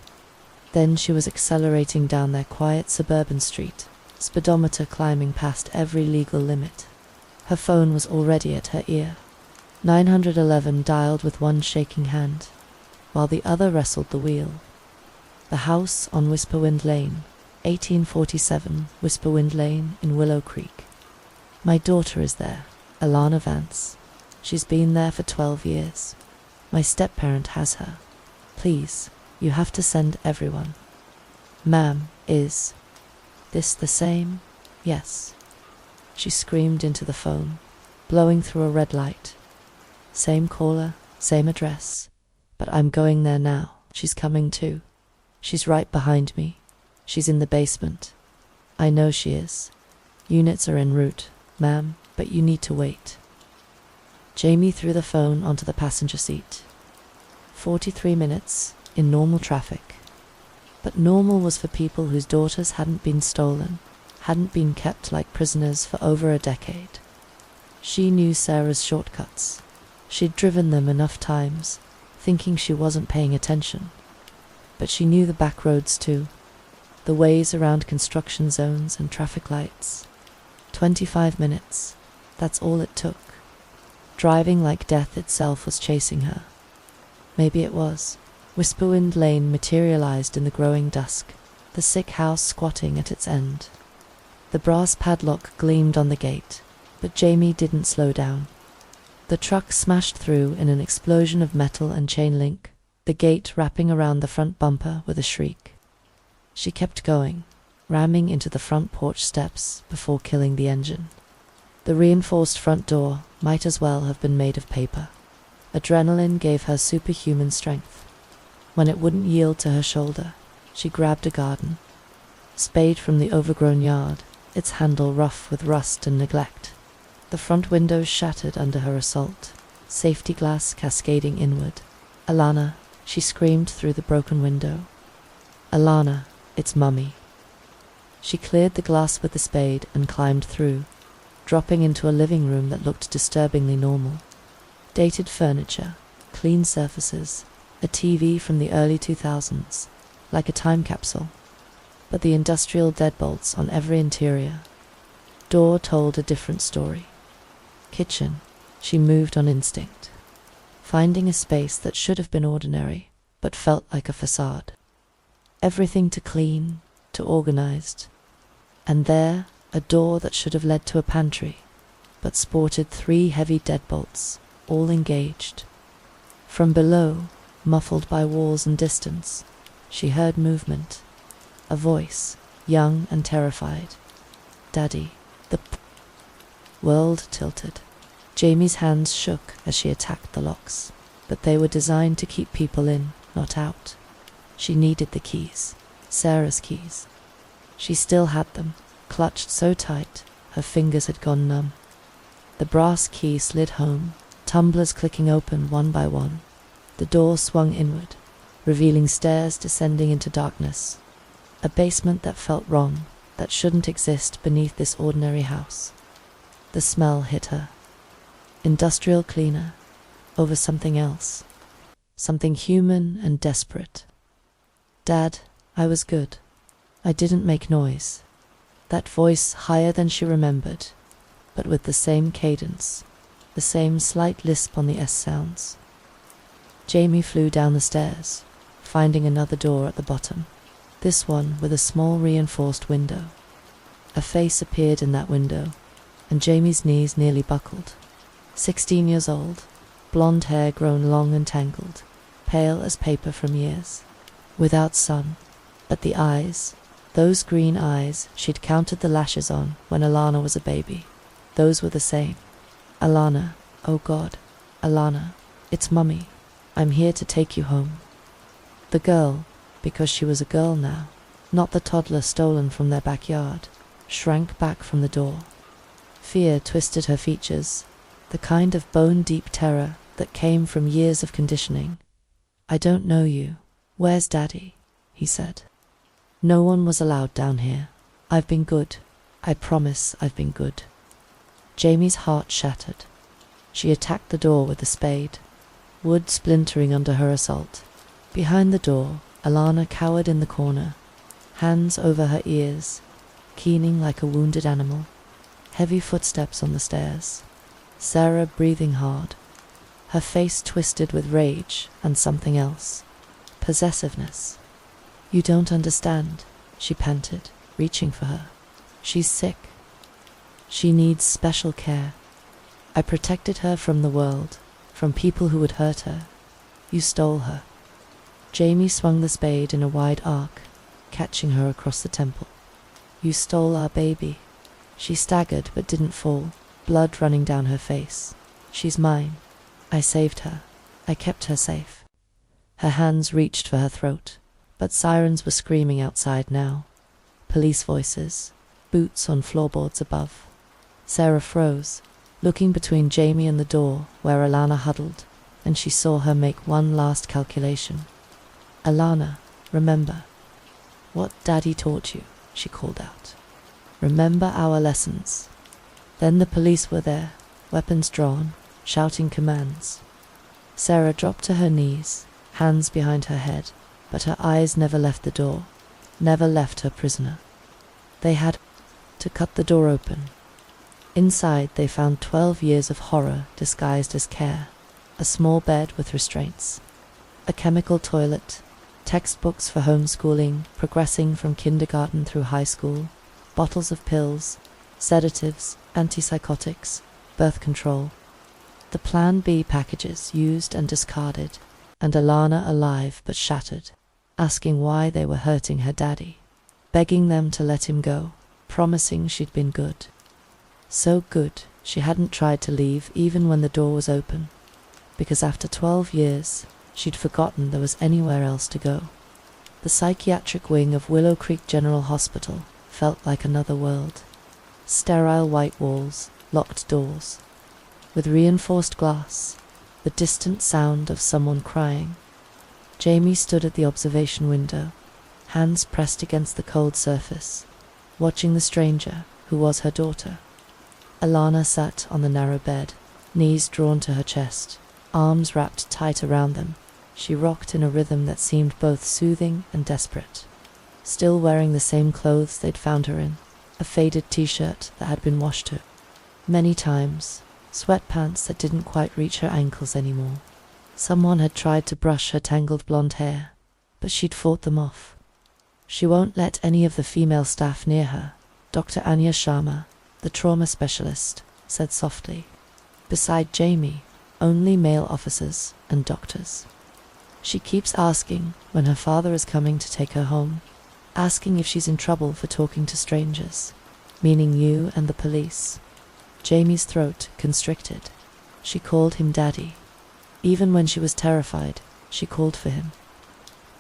Then she was accelerating down their quiet suburban street, speedometer climbing past every legal limit. Her phone was already at her ear. 911 dialed with one shaking hand, while the other wrestled the wheel. The house on Whisperwind Lane, 1847 Whisperwind Lane in Willow Creek. My daughter is there, Alana Vance. She's been there for 12 years. My step-parent has her. Please, you have to send everyone. Ma'am, is this the same? Yes. She screamed into the phone, blowing through a red light. Same caller, same address, but I'm going there now. She's coming too. She's right behind me. She's in the basement. I know she is. Units are en route, ma'am, but you need to wait. Jamie threw the phone onto the passenger seat. 43 minutes in normal traffic. But normal was for people whose daughters hadn't been stolen, hadn't been kept like prisoners for over a decade. She knew Sarah's shortcuts. She'd driven them enough times, thinking she wasn't paying attention. But she knew the back roads too, the ways around construction zones and traffic lights. 25 minutes, that's all it took. Driving like death itself was chasing her. Maybe it was. Whisperwind Lane materialized in the growing dusk, the sick house squatting at its end. The brass padlock gleamed on the gate, but Jamie didn't slow down. The truck smashed through in an explosion of metal and chain link, the gate wrapping around the front bumper with a shriek. She kept going, ramming into the front porch steps before killing the engine. The reinforced front door might as well have been made of paper. Adrenaline gave her superhuman strength. When it wouldn't yield to her shoulder, she grabbed a garden spade from the overgrown yard, its handle rough with rust and neglect. The front windows shattered under her assault, safety glass cascading inward. Alana, she screamed through the broken window. Alana, it's Mummy. She cleared the glass with the spade and climbed through, dropping into a living room that looked disturbingly normal. Dated furniture, clean surfaces, a TV from the early 2000s, like a time capsule, but the industrial deadbolts on every interior. Door told a different story. Kitchen, she moved on instinct, finding a space that should have been ordinary, but felt like a facade. Everything to clean, to organized, and there, a door that should have led to a pantry, but sported 3 heavy deadbolts, all engaged. From below, muffled by walls and distance, she heard movement. A voice, young and terrified. Daddy, the world tilted. Jamie's hands shook as she attacked the locks, but they were designed to keep people in, not out. She needed the keys, Sarah's keys. She still had them, clutched so tight, her fingers had gone numb. The brass key slid home, tumblers clicking open one by one. The door swung inward, revealing stairs descending into darkness. A basement that felt wrong, that shouldn't exist beneath this ordinary house. The smell hit her. Industrial cleaner, over something else. Something human and desperate. Dad, I was good. I didn't make noise. That voice higher than she remembered, but with the same cadence, the same slight lisp on the S sounds. Jamie flew down the stairs, finding another door at the bottom, this one with a small reinforced window. A face appeared in that window, and Jamie's knees nearly buckled. 16 years old, blonde hair grown long and tangled, pale as paper from years, without sun, but the eyes, those green eyes she'd counted the lashes on when Alana was a baby, those were the same. Alana, oh God, Alana, it's Mummy. I'm here to take you home. The girl, because she was a girl now, not the toddler stolen from their backyard, shrank back from the door. Fear twisted her features, the kind of bone-deep terror that came from years of conditioning. I don't know you. Where's Daddy? He said. No one was allowed down here. I've been good. I promise I've been good. Jamie's heart shattered. She attacked the door with the spade, wood splintering under her assault. Behind the door, Alana cowered in the corner, hands over her ears, keening like a wounded animal. Heavy footsteps on the stairs. Sarah breathing hard, her face twisted with rage and something else. Possessiveness. "You don't understand," she panted, reaching for her. "She's sick. She needs special care. I protected her from the world, from people who would hurt her. You stole her." Jamie swung the spade in a wide arc, catching her across the temple. "You stole our baby." She staggered but didn't fall, blood running down her face. "She's mine. I saved her. I kept her safe." Her hands reached for her throat, but sirens were screaming outside now. Police voices, boots on floorboards above. Sarah froze, looking between Jamie and the door where Alana huddled, and she saw her make one last calculation. "Alana, remember what Daddy taught you," she called out. "Remember our lessons." Then the police were there, weapons drawn, shouting commands. Sarah dropped to her knees, hands behind her head, but her eyes never left the door, never left her prisoner. They had to cut the door open. Inside they found 12 years of horror disguised as care. A small bed with restraints, a chemical toilet, textbooks for homeschooling, progressing from kindergarten through high school, bottles of pills, sedatives, antipsychotics, birth control. The Plan B packages used and discarded, and Alana alive but shattered, asking why they were hurting her daddy, begging them to let him go, promising she'd been good. So good, she hadn't tried to leave even when the door was open, because after 12 years, she'd forgotten there was anywhere else to go. The psychiatric wing of Willow Creek General Hospital felt like another world. Sterile white walls, locked doors. With reinforced glass, the distant sound of someone crying. Jamie stood at the observation window, hands pressed against the cold surface, watching the stranger who was her daughter. Alana sat on the narrow bed, knees drawn to her chest, arms wrapped tight around them. She rocked in a rhythm that seemed both soothing and desperate. Still wearing the same clothes they'd found her in, a faded t-shirt that had been washed to many times, sweatpants that didn't quite reach her ankles anymore. Someone had tried to brush her tangled blonde hair, but she'd fought them off. "She won't let any of the female staff near her," Dr. Anya Sharma, the trauma specialist, said softly. "Beside Jamie, only male officers and doctors. She keeps asking when her father is coming to take her home, asking if she's in trouble for talking to strangers, meaning you and the police." Jamie's throat constricted. She called him Daddy. Even when she was terrified, she called for him.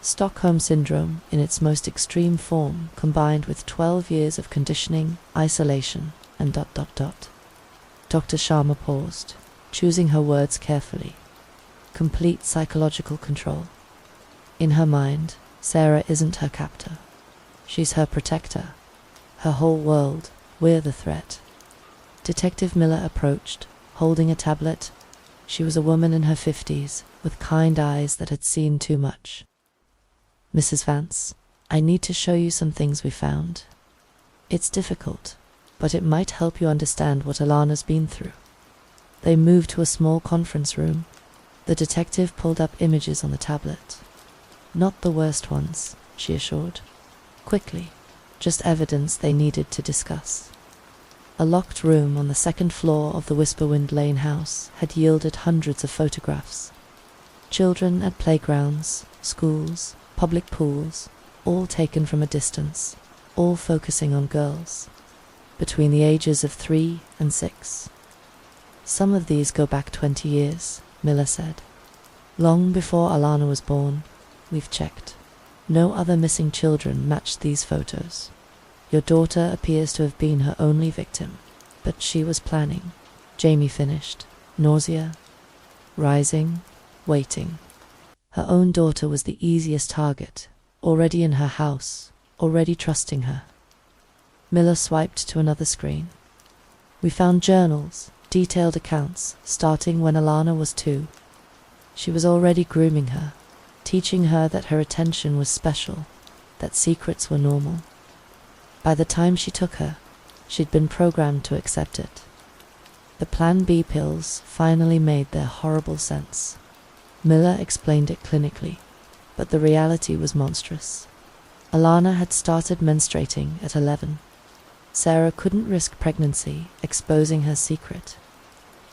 Stockholm Syndrome, in its most extreme form, combined with 12 years of conditioning, isolation, and ... Dr. Sharma paused, choosing her words carefully. Complete psychological control. In her mind, Sarah isn't her captor. She's her protector. Her whole world, we're the threat. Detective Miller approached, holding a tablet. She was a woman in her 50s, with kind eyes that had seen too much. "Mrs. Vance, I need to show you some things we found. It's difficult, but it might help you understand what Alana's been through." They moved to a small conference room. The detective pulled up images on the tablet. "Not the worst ones," she assured. "Quickly, just evidence they needed to discuss." A locked room on the second floor of the Whisperwind Lane house had yielded hundreds of photographs. Children at playgrounds, schools, public pools, all taken from a distance, all focusing on girls, between the ages of 3 and 6. "Some of these go back 20 years, Miller said. "Long before Alana was born, we've checked. No other missing children matched these photos. Your daughter appears to have been her only victim, but she was planning." Jamie finished, nausea, rising, waiting. Her own daughter was the easiest target, already in her house, already trusting her. Miller swiped to another screen. "We found journals, detailed accounts, starting when Alana was 2. She was already grooming her. teaching her that her attention was special, that secrets were normal. By the time she took her, she'd been programmed to accept it. The Plan B pills finally made their horrible sense. Miller explained it clinically, but the reality was monstrous. Alana had started menstruating at 11. Sarah couldn't risk pregnancy, exposing her secret.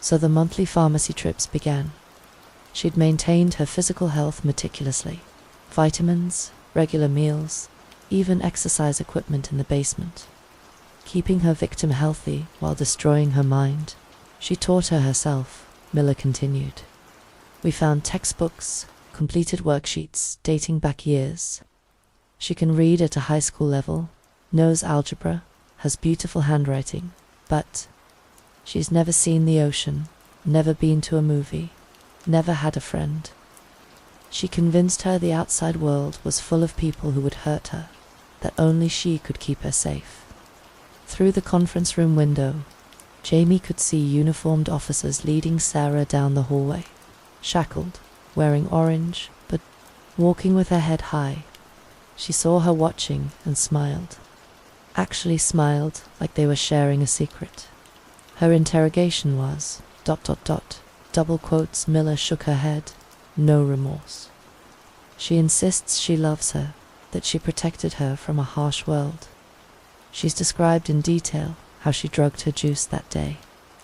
So the monthly pharmacy trips began. She'd maintained her physical health meticulously. Vitamins, regular meals, even exercise equipment in the basement. Keeping her victim healthy while destroying her mind. She taught her herself, Miller continued. We found textbooks, completed worksheets dating back years. She can read at a high school level, knows algebra, has beautiful handwriting, but she's never seen the ocean, never been to a movie, never had a friend. She convinced her the outside world was full of people who would hurt her, that only she could keep her safe. Through the conference room window, Jamie could see uniformed officers leading Sarah down the hallway, shackled, wearing orange, but walking with her head high. She saw her watching and smiled. Actually smiled like they were sharing a secret. Her interrogation was, ... double quotes. Miller shook her head. No remorse. She insists she loves her, that she protected her from a harsh world. She's described in detail how she drugged her juice that day,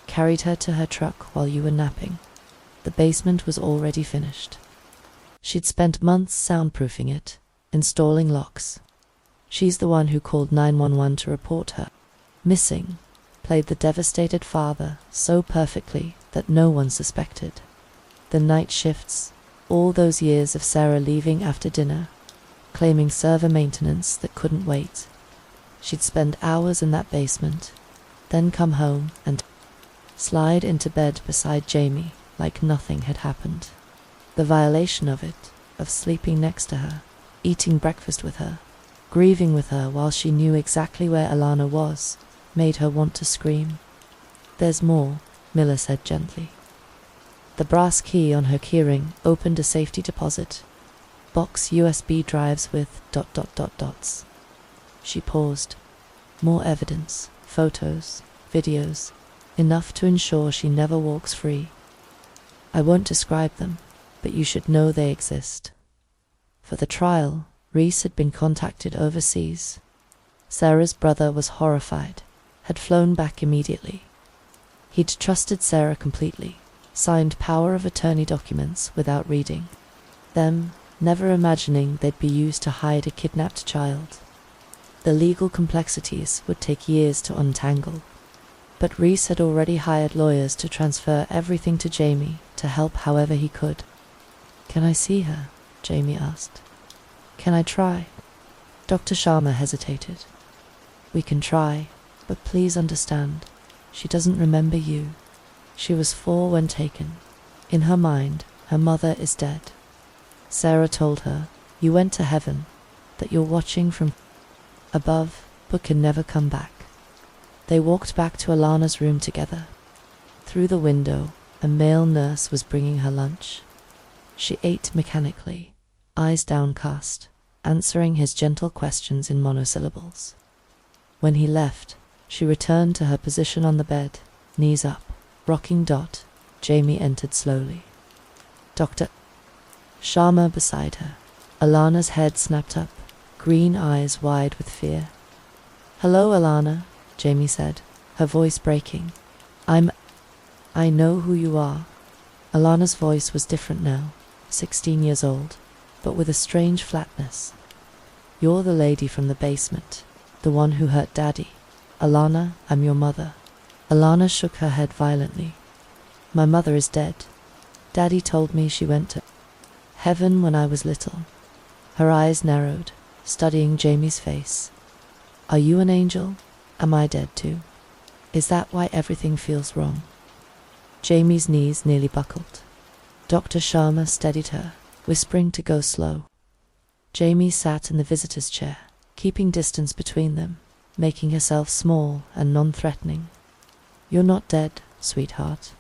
carried her to her truck while you were napping. The basement was already finished. She'd spent months soundproofing it, installing locks. She's the one who called 911 to report her missing, played the devastated father so perfectly that no one suspected. The night shifts, all those years of Sarah leaving after dinner, claiming server maintenance that couldn't wait. She'd spend hours in that basement, then come home and slide into bed beside Jamie like nothing had happened. The violation of it, of sleeping next to her, eating breakfast with her, grieving with her while she knew exactly where Alana was, made her want to scream. There's more, Miller said gently. The brass key on her keyring opened a safety deposit. Box USB drives with ... She paused. More evidence, photos, videos, enough to ensure she never walks free. I won't describe them, but you should know they exist. For the trial, Reese had been contacted overseas. Sarah's brother was horrified, had flown back immediately. He'd trusted Sarah completely, signed power of attorney documents without reading them, never imagining they'd be used to hide a kidnapped child. The legal complexities would take years to untangle, but Reese had already hired lawyers to transfer everything to Jamie to help however he could. Can I see her? Jamie asked. Can I try? Dr. Sharma hesitated. We can try, but please understand, she doesn't remember you. She was 4 when taken. In her mind, her mother is dead. Sarah told her, you went to heaven, that you're watching from above, but can never come back. They walked back to Alana's room together. Through the window, a male nurse was bringing her lunch. She ate mechanically, eyes downcast, answering his gentle questions in monosyllables. When he left, she returned to her position on the bed, knees up, rocking. Jamie entered slowly. Dr. Sharma beside her. Alana's head snapped up, green eyes wide with fear. Hello, Alana, Jamie said, her voice breaking. I know who you are. Alana's voice was different now, 16 years old, but with a strange flatness. You're the lady from the basement, the one who hurt Daddy. Alana, I'm your mother. Alana shook her head violently. My mother is dead. Daddy told me she went to heaven when I was little. Her eyes narrowed, studying Jamie's face. Are you an angel? Am I dead too? Is that why everything feels wrong? Jamie's knees nearly buckled. Dr. Sharma steadied her, whispering to go slow. Jamie sat in the visitor's chair, keeping distance between them, making herself small and non-threatening. You're not dead, sweetheart,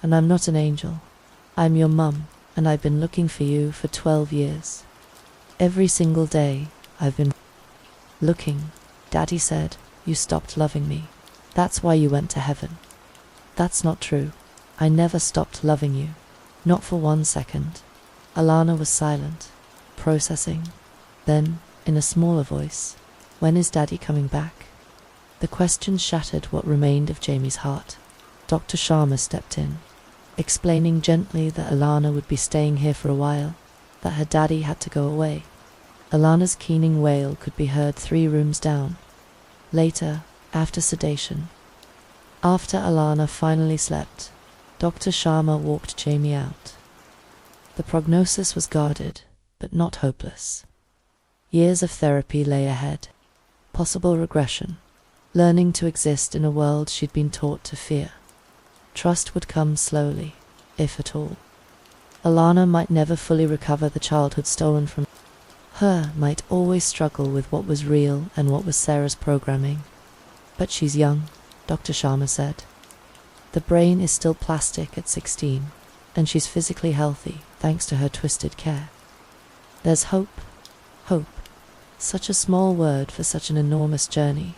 and I'm not an angel. I'm your mum, and I've been looking for you for 12 years. Every single day, I've been looking. Daddy said, you stopped loving me. That's why you went to heaven. That's not true. I never stopped loving you. Not for 1 second. Alana was silent, processing. Then, in a smaller voice, when is Daddy coming back? The question shattered what remained of Jamie's heart. Dr. Sharma stepped in, explaining gently that Alana would be staying here for a while, that her daddy had to go away. Alana's keening wail could be heard 3 rooms down. Later, after sedation, after Alana finally slept, Dr. Sharma walked Jamie out. The prognosis was guarded, but not hopeless. Years of therapy lay ahead. Possible regression. Learning to exist in a world she'd been taught to fear. Trust would come slowly, if at all. Alana might never fully recover the childhood stolen from her, might always struggle with what was real and what was Sarah's programming. But she's young, Dr. Sharma said. The brain is still plastic at 16, and she's physically healthy thanks to her twisted care. There's hope. Hope. Such a small word for such an enormous journey.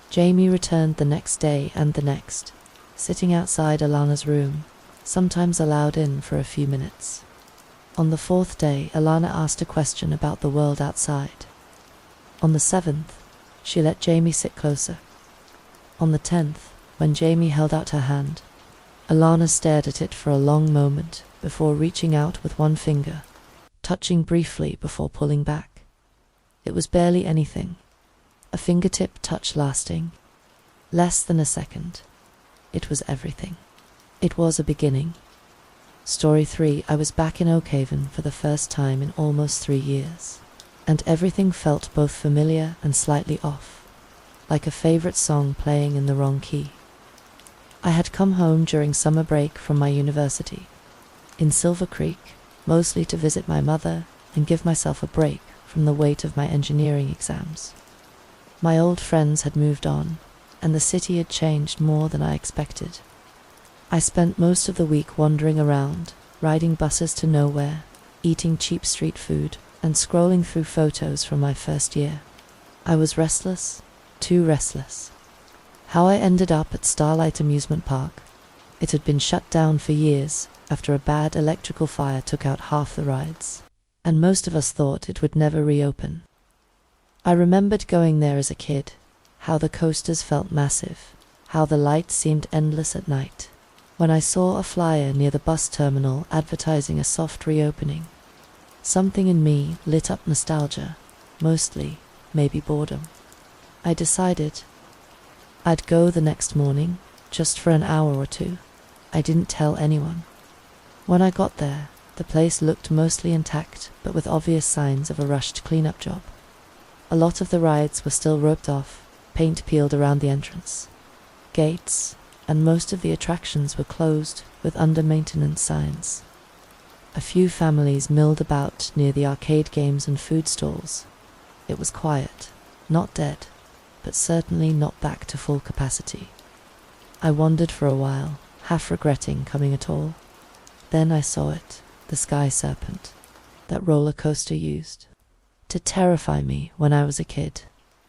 Jamie returned the next day and the next, sitting outside Alana's room, sometimes allowed in for a few minutes. On the 4th day, Alana asked a question about the world outside. On the 7th, she let Jamie sit closer. On the 10th, when Jamie held out her hand, Alana stared at it for a long moment before reaching out with one finger, touching briefly before pulling back. It was barely anything. A fingertip touch lasting less than a second. It was everything. It was a beginning. Story 3. I was back in Oakhaven for the first time in almost 3 years, and everything felt both familiar and slightly off, like a favorite song playing in the wrong key. I had come home during summer break from my university, in Silver Creek, mostly to visit my mother and give myself a break from the weight of my engineering exams. My old friends had moved on, and the city had changed more than I expected. I spent most of the week wandering around, riding buses to nowhere, eating cheap street food, and scrolling through photos from my first year. I was restless, too restless. How I ended up at Starlight Amusement Park. It had been shut down for years after a bad electrical fire took out half the rides, and most of us thought it would never reopen. I remembered going there as a kid, how the coasters felt massive, how the lights seemed endless at night. When I saw a flyer near the bus terminal advertising a soft reopening, something in me lit up nostalgia, mostly, maybe boredom. I decided I'd go the next morning, just for an hour or 2. I didn't tell anyone. When I got there, the place looked mostly intact, but with obvious signs of a rushed cleanup job. A lot of the rides were still roped off, paint peeled around the entrance. Gates, and most of the attractions were closed with under-maintenance signs. A few families milled about near the arcade games and food stalls. It was quiet, not dead, but certainly not back to full capacity. I wandered for a while, half regretting coming at all. Then I saw it, the Sky Serpent, that roller coaster used to terrify me when I was a kid.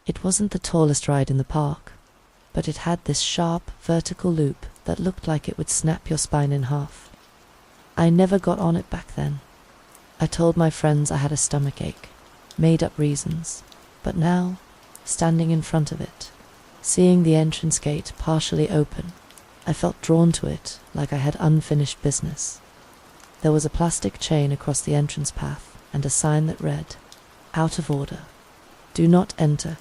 It wasn't the tallest ride in the park, but it had this sharp, vertical loop that looked like it would snap your spine in half. I never got on it back then. I told my friends I had a stomachache, made up reasons, but now, standing in front of it, seeing the entrance gate partially open, I felt drawn to it like I had unfinished business. There was a plastic chain across the entrance path and a sign that read, "Out of order. Do not enter."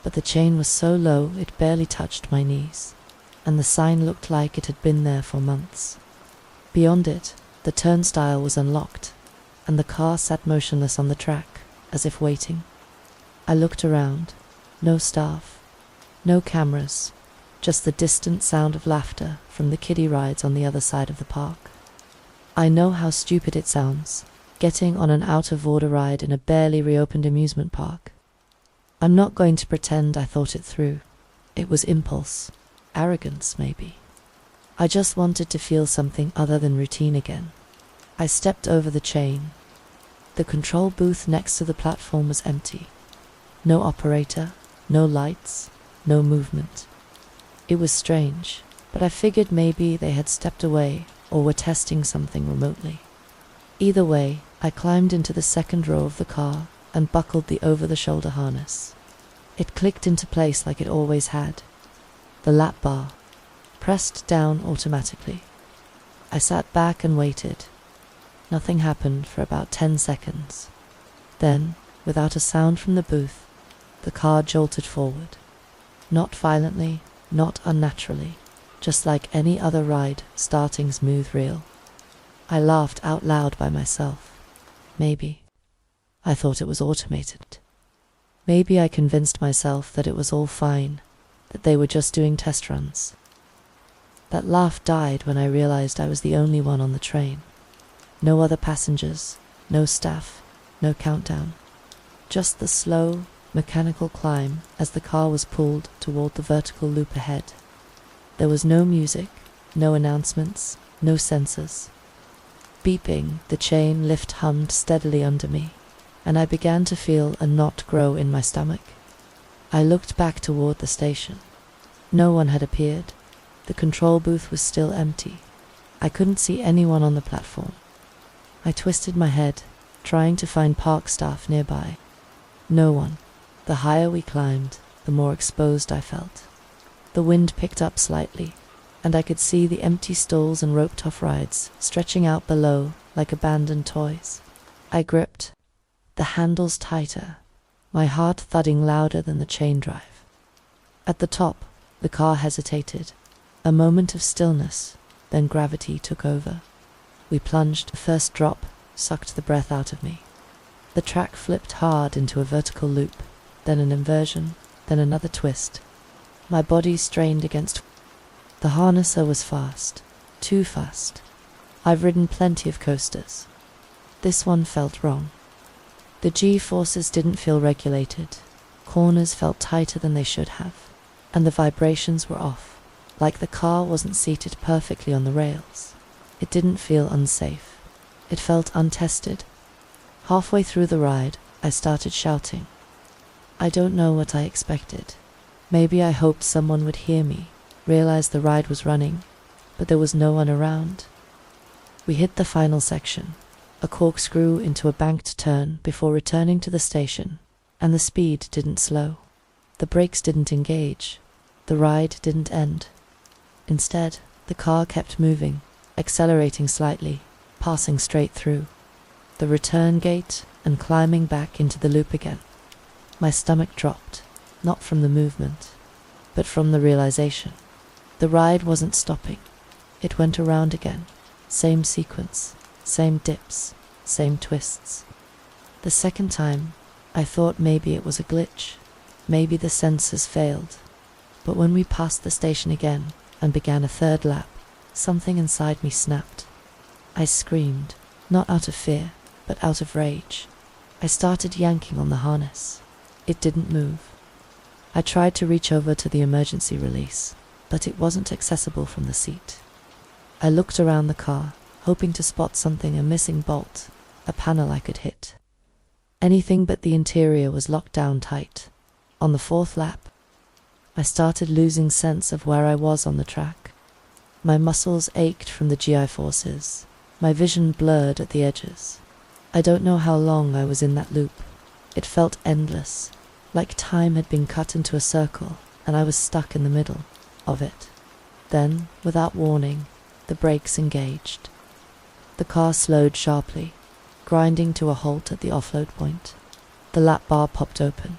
But the chain was so low it barely touched my knees, and the sign looked like it had been there for months. Beyond it, the turnstile was unlocked, and the car sat motionless on the track, as if waiting. I looked around. No staff, no cameras, just the distant sound of laughter from the kiddie rides on the other side of the park. I know how stupid it sounds, getting on an out-of-order ride in a barely reopened amusement park. I'm not going to pretend I thought it through. It was impulse, arrogance maybe. I just wanted to feel something other than routine again. I stepped over the chain. The control booth next to the platform was empty. No operator, no lights, no movement. It was strange, but I figured maybe they had stepped away or were testing something remotely. Either way, I climbed into the second row of the car and buckled the over-the-shoulder harness. It clicked into place like it always had. The lap bar pressed down automatically. I sat back and waited. Nothing happened for about 10 seconds. Then, without a sound from the booth, the car jolted forward. Not violently, not unnaturally, just like any other ride starting smooth real. I laughed out loud by myself. Maybe I thought it was automated. Maybe I convinced myself that it was all fine, that they were just doing test runs. That laugh died when I realized I was the only one on the train. No other passengers, no staff, no countdown. Just the slow, mechanical climb as the car was pulled toward the vertical loop ahead. There was no music, no announcements, no sensors. Beeping, the chain lift hummed steadily under me, and I began to feel a knot grow in my stomach. I looked back toward the station. No one had appeared. The control booth was still empty. I couldn't see anyone on the platform. I twisted my head, trying to find park staff nearby. No one. The higher we climbed, the more exposed I felt. The wind picked up slightly, and I could see the empty stalls and roped-off rides stretching out below like abandoned toys. I gripped the handles tighter, my heart thudding louder than the chain drive. At the top, the car hesitated. A moment of stillness, then gravity took over. We plunged. The first drop sucked the breath out of me. The track flipped hard into a vertical loop, then an inversion, then another twist. My body strained against. The harnesser was fast, too fast. I've ridden plenty of coasters. This one felt wrong. The G-forces didn't feel regulated. Corners felt tighter than they should have, and the vibrations were off, like the car wasn't seated perfectly on the rails. It didn't feel unsafe. It felt untested. Halfway through the ride, I started shouting. I don't know what I expected. Maybe I hoped someone would hear me, realize the ride was running, but there was no one around. We hit the final section, a corkscrew into a banked turn before returning to the station, and the speed didn't slow. The brakes didn't engage. The ride didn't end. Instead, the car kept moving, accelerating slightly, passing straight through the return gate and climbing back into the loop again. My stomach dropped, not from the movement, but from the realization. The ride wasn't stopping. It went around again. Same sequence, same dips, same twists. The second time, I thought maybe it was a glitch. Maybe the sensors failed. But when we passed the station again and began a third lap, something inside me snapped. I screamed, not out of fear, but out of rage. I started yanking on the harness. It didn't move. I tried to reach over to the emergency release, but it wasn't accessible from the seat. I looked around the car, hoping to spot something, a missing bolt, a panel I could hit. Anything but the interior was locked down tight. On the fourth lap, I started losing sense of where I was on the track. My muscles ached from the GI forces. My vision blurred at the edges. I don't know how long I was in that loop. It felt endless, like time had been cut into a circle, and I was stuck in the middle of it. Then, without warning, the brakes engaged. The car slowed sharply, grinding to a halt at the offload point. The lap bar popped open.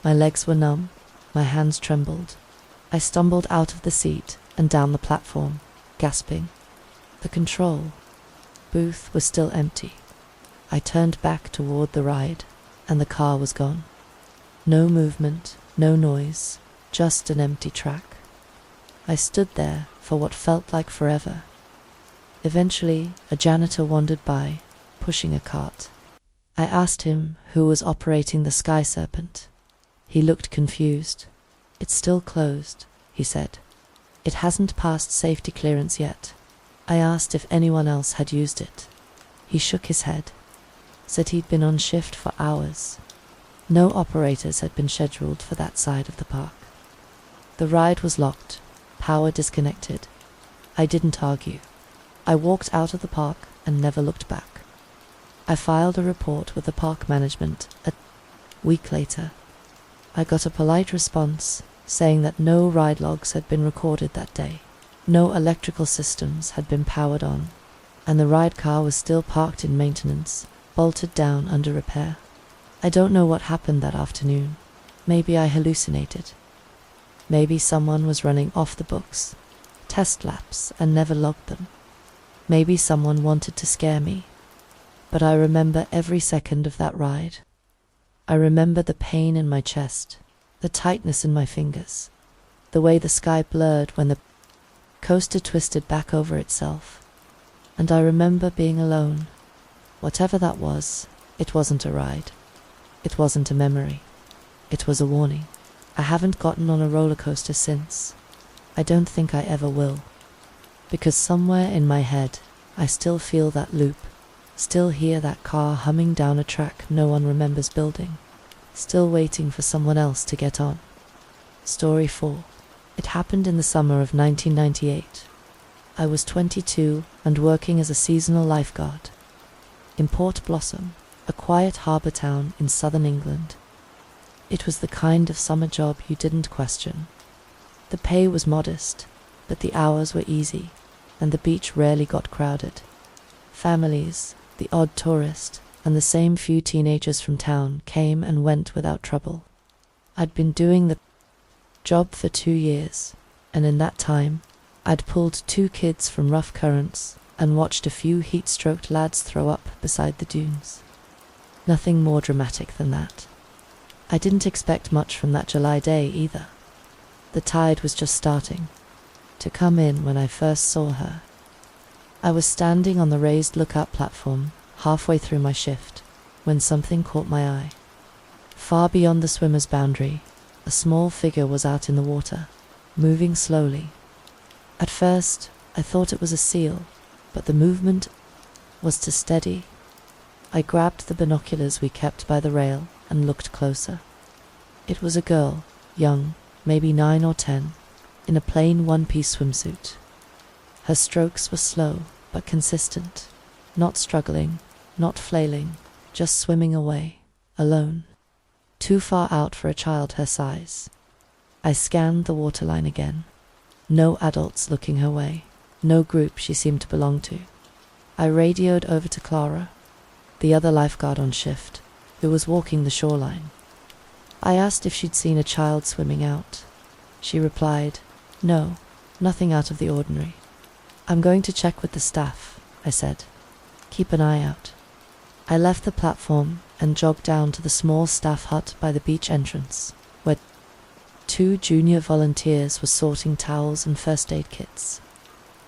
My legs were numb, my hands trembled. I stumbled out of the seat and down the platform, gasping. The control booth was still empty. I turned back toward the ride, and the car was gone. No movement, no noise, just an empty track. I stood there for what felt like forever. Eventually, a janitor wandered by, pushing a cart. I asked him who was operating the Sky Serpent. He looked confused. "It's still closed," he said. "It hasn't passed safety clearance yet." I asked if anyone else had used it. He shook his head, said he'd been on shift for hours. No operators had been scheduled for that side of the park. The ride was locked, power disconnected. I didn't argue. I walked out of the park and never looked back. I filed a report with the park management. A week later, I got a polite response saying that no ride logs had been recorded that day, no electrical systems had been powered on, and the ride car was still parked in maintenance, bolted down under repair. I don't know what happened that afternoon. Maybe I hallucinated. Maybe someone was running off the books, test laps, and never logged them. Maybe someone wanted to scare me. But I remember every second of that ride. I remember the pain in my chest, the tightness in my fingers, the way the sky blurred when the coaster twisted back over itself. And I remember being alone. Whatever that was, it wasn't a ride. It wasn't a memory. It was a warning. I haven't gotten on a roller coaster since. I don't think I ever will. Because somewhere in my head, I still feel that loop, still hear that car humming down a track no one remembers building, still waiting for someone else to get on. Story 4. It happened in the summer of 1998. I was 22 and working as a seasonal lifeguard in Port Blossom, a quiet harbour town in southern England. It was the kind of summer job you didn't question. The pay was modest, but the hours were easy, and the beach rarely got crowded. Families, the odd tourist, and the same few teenagers from town came and went without trouble. I'd been doing the job for 2 years, and in that time, I'd pulled 2 kids from rough currents and watched a few heat-stroked lads throw up beside the dunes. Nothing more dramatic than that. I didn't expect much from that July day either. The tide was just starting to come in when I first saw her. I was standing on the raised lookout platform halfway through my shift when something caught my eye. Far beyond the swimmer's boundary, a small figure was out in the water, moving slowly. At first, I thought it was a seal, but the movement was too steady. I grabbed the binoculars we kept by the rail and looked closer. It was a girl, young, maybe 9 or 10, in a plain one-piece swimsuit. Her strokes were slow but consistent, not struggling, not flailing, just swimming away, alone, too far out for a child her size. I scanned the waterline again. No adults looking her way, no group she seemed to belong to. I radioed over to Clara, the other lifeguard on shift, who was walking the shoreline. I asked if she'd seen a child swimming out. She replied, "No, nothing out of the ordinary." "I'm going to check with the staff," I said. "Keep an eye out." I left the platform and jogged down to the small staff hut by the beach entrance, where 2 junior volunteers were sorting towels and first aid kits.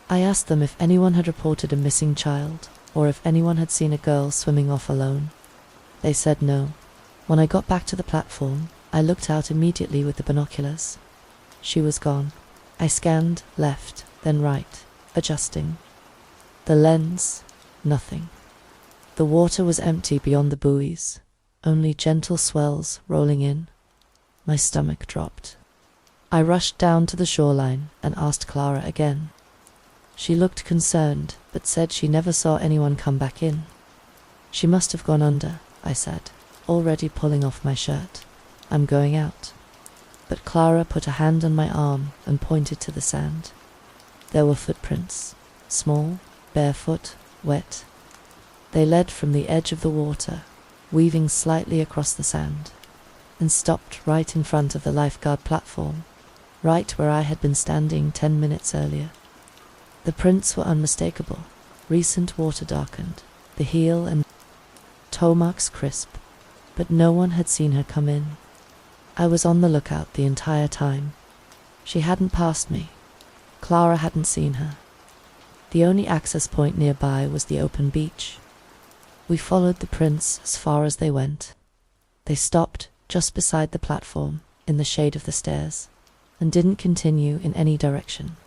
I asked them if anyone had reported a missing child, or if anyone had seen a girl swimming off alone. They said no. When I got back to the platform, I looked out immediately with the binoculars. She was gone. I scanned left, then right, adjusting. The lens, nothing. The water was empty beyond the buoys, only gentle swells rolling in. My stomach dropped. I rushed down to the shoreline and asked Clara again. She looked concerned, but said she never saw anyone come back in. "She must have gone under," I said, already pulling off my shirt. "I'm going out." But Clara put a hand on my arm and pointed to the sand. There were footprints, small, barefoot, wet. They led from the edge of the water, weaving slightly across the sand, and stopped right in front of the lifeguard platform, right where I had been standing 10 minutes earlier. The prints were unmistakable, recent water darkened, the heel and toe marks crisp, but no one had seen her come in. I was on the lookout the entire time. She hadn't passed me. Clara hadn't seen her. The only access point nearby was the open beach. We followed the prints as far as they went. They stopped just beside the platform, in the shade of the stairs, and didn't continue in any direction.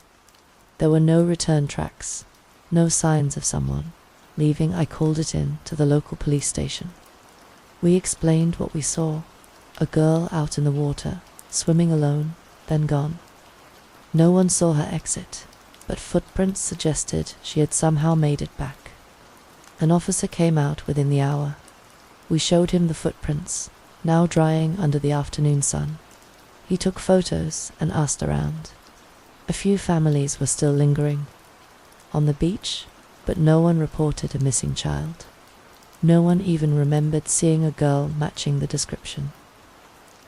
There were no return tracks, no signs of someone. Leaving, I called it in to the local police station. We explained what we saw: a girl out in the water, swimming alone, then gone. No one saw her exit, but footprints suggested she had somehow made it back. An officer came out within the hour. We showed him the footprints, now drying under the afternoon sun. He took photos and asked around. A few families were still lingering on the beach, but no one reported a missing child. No one even remembered seeing a girl matching the description.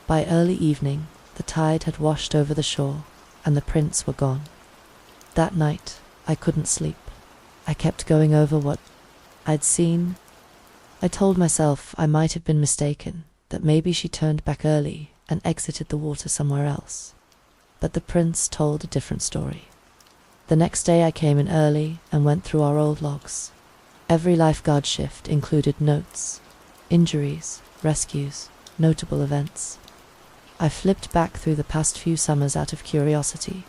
By early evening, the tide had washed over the shore, and the prints were gone. That night, I couldn't sleep. I kept going over what I'd seen. I told myself I might have been mistaken, that maybe she turned back early and exited the water somewhere else. But the prints told a different story. The next day I came in early and went through our old logs. Every lifeguard shift included notes, injuries, rescues, notable events. I flipped back through the past few summers out of curiosity.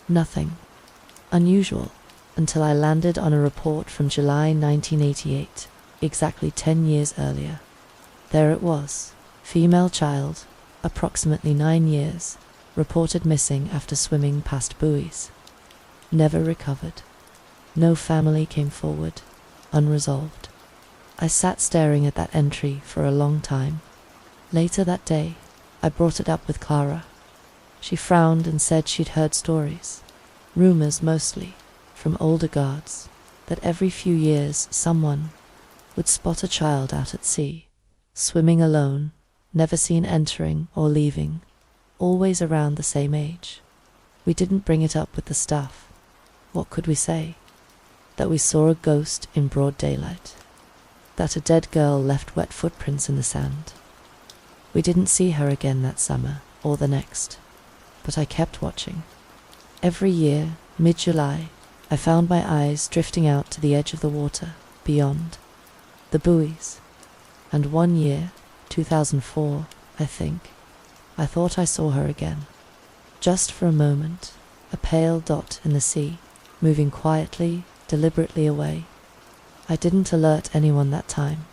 Nothing unusual until I landed on a report from July 1988, exactly 10 years earlier. There it was: female child, approximately 9 years, reported missing after swimming past buoys. Never recovered. No family came forward, unresolved. I sat staring at that entry for a long time. Later that day, I brought it up with Clara. She frowned and said she'd heard stories, rumors mostly, from older guards, that every few years someone would spot a child out at sea, swimming alone, never seen entering or leaving, always around the same age. We didn't bring it up with the staff. What could we say? That we saw a ghost in broad daylight. That a dead girl left wet footprints in the sand. We didn't see her again that summer or the next, but I kept watching. Every year, mid-July, I found my eyes drifting out to the edge of the water, beyond the buoys. And one year, 2004, I think, I thought I saw her again. Just for a moment, a pale dot in the sea, moving quietly, deliberately away. I didn't alert anyone that time.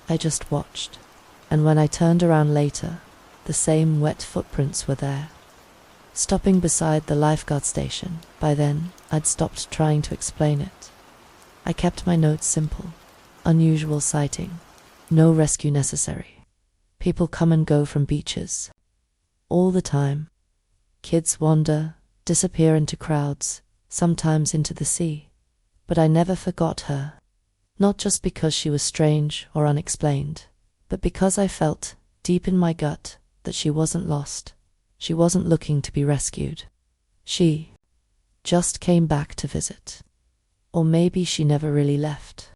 I just watched. And when I turned around later, the same wet footprints were there. Stopping beside the lifeguard station, by then, I'd stopped trying to explain it. I kept my notes simple. Unusual sighting. No rescue necessary. People come and go from beaches. All the time. Kids wander, disappear into crowds, sometimes into the sea. But I never forgot her. Not just because she was strange or unexplained, but because I felt, deep in my gut, that she wasn't lost. She wasn't looking to be rescued. She just came back to visit. Or maybe she never really left.